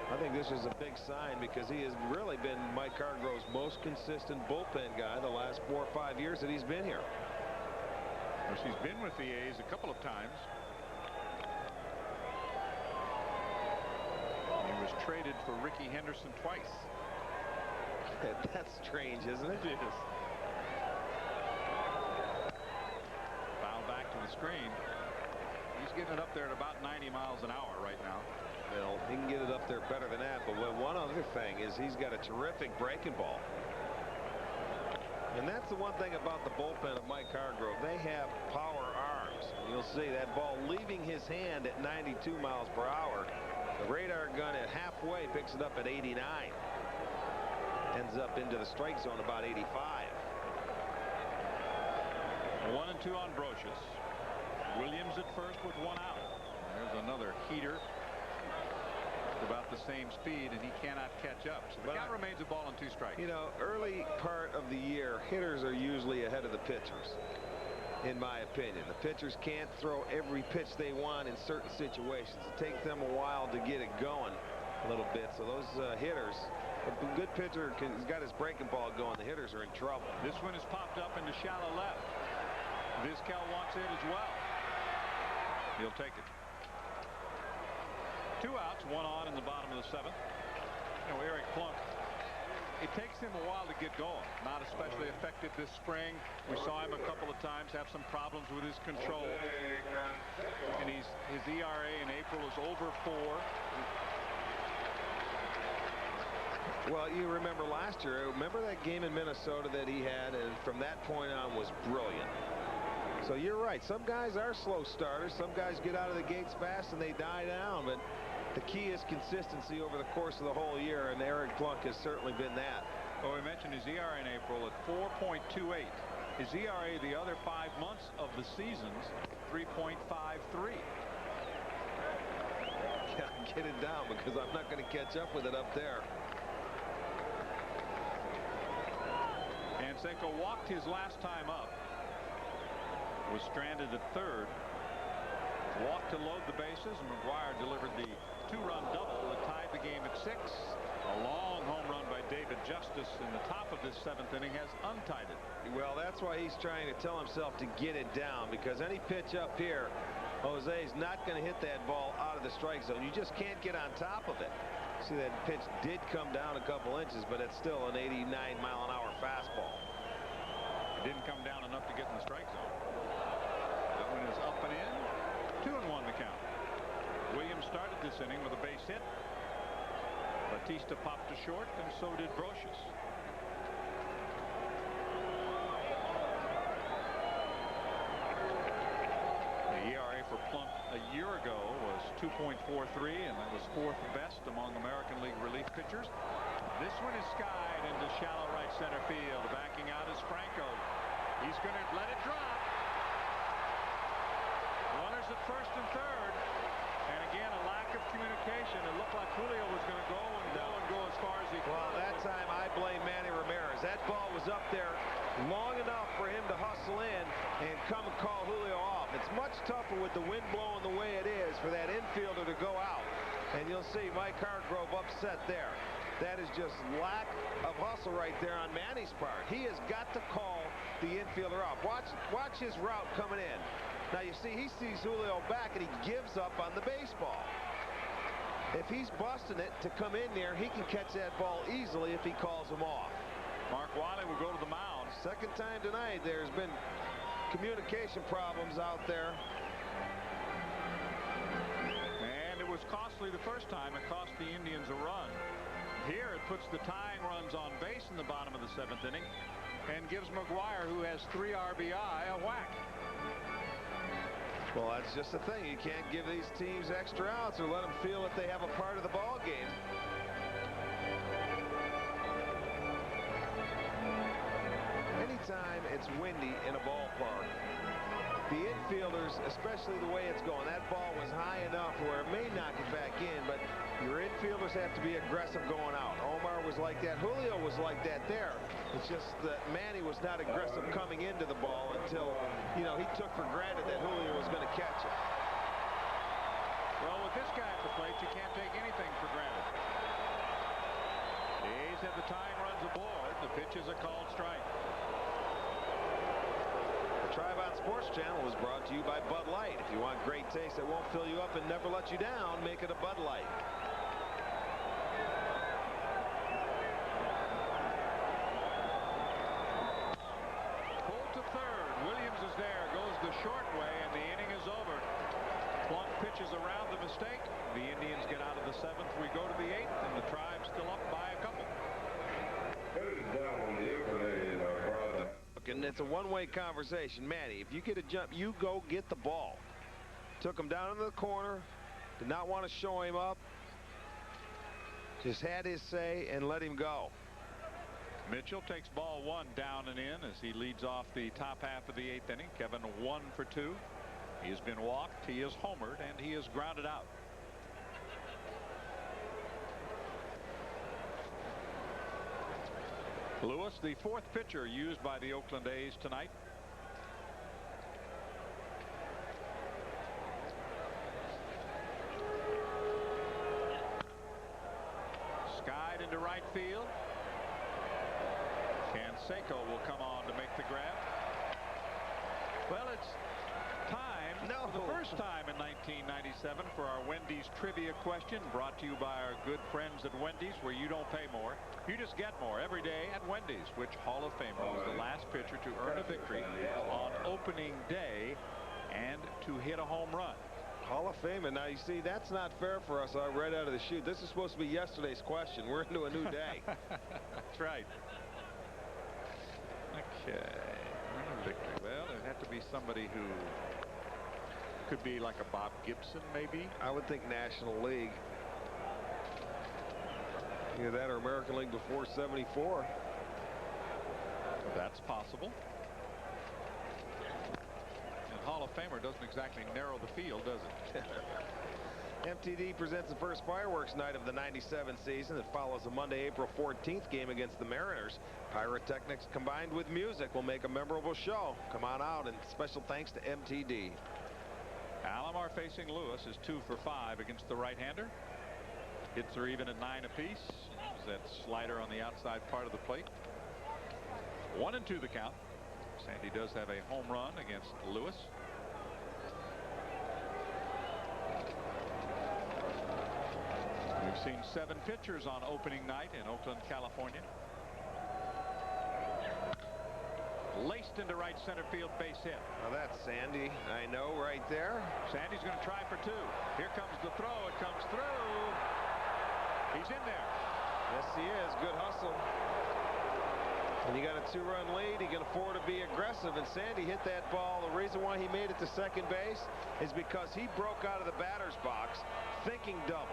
I think this is a big sign because he has really been Mike Hargrove's most consistent bullpen guy the last 4 or 5 years that he's been here. Of course, he's been with the A's a couple of times. He was traded for Ricky Henderson twice. That's strange, isn't it? It is. Foul back to the screen. He's getting it up there at about 90 miles an hour right now. Well, he can get it up there better than that, but one other thing is he's got a terrific breaking ball. And that's the one thing about the bullpen of Mike Hargrove. They have power arms. You'll see that ball leaving his hand at 92 miles per hour. The radar gun at halfway picks it up at 89. Ends up into the strike zone about 85. 1-2 on Brocious. Williams at first with 1 out. There's another heater. About the same speed, and he cannot catch up. So the count remains a ball and 2 strikes. You know, early part of the year, hitters are usually ahead of the pitchers, in my opinion. The pitchers can't throw every pitch they want in certain situations. It takes them a while to get it going a little bit. So those hitters, if a good pitcher has got his breaking ball going, the hitters are in trouble. This one is popped up into shallow left. Vizquel wants it as well. He'll take it. 2 outs, 1 on in the bottom of the 7th. You know, Eric Plunk, it takes him a while to get going. Not especially effective this spring. We saw him a couple of times have some problems with his control. And his ERA in April is over 4. Well, you remember last year, remember that game in Minnesota that he had, and from that point on was brilliant. So you're right. Some guys are slow starters. Some guys get out of the gates fast and they die down. But the key is consistency over the course of the whole year, and Eric Plunk has certainly been that. Well, we mentioned his ERA in April at 4.28. His ERA the other 5 months of the season's 3.53. Get it down because I'm not going to catch up with it up there. Canseco walked his last time up. Was stranded at 3rd. Walked to load the bases, and McGuire delivered the 2-run double that tied the game at 6. A long home run by David Justice in the top of this 7th inning has untied it. Well, that's why he's trying to tell himself to get it down, because any pitch up here, Jose's not going to hit that ball out of the strike zone. You just can't get on top of it. See, that pitch did come down a couple inches, but it's still an 89-mile-an-hour fastball. It didn't come down enough to get in the strike zone. That one is up and in. 2-1 the count. Williams started this inning with a base hit. Batista popped to short, and so did Brocious. The ERA for Plunk a year ago was 2.43, and that was 4th best among American League relief pitchers. This one is skied into shallow right center field. Backing out is Franco. He's going to let it drop. Runners at 1st and 3rd. And again, a lack of communication. It looked like Julio was going to go and go as far as he could. Well, that time I blame Manny Ramirez. That ball was up there long enough for him to hustle in and come and call Julio off. It's much tougher with the wind blowing the way it is for that infielder to go out. And you'll see Mike Hargrove upset there. That is just lack of hustle right there on Manny's part. He has got to call the infielder off. Watch his route coming in. Now you see he sees Julio back and he gives up on the baseball. If he's busting it to come in there, he can catch that ball easily if he calls him off. Mark Wiley will go to the mound. Second time tonight there's been communication problems out there. And it was costly the first time. It cost the Indians a run. Here it puts the tying runs on base in the bottom of the 7th inning and gives McGuire, who has 3 RBI, a whack. Well, that's just the thing. You can't give these teams extra outs or let them feel that they have a part of the ball game. Anytime it's windy in a ballpark, the infielders, especially the way it's going, that ball was high enough where it may knock it back in, but your infielders have to be aggressive going out. Omar was like that. Julio was like that there. It's just that Manny was not aggressive coming into the ball until, you know, he took for granted that Julio was going to catch it. Well, with this guy at the plate, you can't take anything for granted. The A's have the tying runs aboard. The pitch is a called strike. The Tribon Sports Channel is brought to you by Bud Light. If you want great taste that won't fill you up and never let you down, make it a Bud Light. Pull to third. Williams is there. Goes the short way, and the inning is over. Plunk pitches around the mistake. The Indians get out of the 7th. We go to the 8th, and the Tribe's still up by a couple. And it's a one-way conversation. Manny, if you get a jump, you go get the ball. Took him down into the corner. Did not want to show him up. Just had his say and let him go. Mitchell takes ball 1 down and in as he leads off the top half of the 8th inning. Kevin 1 for 2. He has been walked, he is homered, and he is grounded out. Lewis, the 4th pitcher used by the Oakland A's tonight. Skied into right field. Canseco will come on to make the grab. Well, it's time for the first time in 1997 for our Wendy's trivia question, brought to you by our good friends at Wendy's, where you don't pay more, you just get more every day at Wendy's. Which Hall of Famer was the last pitcher to earn a victory on opening day and to hit a home run? Hall of Fame. And now you see, that's not fair for us right out of the chute. This is supposed to be yesterday's question. We're into a new day. That's right. Okay. Earn a victory. Well, it had to be somebody who could be like a Bob Gibson, maybe. I would think National League. Either that or American League before '74. That's possible. And Hall of Famer doesn't exactly narrow the field, does it? MTD presents the first fireworks night of the '97 season. It follows a Monday, April 14th game against the Mariners. Pyrotechnics combined with music will make a memorable show. Come on out, and special thanks to MTD. Alomar facing Lewis is 2 for 5 against the right-hander. Hits are even at 9 apiece. That slider on the outside part of the plate. 1-2 the count. Sandy does have a home run against Lewis. We've seen 7 pitchers on opening night in Oakland, California. Laced into right center field, base hit. Now that's Sandy, I know, right there. Sandy's going to try for 2. Here comes the throw. It comes through. He's in there. Yes, he is. Good hustle. And you got a 2-run lead. He can afford to be aggressive, and Sandy hit that ball. The reason why he made it to second base is because he broke out of the batter's box thinking double.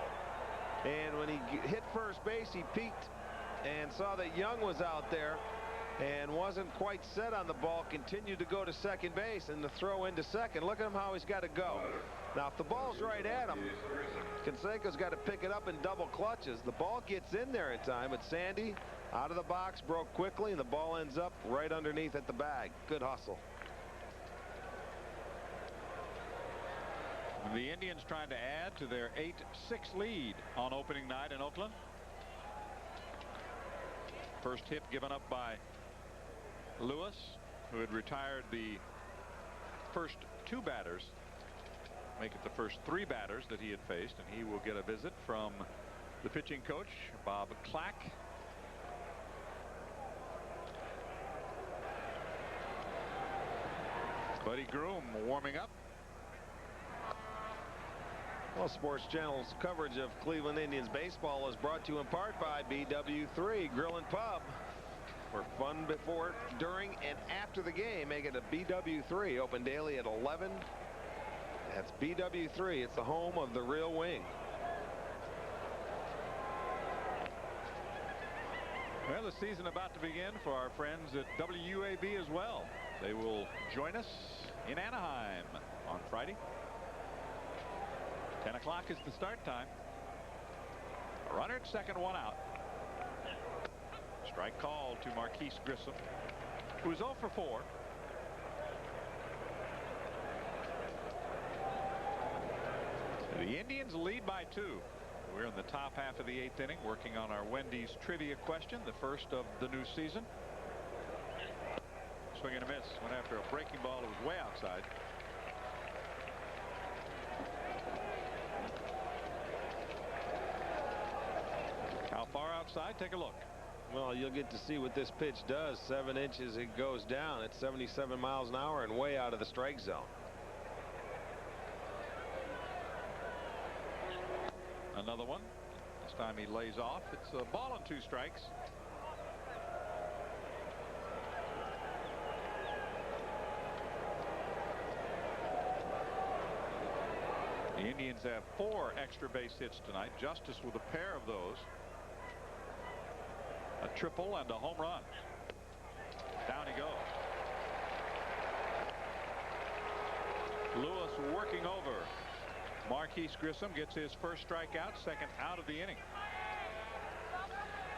And when he hit first base, he peeked and saw that Young was out there and wasn't quite set on the ball, continued to go to second base, and the throw into second. Look at him how he's got to go. Now, if the ball's right at him, Canseco's got to pick it up in double clutches. The ball gets in there in time, but Sandy out of the box, broke quickly, and the ball ends up right underneath at the bag. Good hustle. The Indians trying to add to their 8-6 lead on opening night in Oakland. First hit given up by Lewis, who had retired the first 2 batters. Make it the first 3 batters that he had faced, and he will get a visit from the pitching coach, Bob Clack. Buddy Groom warming up. Well, Sports Channel's coverage of Cleveland Indians baseball is brought to you in part by BW3 Grill and Pub. For fun before, during, and after the game, make it a BW3. Open daily at 11. That's BW3. It's the home of the real wing. Well, the season about to begin for our friends at WUAB as well. They will join us in Anaheim on Friday. 10 o'clock is the start time. A runner at second, one out. Strike call to Marquise Grissom, who is 0 for 4. The Indians lead by 2. We're in the top half of the 8th inning, working on our Wendy's trivia question, the first of the new season. Swing and a miss. Went after a breaking ball that was way outside. How far outside? Take a look. Well, you'll get to see what this pitch does. 7 inches it goes down at 77 miles an hour and way out of the strike zone. Another one. This time he lays off. It's a ball and 2 strikes. The Indians have 4 extra base hits tonight. Justice with a pair of those. A triple and a home run. Down he goes. Lewis working over. Marquise Grissom gets his first strikeout, second out of the inning.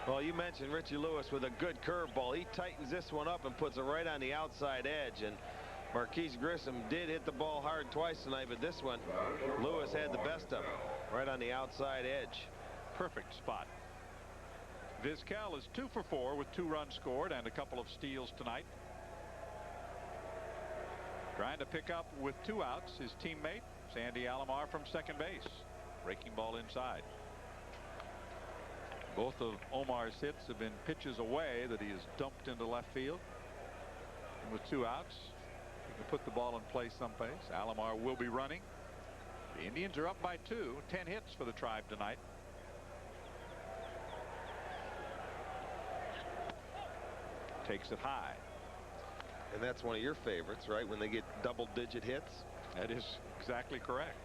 Well, you mentioned Richie Lewis with a good curveball. He tightens this one up and puts it right on the outside edge. And Marquise Grissom did hit the ball hard twice tonight, but this one, Lewis had the best of it, right on the outside edge. Perfect spot. Vizquel is 2 for 4 with 2 runs scored and a couple of steals tonight. Trying to pick up with 2 outs his teammate Sandy Alomar from second base. Breaking ball inside. Both of Omar's hits have been pitches away that he has dumped into left field. And with 2 outs, he can put the ball in play someplace. Alomar will be running. The Indians are up by 2. 10 hits for the Tribe tonight. Takes it high. And that's one of your favorites, right? When they get double-digit hits. That is exactly correct.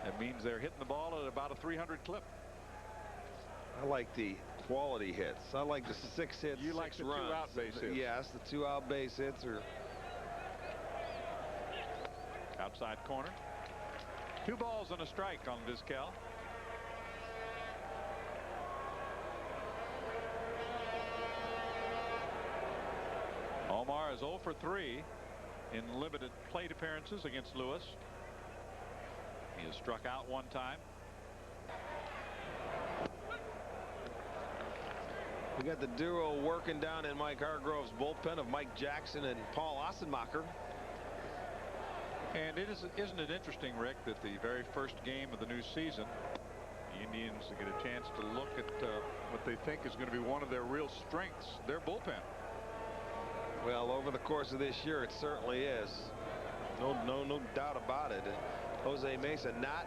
That means they're hitting the ball at about a 300 clip. I like the quality hits. I like the 6 hits. You like the 2 out base hits? Yes, the 2 out base hits are. Outside corner. 2 balls and a strike on Vizquel. Omar is 0 for 3 in limited plate appearances against Lewis. He has struck out 1 time. We got the duo working down in Mike Hargrove's bullpen of Mike Jackson and Paul Ossenmacher. And isn't it interesting, Rick, that the very first game of the new season, the Indians get a chance to look at what they think is going to be one of their real strengths, their bullpen. Well, over the course of this year, it certainly is. No doubt about it. And Jose Mesa not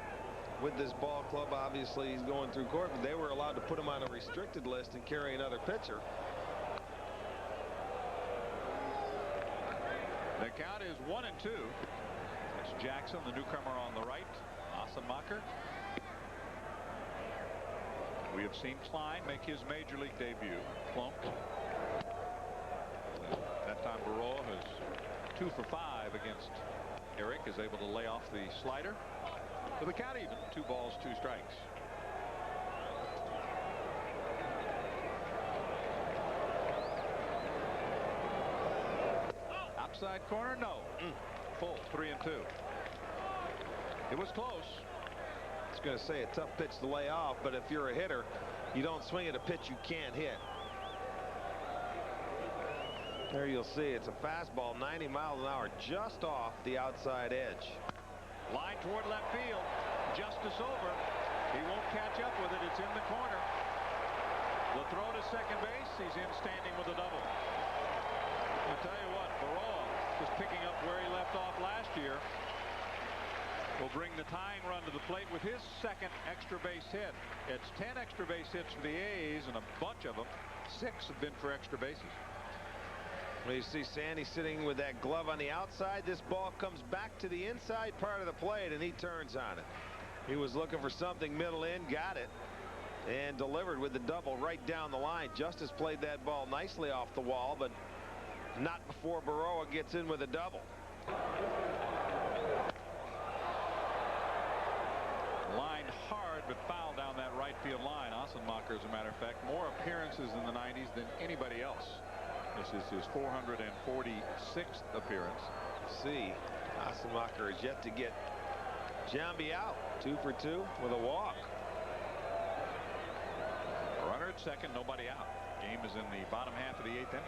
with this ball club. Obviously, he's going through court, but they were allowed to put him on a restricted list and carry another pitcher. The count is 1-2. That's Jackson, the newcomer on the right. Ossenmacher. We have seen Klein make his major league debut. Plumped. That time Baroa has 2 for 5 against Eric, is able to lay off the slider. So the count even. 2 balls, 2 strikes. Outside corner, no. Full 3-2. It was close. I was going to say a tough pitch to lay off, but if you're a hitter, you don't swing at a pitch you can't hit. There you'll see it's a fastball 90 miles an hour just off the outside edge. Line toward left field. Justice over. He won't catch up with it. It's in the corner. The throw to second base. He's in standing with a double. I'll tell you what, Baroa just picking up where he left off last year will bring the tying run to plate with his second extra base hit. It's 10 extra base hits for the A's, and a bunch of them, 6 have been for extra bases. Well, you see Sandy sitting with that glove on the outside. This ball comes back to the inside part of the plate, and he turns on it. He was looking for something middle in, got it, and delivered with the double right down the line. Justice played that ball nicely off the wall, but not before Baroa gets in with a double. Lined hard, but foul down that right field line. Ossenmacher, as a matter of fact, more appearances in the 90s than anybody else. This is his 446th appearance. See, Ossenmacher is yet to get Giambi out. 2 for 2 with a walk. Runner at second, nobody out. Game is in the bottom half of the 8th inning.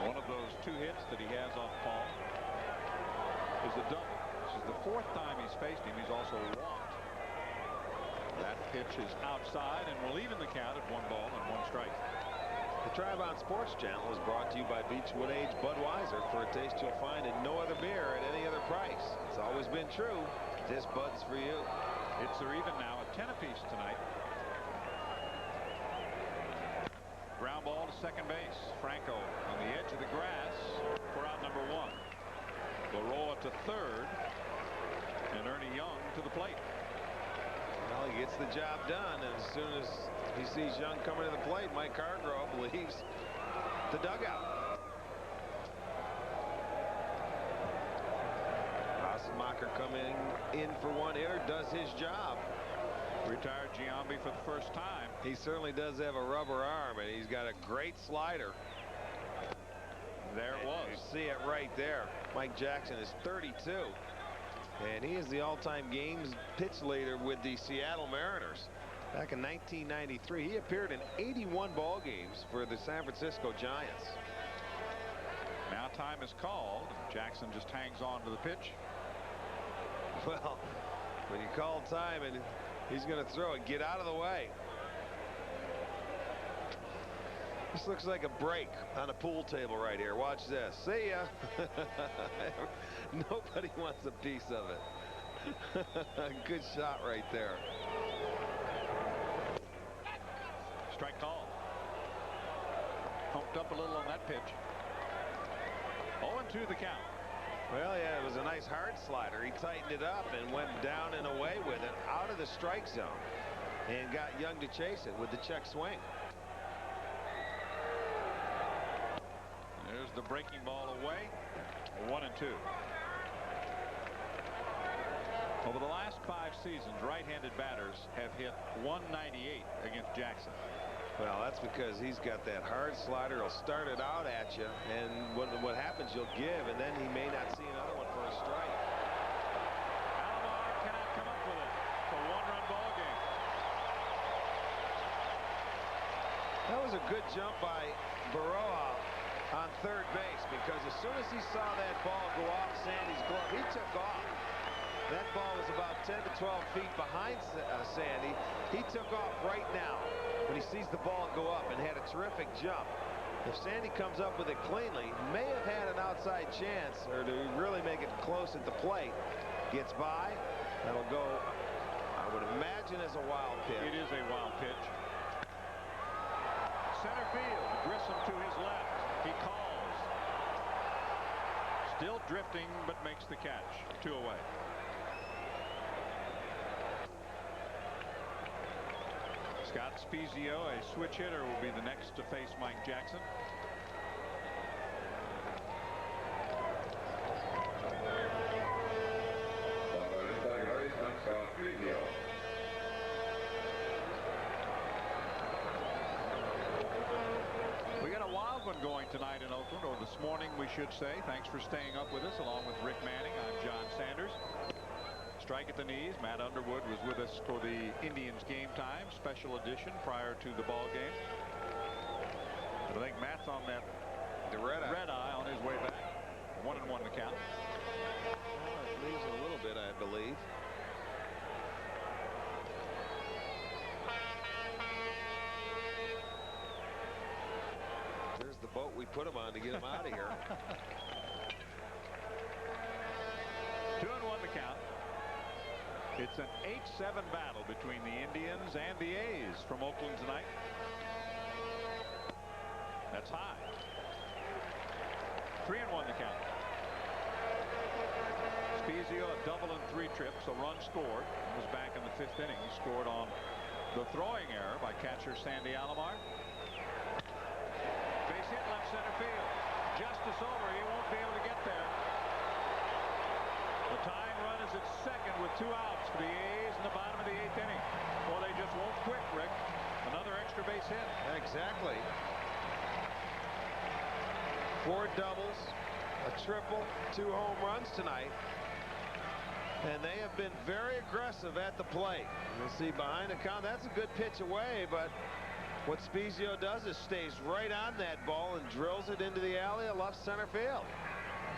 One of those 2 hits that he has off Paul is a double. This is the 4th time he's faced him. He's also walked. That pitch is outside and will even the count at 1 ball and 1 strike. The Drive On Sports Channel is brought to you by Beechwood Age Budweiser. For a taste you'll find in no other beer at any other price. It's always been true. This Bud's for you. Hits are even now at 10 apiece tonight. Ground ball to second base. Franco on the edge of the grass for out number 1. Baroa to third, and Ernie Young to the plate. Well, he gets the job done, and as soon as he sees Young coming to the plate, Mike Hargrove leaves the dugout. Ossenmacher coming in for 1 hitter, does his job. Retired Giambi for the first time. He certainly does have a rubber arm, and he's got a great slider. There it was. You see it right there. Mike Jackson is 32, and he is the all-time games pitch leader with the Seattle Mariners. Back in 1993, he appeared in 81 ball games for the San Francisco Giants. Now time is called. Jackson just hangs on to the pitch. Well, when you call time and he's going to throw it, get out of the way. This looks like a break on a pool table right here. Watch this. See ya. Nobody wants a piece of it. Good shot right there. Strike call. Pumped up a little on that pitch. 0-2 the count. Well, yeah, it was a nice hard slider. He tightened it up and went down and away with it out of the strike zone and got Young to chase it with the check swing. There's the breaking ball away. 1-2. Over the last 5 seasons, right-handed batters have hit 198 against Jackson. Well, that's because he's got that hard slider. He'll start it out at you, and what happens, you'll give, and then he may not see another one for a strike. Alomar cannot come up with it. It's a 1-run ball game. That was a good jump by Baroa on third base, because as soon as he saw that ball go off Sandy's glove, he took off. That ball was about 10 to 12 feet behind Sandy. He took off right now when he sees the ball go up and had a terrific jump. If Sandy comes up with it cleanly, may have had an outside chance, or to really make it close at the plate. Gets by. That'll go, I would imagine, as a wild pitch. It is a wild pitch. Center field. Grissom to his left. He calls. Still drifting, but makes the catch. 2 away. Scott Spezio, a switch hitter, will be the next to face Mike Jackson. We got a wild one going tonight in Oakland, or this morning we should say. Thanks for staying up with us. Along with Rick Manning, I'm John Sanders. Strike at the knees. Matt Underwood was with us for the Indians Game Time special edition prior to the ball game. I think Matt's on that red eye on his way back. 1-1 the count. Well, it leaves a little bit, I believe. the boat we put him on to get him out of here. 2-1 the count. It's an 8-7 battle between the Indians and the A's from Oakland tonight. That's high. 3-1 the count. Spezio a double in 3 trips, a run scored. He was back in the 5th inning. He scored on the throwing error by catcher Sandy Alomar. Base hit left center field. Justice over. He won't be able to get there. The tying run is at second with 2 outs for the A's in the bottom of the 8th inning. Well, they just won't quit, Rick. Another extra base hit. Exactly. 4 doubles, a triple, 2 home runs tonight. And they have been very aggressive at the plate. You'll see behind the count, that's a good pitch away, but what Spezio does is stays right on that ball and drills it into the alley of left center field.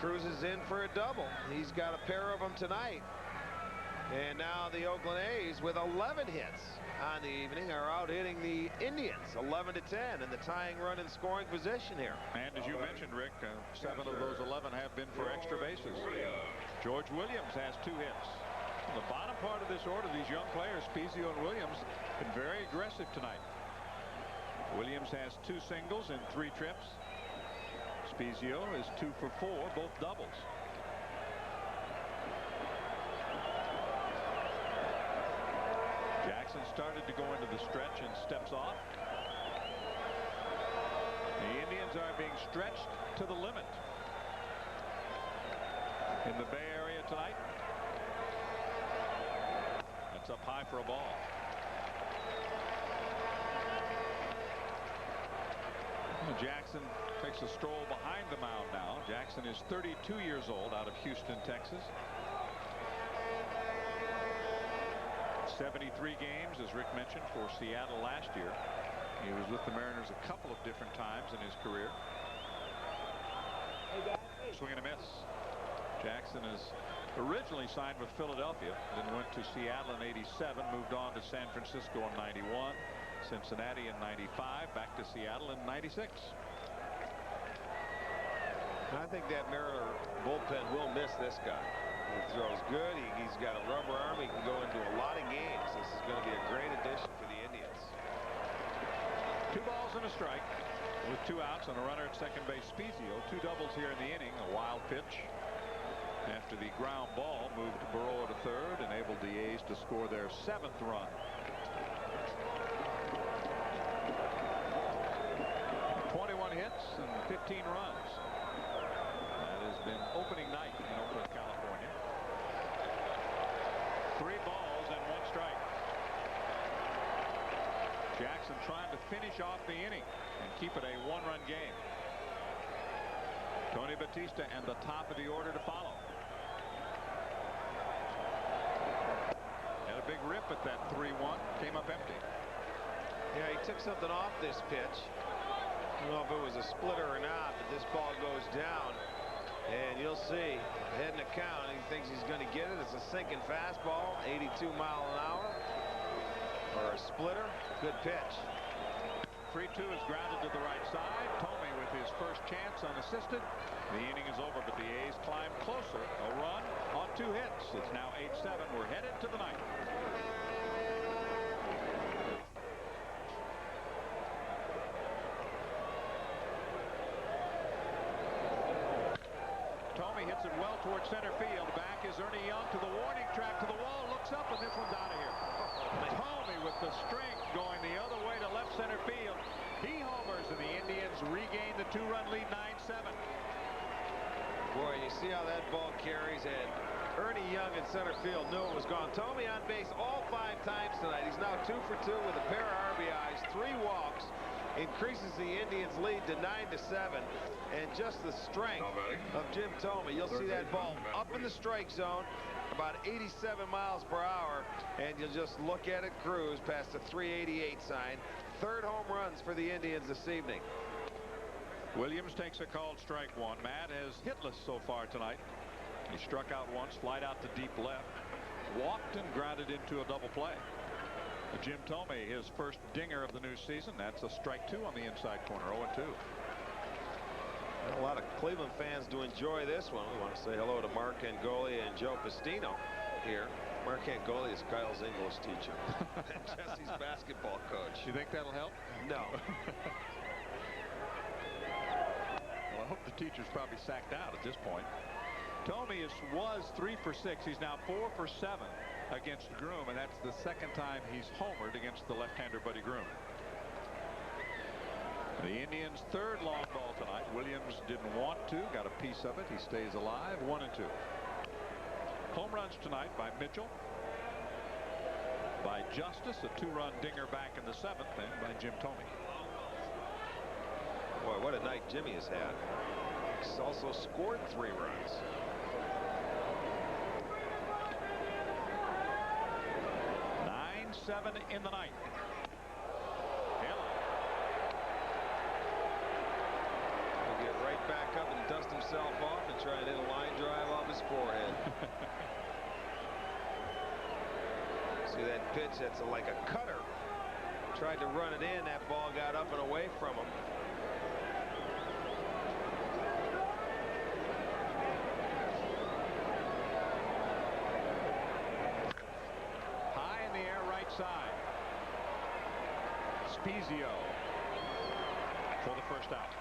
Cruises in for a double. He's got a pair of them tonight. And now the Oakland A's with 11 hits on the evening are out hitting the Indians 11-10 in the tying run in scoring position here. And as you mentioned, Rick, 7 of those 11 have been for extra bases. George Williams has 2 hits. In the bottom part of this order, these young players, Spezio and Williams, been very aggressive tonight. Williams has 2 singles in 3 trips. Spezio is 2 for 4, both doubles. Jackson started to go into the stretch and steps off. The Indians are being stretched to the limit in the Bay Area tonight. That's up high for a ball. Jackson takes a stroll behind the mound now. Jackson is 32 years old, out of Houston, Texas. 73 games, as Rick mentioned, for Seattle last year. He was with the Mariners a couple of different times in his career. Swing and a miss. Jackson is originally signed with Philadelphia, then went to Seattle in '87, moved on to San Francisco in '91, Cincinnati in '95, back to Seattle in '96. I think that Mariner bullpen will miss this guy. He throws good. He's got a rubber arm. He can go into a lot of games. This is going to be a great addition for the Indians. 2 balls and a strike with 2 outs and a runner at second base. Spezio, 2 doubles here in the inning. A wild pitch after the ground ball moved Burrow to third, enabled the A's to score their 7th run. 21 hits and 15 runs. That has been opening night in Oakland, California. 3 balls and 1 strike. Jackson trying to finish off the inning and keep it a 1-run game. Tony Batista and the top of the order to follow. Had a big rip at that 3-1. Came up empty. Yeah, he took something off this pitch. I don't know if it was a splitter or not, but this ball goes down. And you'll see, heading to count, he thinks he's going to get it. It's a sinking fastball, 82 mile an hour. Or a splitter. Good pitch. 3-2 is grounded to the right side. Tomey with his first chance unassisted. The inning is over, but the A's climb closer. A run on 2 hits. It's now 8-7. We're headed to the 9th. Tomey hits it well towards center field. Back is Ernie Young to the warning track, to the wall, looks up, and this one's out of here. Tomey with the strength going the other way to left center field. He homers, and the Indians regain the 2-run lead, 9-7. Boy, you see how that ball carries, and Ernie Young in center field knew it was gone. Tomey on base all 5 times tonight. He's now 2 for 2 with a pair of RBIs, 3 walks. Increases the Indians lead to 9-7, and just the strength of Jim Tomey. You'll see that ball up in the strike zone, about 87 miles per hour, and you'll just look at it cruise past the 388 sign. 3rd home runs for the Indians this evening. Williams takes a called strike 1. Matt has hitless so far tonight. He struck out once, flied out to deep left, walked and grounded into a double play. Jim Tomey, his first dinger of the new season. That's a strike 2 on the inside corner, 0-2. A lot of Cleveland fans do enjoy this one. We want to say hello to Mark Angoli and Joe Pastino here. Mark Angoli is Kyle's English teacher and Jesse's basketball coach. You think that'll help? No. Well, I hope the teacher's probably sacked out at this point. Tomey was 3 for 6. He's now 4 for 7 against Groom, and that's the second time he's homered against the left-hander Buddy Groom. The Indians' third long ball tonight. Williams didn't want to, got a piece of it. He stays alive. 1 and 2. Home runs tonight by Mitchell, by Justice, a 2-run dinger back in the 7th, and by Jim Tomey. Boy, what a night Jimmy has had. He's also scored 3 runs. Seven in the ninth. He'll get right back up and dust himself off and try and hit a line drive off his forehead. See that pitch? That's like a cutter. Tried to run it in. That ball got up and away from him. Side. Spezio for the first out.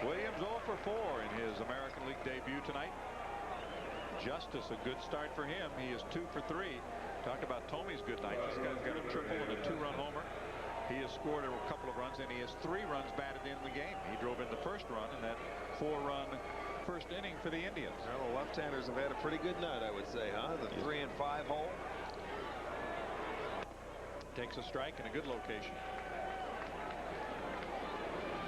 Williams 0 for 4 in his American League debut tonight. Justice, a good start for him. He is 2 for 3. Talk about Tomey's good night. This guy's got a triple and a 2-run homer. He has scored a couple of runs, and he has 3 runs batted in the game. He drove in the first run in that 4-run first inning for the Indians. Well, the left-handers have had a pretty good night, I would say, huh? The 3 and 5 hole. Takes a strike in a good location.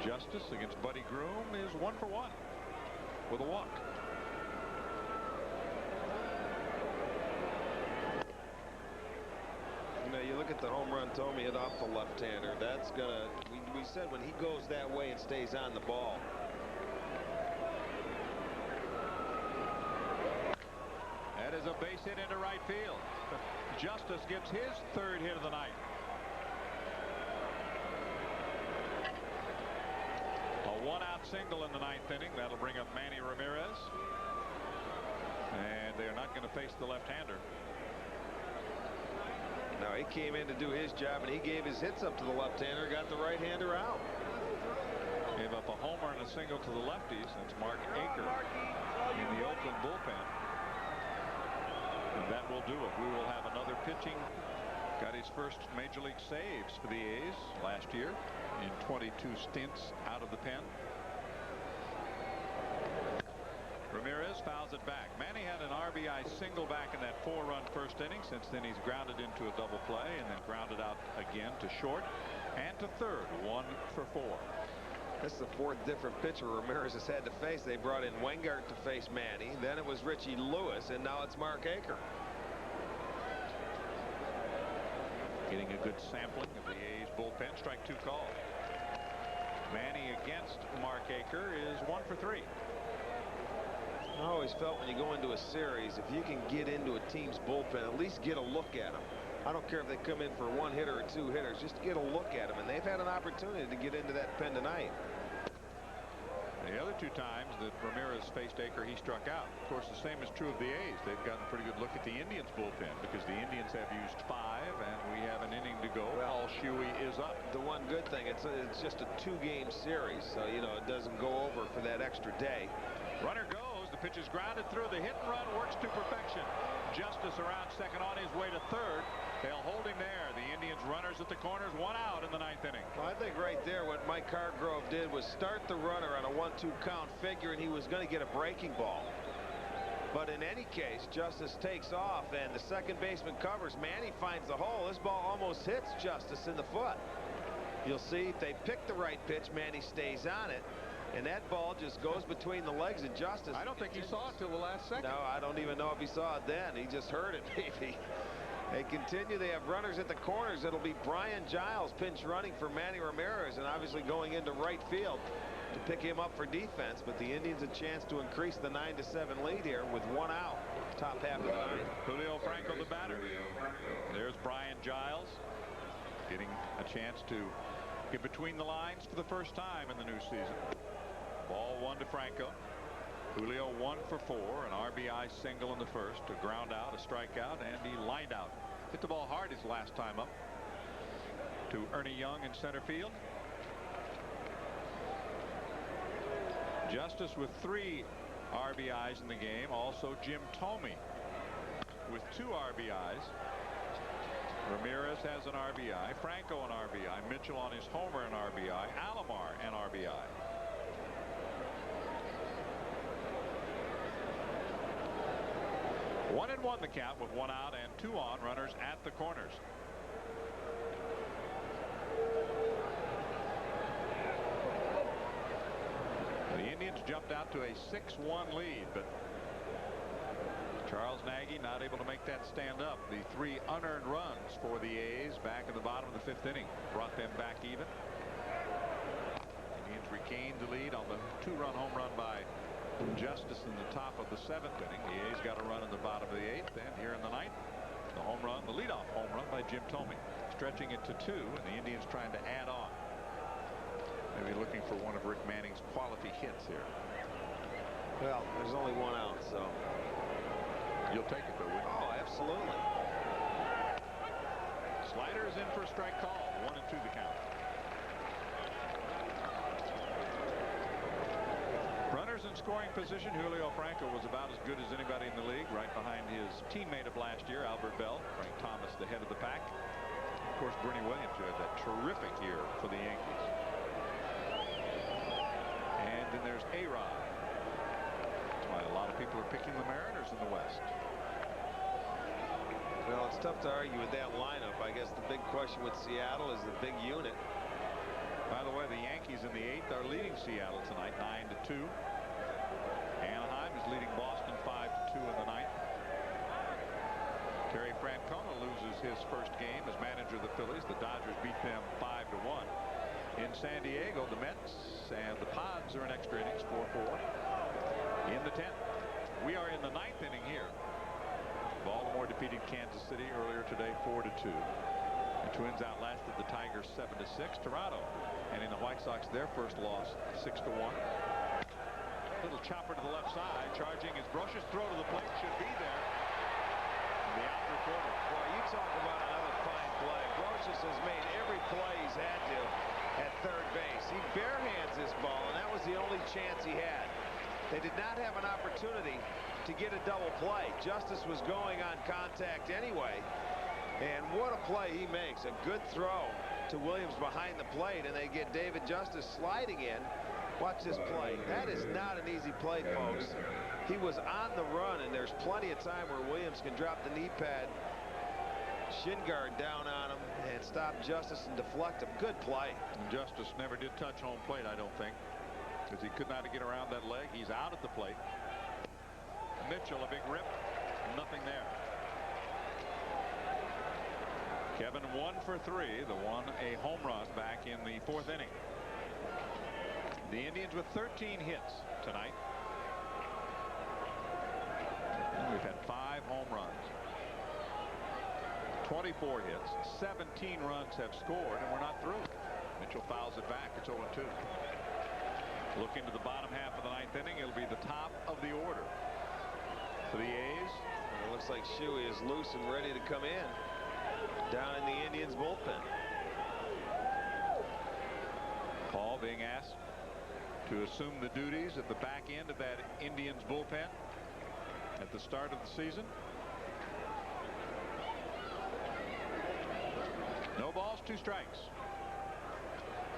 Justice against Buddy Groom is 1 for 1 with a walk. You know, you look at the home run Tomey hit off the left-hander. That's gonna. We said when he goes that way and stays on the ball. That is a base hit into right field. Justice gets his 3rd hit of the night. A 1-out single in the 9th inning. That'll bring up Manny Ramirez. And they're not going to face the left-hander. No, he came in to do his job, and he gave his hits up to the left-hander, got the right-hander out. Gave up a homer and a single to the lefties. That's Mark Aker in the Oakland bullpen. And that will do it. We will have another pitching. Got his first major league saves for the A's last year in 22 stints out of the pen. Ramirez fouls it back. Manny had an RBI single back in that 4-run first inning. Since then he's grounded into a double play and then grounded out again to short and to third. 1 for 4. This is the 4th different pitcher Ramirez has had to face. They brought in Weingart to face Manny. Then it was Richie Lewis, and now it's Mark Aker. Getting a good sampling of the A's bullpen. Strike 2 call. Manny against Mark Aker is 1 for 3. I always felt when you go into a series, if you can get into a team's bullpen, at least get a look at them. I don't care if they come in for 1 hitter or 2 hitters, just get a look at them. And they've had an opportunity to get into that pen tonight. The other 2 times that Ramirez faced Aker, he struck out. Of course, the same is true of the A's. They've gotten a pretty good look at the Indians bullpen because the Indians have used 5 and we have an inning to go. Well, Paul Shuey is up. The one good thing, it's just a 2-game series, so you know it doesn't go over for that extra day. Runner goes. The pitch is grounded through. The hit and run works to perfection. Justice around second on his way to third. They'll hold him there. The Indians runners at the corners, 1 out in the 9th inning. Well, I think right there what Mike Hargrove did was start the runner on a 1-2 count, figuring he was going to get a breaking ball. But in any case, Justice takes off and the second baseman covers. Manny finds the hole. This ball almost hits Justice in the foot. You'll see if they pick the right pitch, Manny stays on it. And that ball just goes between the legs of Justice. I don't think he saw it till the last second. No, I don't even know if he saw it then. He just heard it, maybe. They continue. They have runners at the corners. It'll be Brian Giles pinch running for Manny Ramirez and obviously going into right field to pick him up for defense. But the Indians a chance to increase the 9-7 lead here with 1 out. Top half of the 9th. Julio Franco the batter. There's Brian Giles getting a chance to get between the lines for the first time in the new season. Ball 1 to Franco. Julio 1 for 4, an RBI single in the first, a ground out, a strikeout, and he lined out. Hit the ball hard his last time up to Ernie Young in center field. Justice with 3 RBIs in the game. Also Jim Thome with 2 RBIs. Ramirez has an RBI. Franco an RBI. Mitchell on his homer an RBI. Alomar an RBI. One and one the count with 1 out and 2 on, runners at the corners. The Indians jumped out to a 6-1 lead, but Charles Nagy not able to make that stand up. The 3 unearned runs for the A's back in the bottom of the 5th inning brought them back even. Indians regained the lead on the 2-run home run by Justice in the top of the 7th inning. The A's got a run in the bottom of the 8th, and here in the 9th, the home run, the leadoff home run by Jim Thome, stretching it to 2, and the Indians trying to add on. Maybe looking for one of Rick Manning's quality hits here. Well, there's only 1 out, so you'll take it, though, wouldn't you? Oh, absolutely. Slider is in for a strike call. 1 and 2 the count. Runners in scoring position. Julio Franco was about as good as anybody in the league, right behind his teammate of last year, Albert Bell. Frank Thomas, the head of the pack. Of course, Bernie Williams, who had that terrific year for the Yankees. And then there's A-Rod. That's why a lot of people are picking the Mariners in the West. Well, it's tough to argue with that lineup. I guess the big question with Seattle is the big unit. By the way, the Yankees in the 8th are leading Seattle tonight 9-2. Anaheim is leading Boston 5-2 in the 9th. Terry Francona loses his first game as manager of the Phillies. The Dodgers beat them 5-1. In San Diego, the Mets and the Pods are in extra innings 4-4. In the 10th, we are in the 9th inning here. Baltimore defeated Kansas City earlier today 4-2. The Twins outlasted the Tigers 7-6. Toronto and in the White Sox their first loss 6-1. Little chopper to the left side, charging his Brocious throw to the plate should be there. In the outer corner. Boy, you talk about another fine play. Brocious has made every play he's had to at third base. He barehands this ball, and that was the only chance he had. They did not have an opportunity to get a double play. Justice was going on contact anyway. And what a play he makes. A good throw to Williams behind the plate, and they get David Justice sliding in. Watch this play. That is not an easy play, folks. He was on the run, and there's plenty of time where Williams can drop the knee pad, shin guard down on him, and stop Justice and deflect him. Good play. And Justice never did touch home plate, I don't think, because he could not get around that leg. He's out at the plate. Mitchell, a big rip. Nothing there. Kevin 1 for 3. The one a home run back in the 4th inning. The Indians with 13 hits tonight. And we've had 5 home runs. 24 hits. 17 runs have scored, and we're not through. Mitchell fouls it back. It's 0-2. Look into the bottom half of the 9th inning. It'll be the top of the order for the A's. It looks like Shuey is loose and ready to come in down in the Indians bullpen. Paul being asked to assume the duties at the back end of that Indians bullpen at the start of the season. No balls, 2 strikes.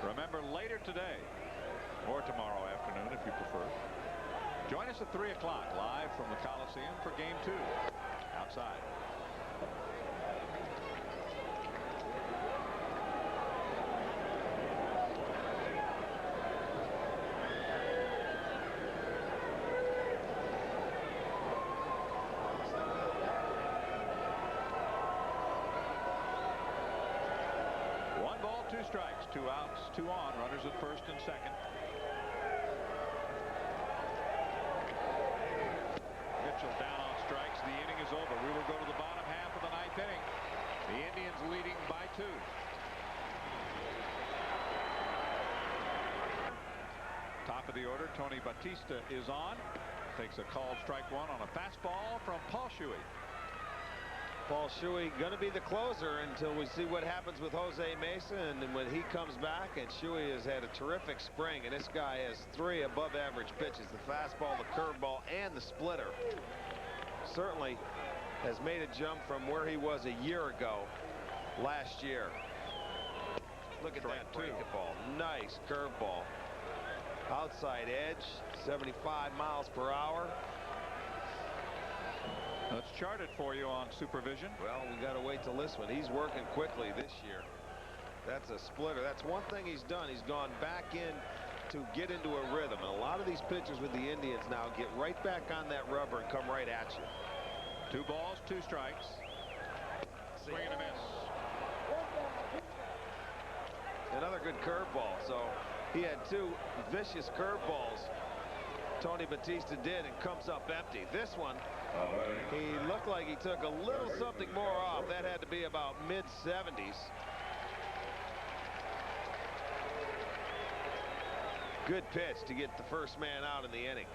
Remember, later today or tomorrow afternoon if you prefer, join us at 3 o'clock live from the Coliseum for game 2 outside. Strikes, 2 outs, 2 on, runners at first and second. Mitchell down on strikes. The inning is over. We will go to the bottom half of the 9th inning. The Indians leading by 2. of the order. Tony Batista is on. Takes a called strike one on a fastball from Paul Shuey. Paul Shuey going to be the closer until we see what happens with Jose Mesa, and then when he comes back. And Shuey has had a terrific spring, and this guy has 3 above average pitches: the fastball, the curveball, and the splitter. Certainly has made a jump from where he was a year ago last year. Look at that breakable. Nice curveball. Outside edge, 75 miles per hour. Let's chart it for you on supervision. Well, we got to wait till this one. He's working quickly this year. That's a splitter. That's one thing he's done. He's gone back in to get into a rhythm. And a lot of these pitchers with the Indians now get right back on that rubber and come right at you. 2 balls, 2 strikes. Swing and a miss. Another good curveball. So he had 2 vicious curveballs. Tony Batista did, and comes up empty. This one, he looked like he took a little something more off. That had to be about mid-70s. Good pitch to get the first man out in the inning.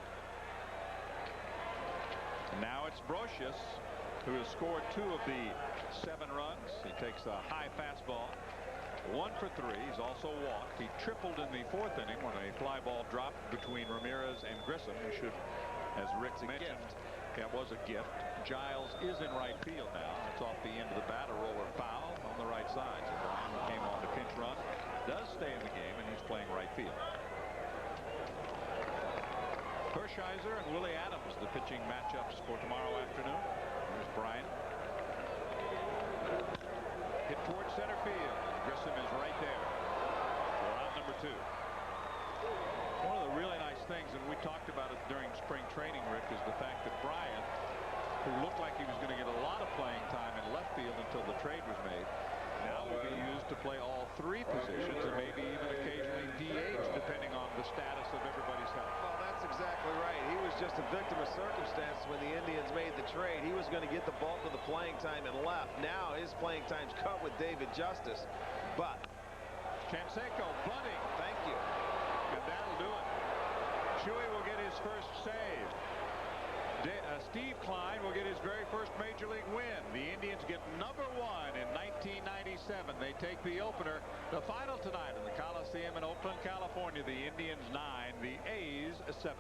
Now it's Brocious, who has scored 2 of the 7 runs. He takes a high fastball. 1 for 3. He's also walked. He tripled in the 4th inning when a fly ball dropped between Ramirez and Grissom. He should, as Rick mentioned, it was a gift. Giles is in right field now. It's off the end of the bat, a roller foul on the right side. So Bryan, who came on to pinch run, does stay in the game, and he's playing right field. Hershiser and Willie Adams, the pitching matchups for tomorrow afternoon. Here's Bryan. Hit towards center field. Grissom is right there for out number 2. One of the really nice things, and we talked about it during spring training, Rick, is the fact that Bryan, who looked like he was going to get a lot of playing time in left field until the trade was made, now will be used to play all 3 positions and maybe even occasionally DH, depending on the status of everybody's health. Well, that's exactly right. He was just a victim of circumstance when the Indians made the trade. He was going to get the bulk of the playing time and left. Now his playing time's cut with David Justice. But Canseco bunting. Thank you. And that'll do it. Shuey will get his first save. Steve Klein will get his very first major league win. The Indians get number 1 in 1997. They take the opener. The final tonight in the Coliseum in Oakland, California. The Indians 9, the A's 7.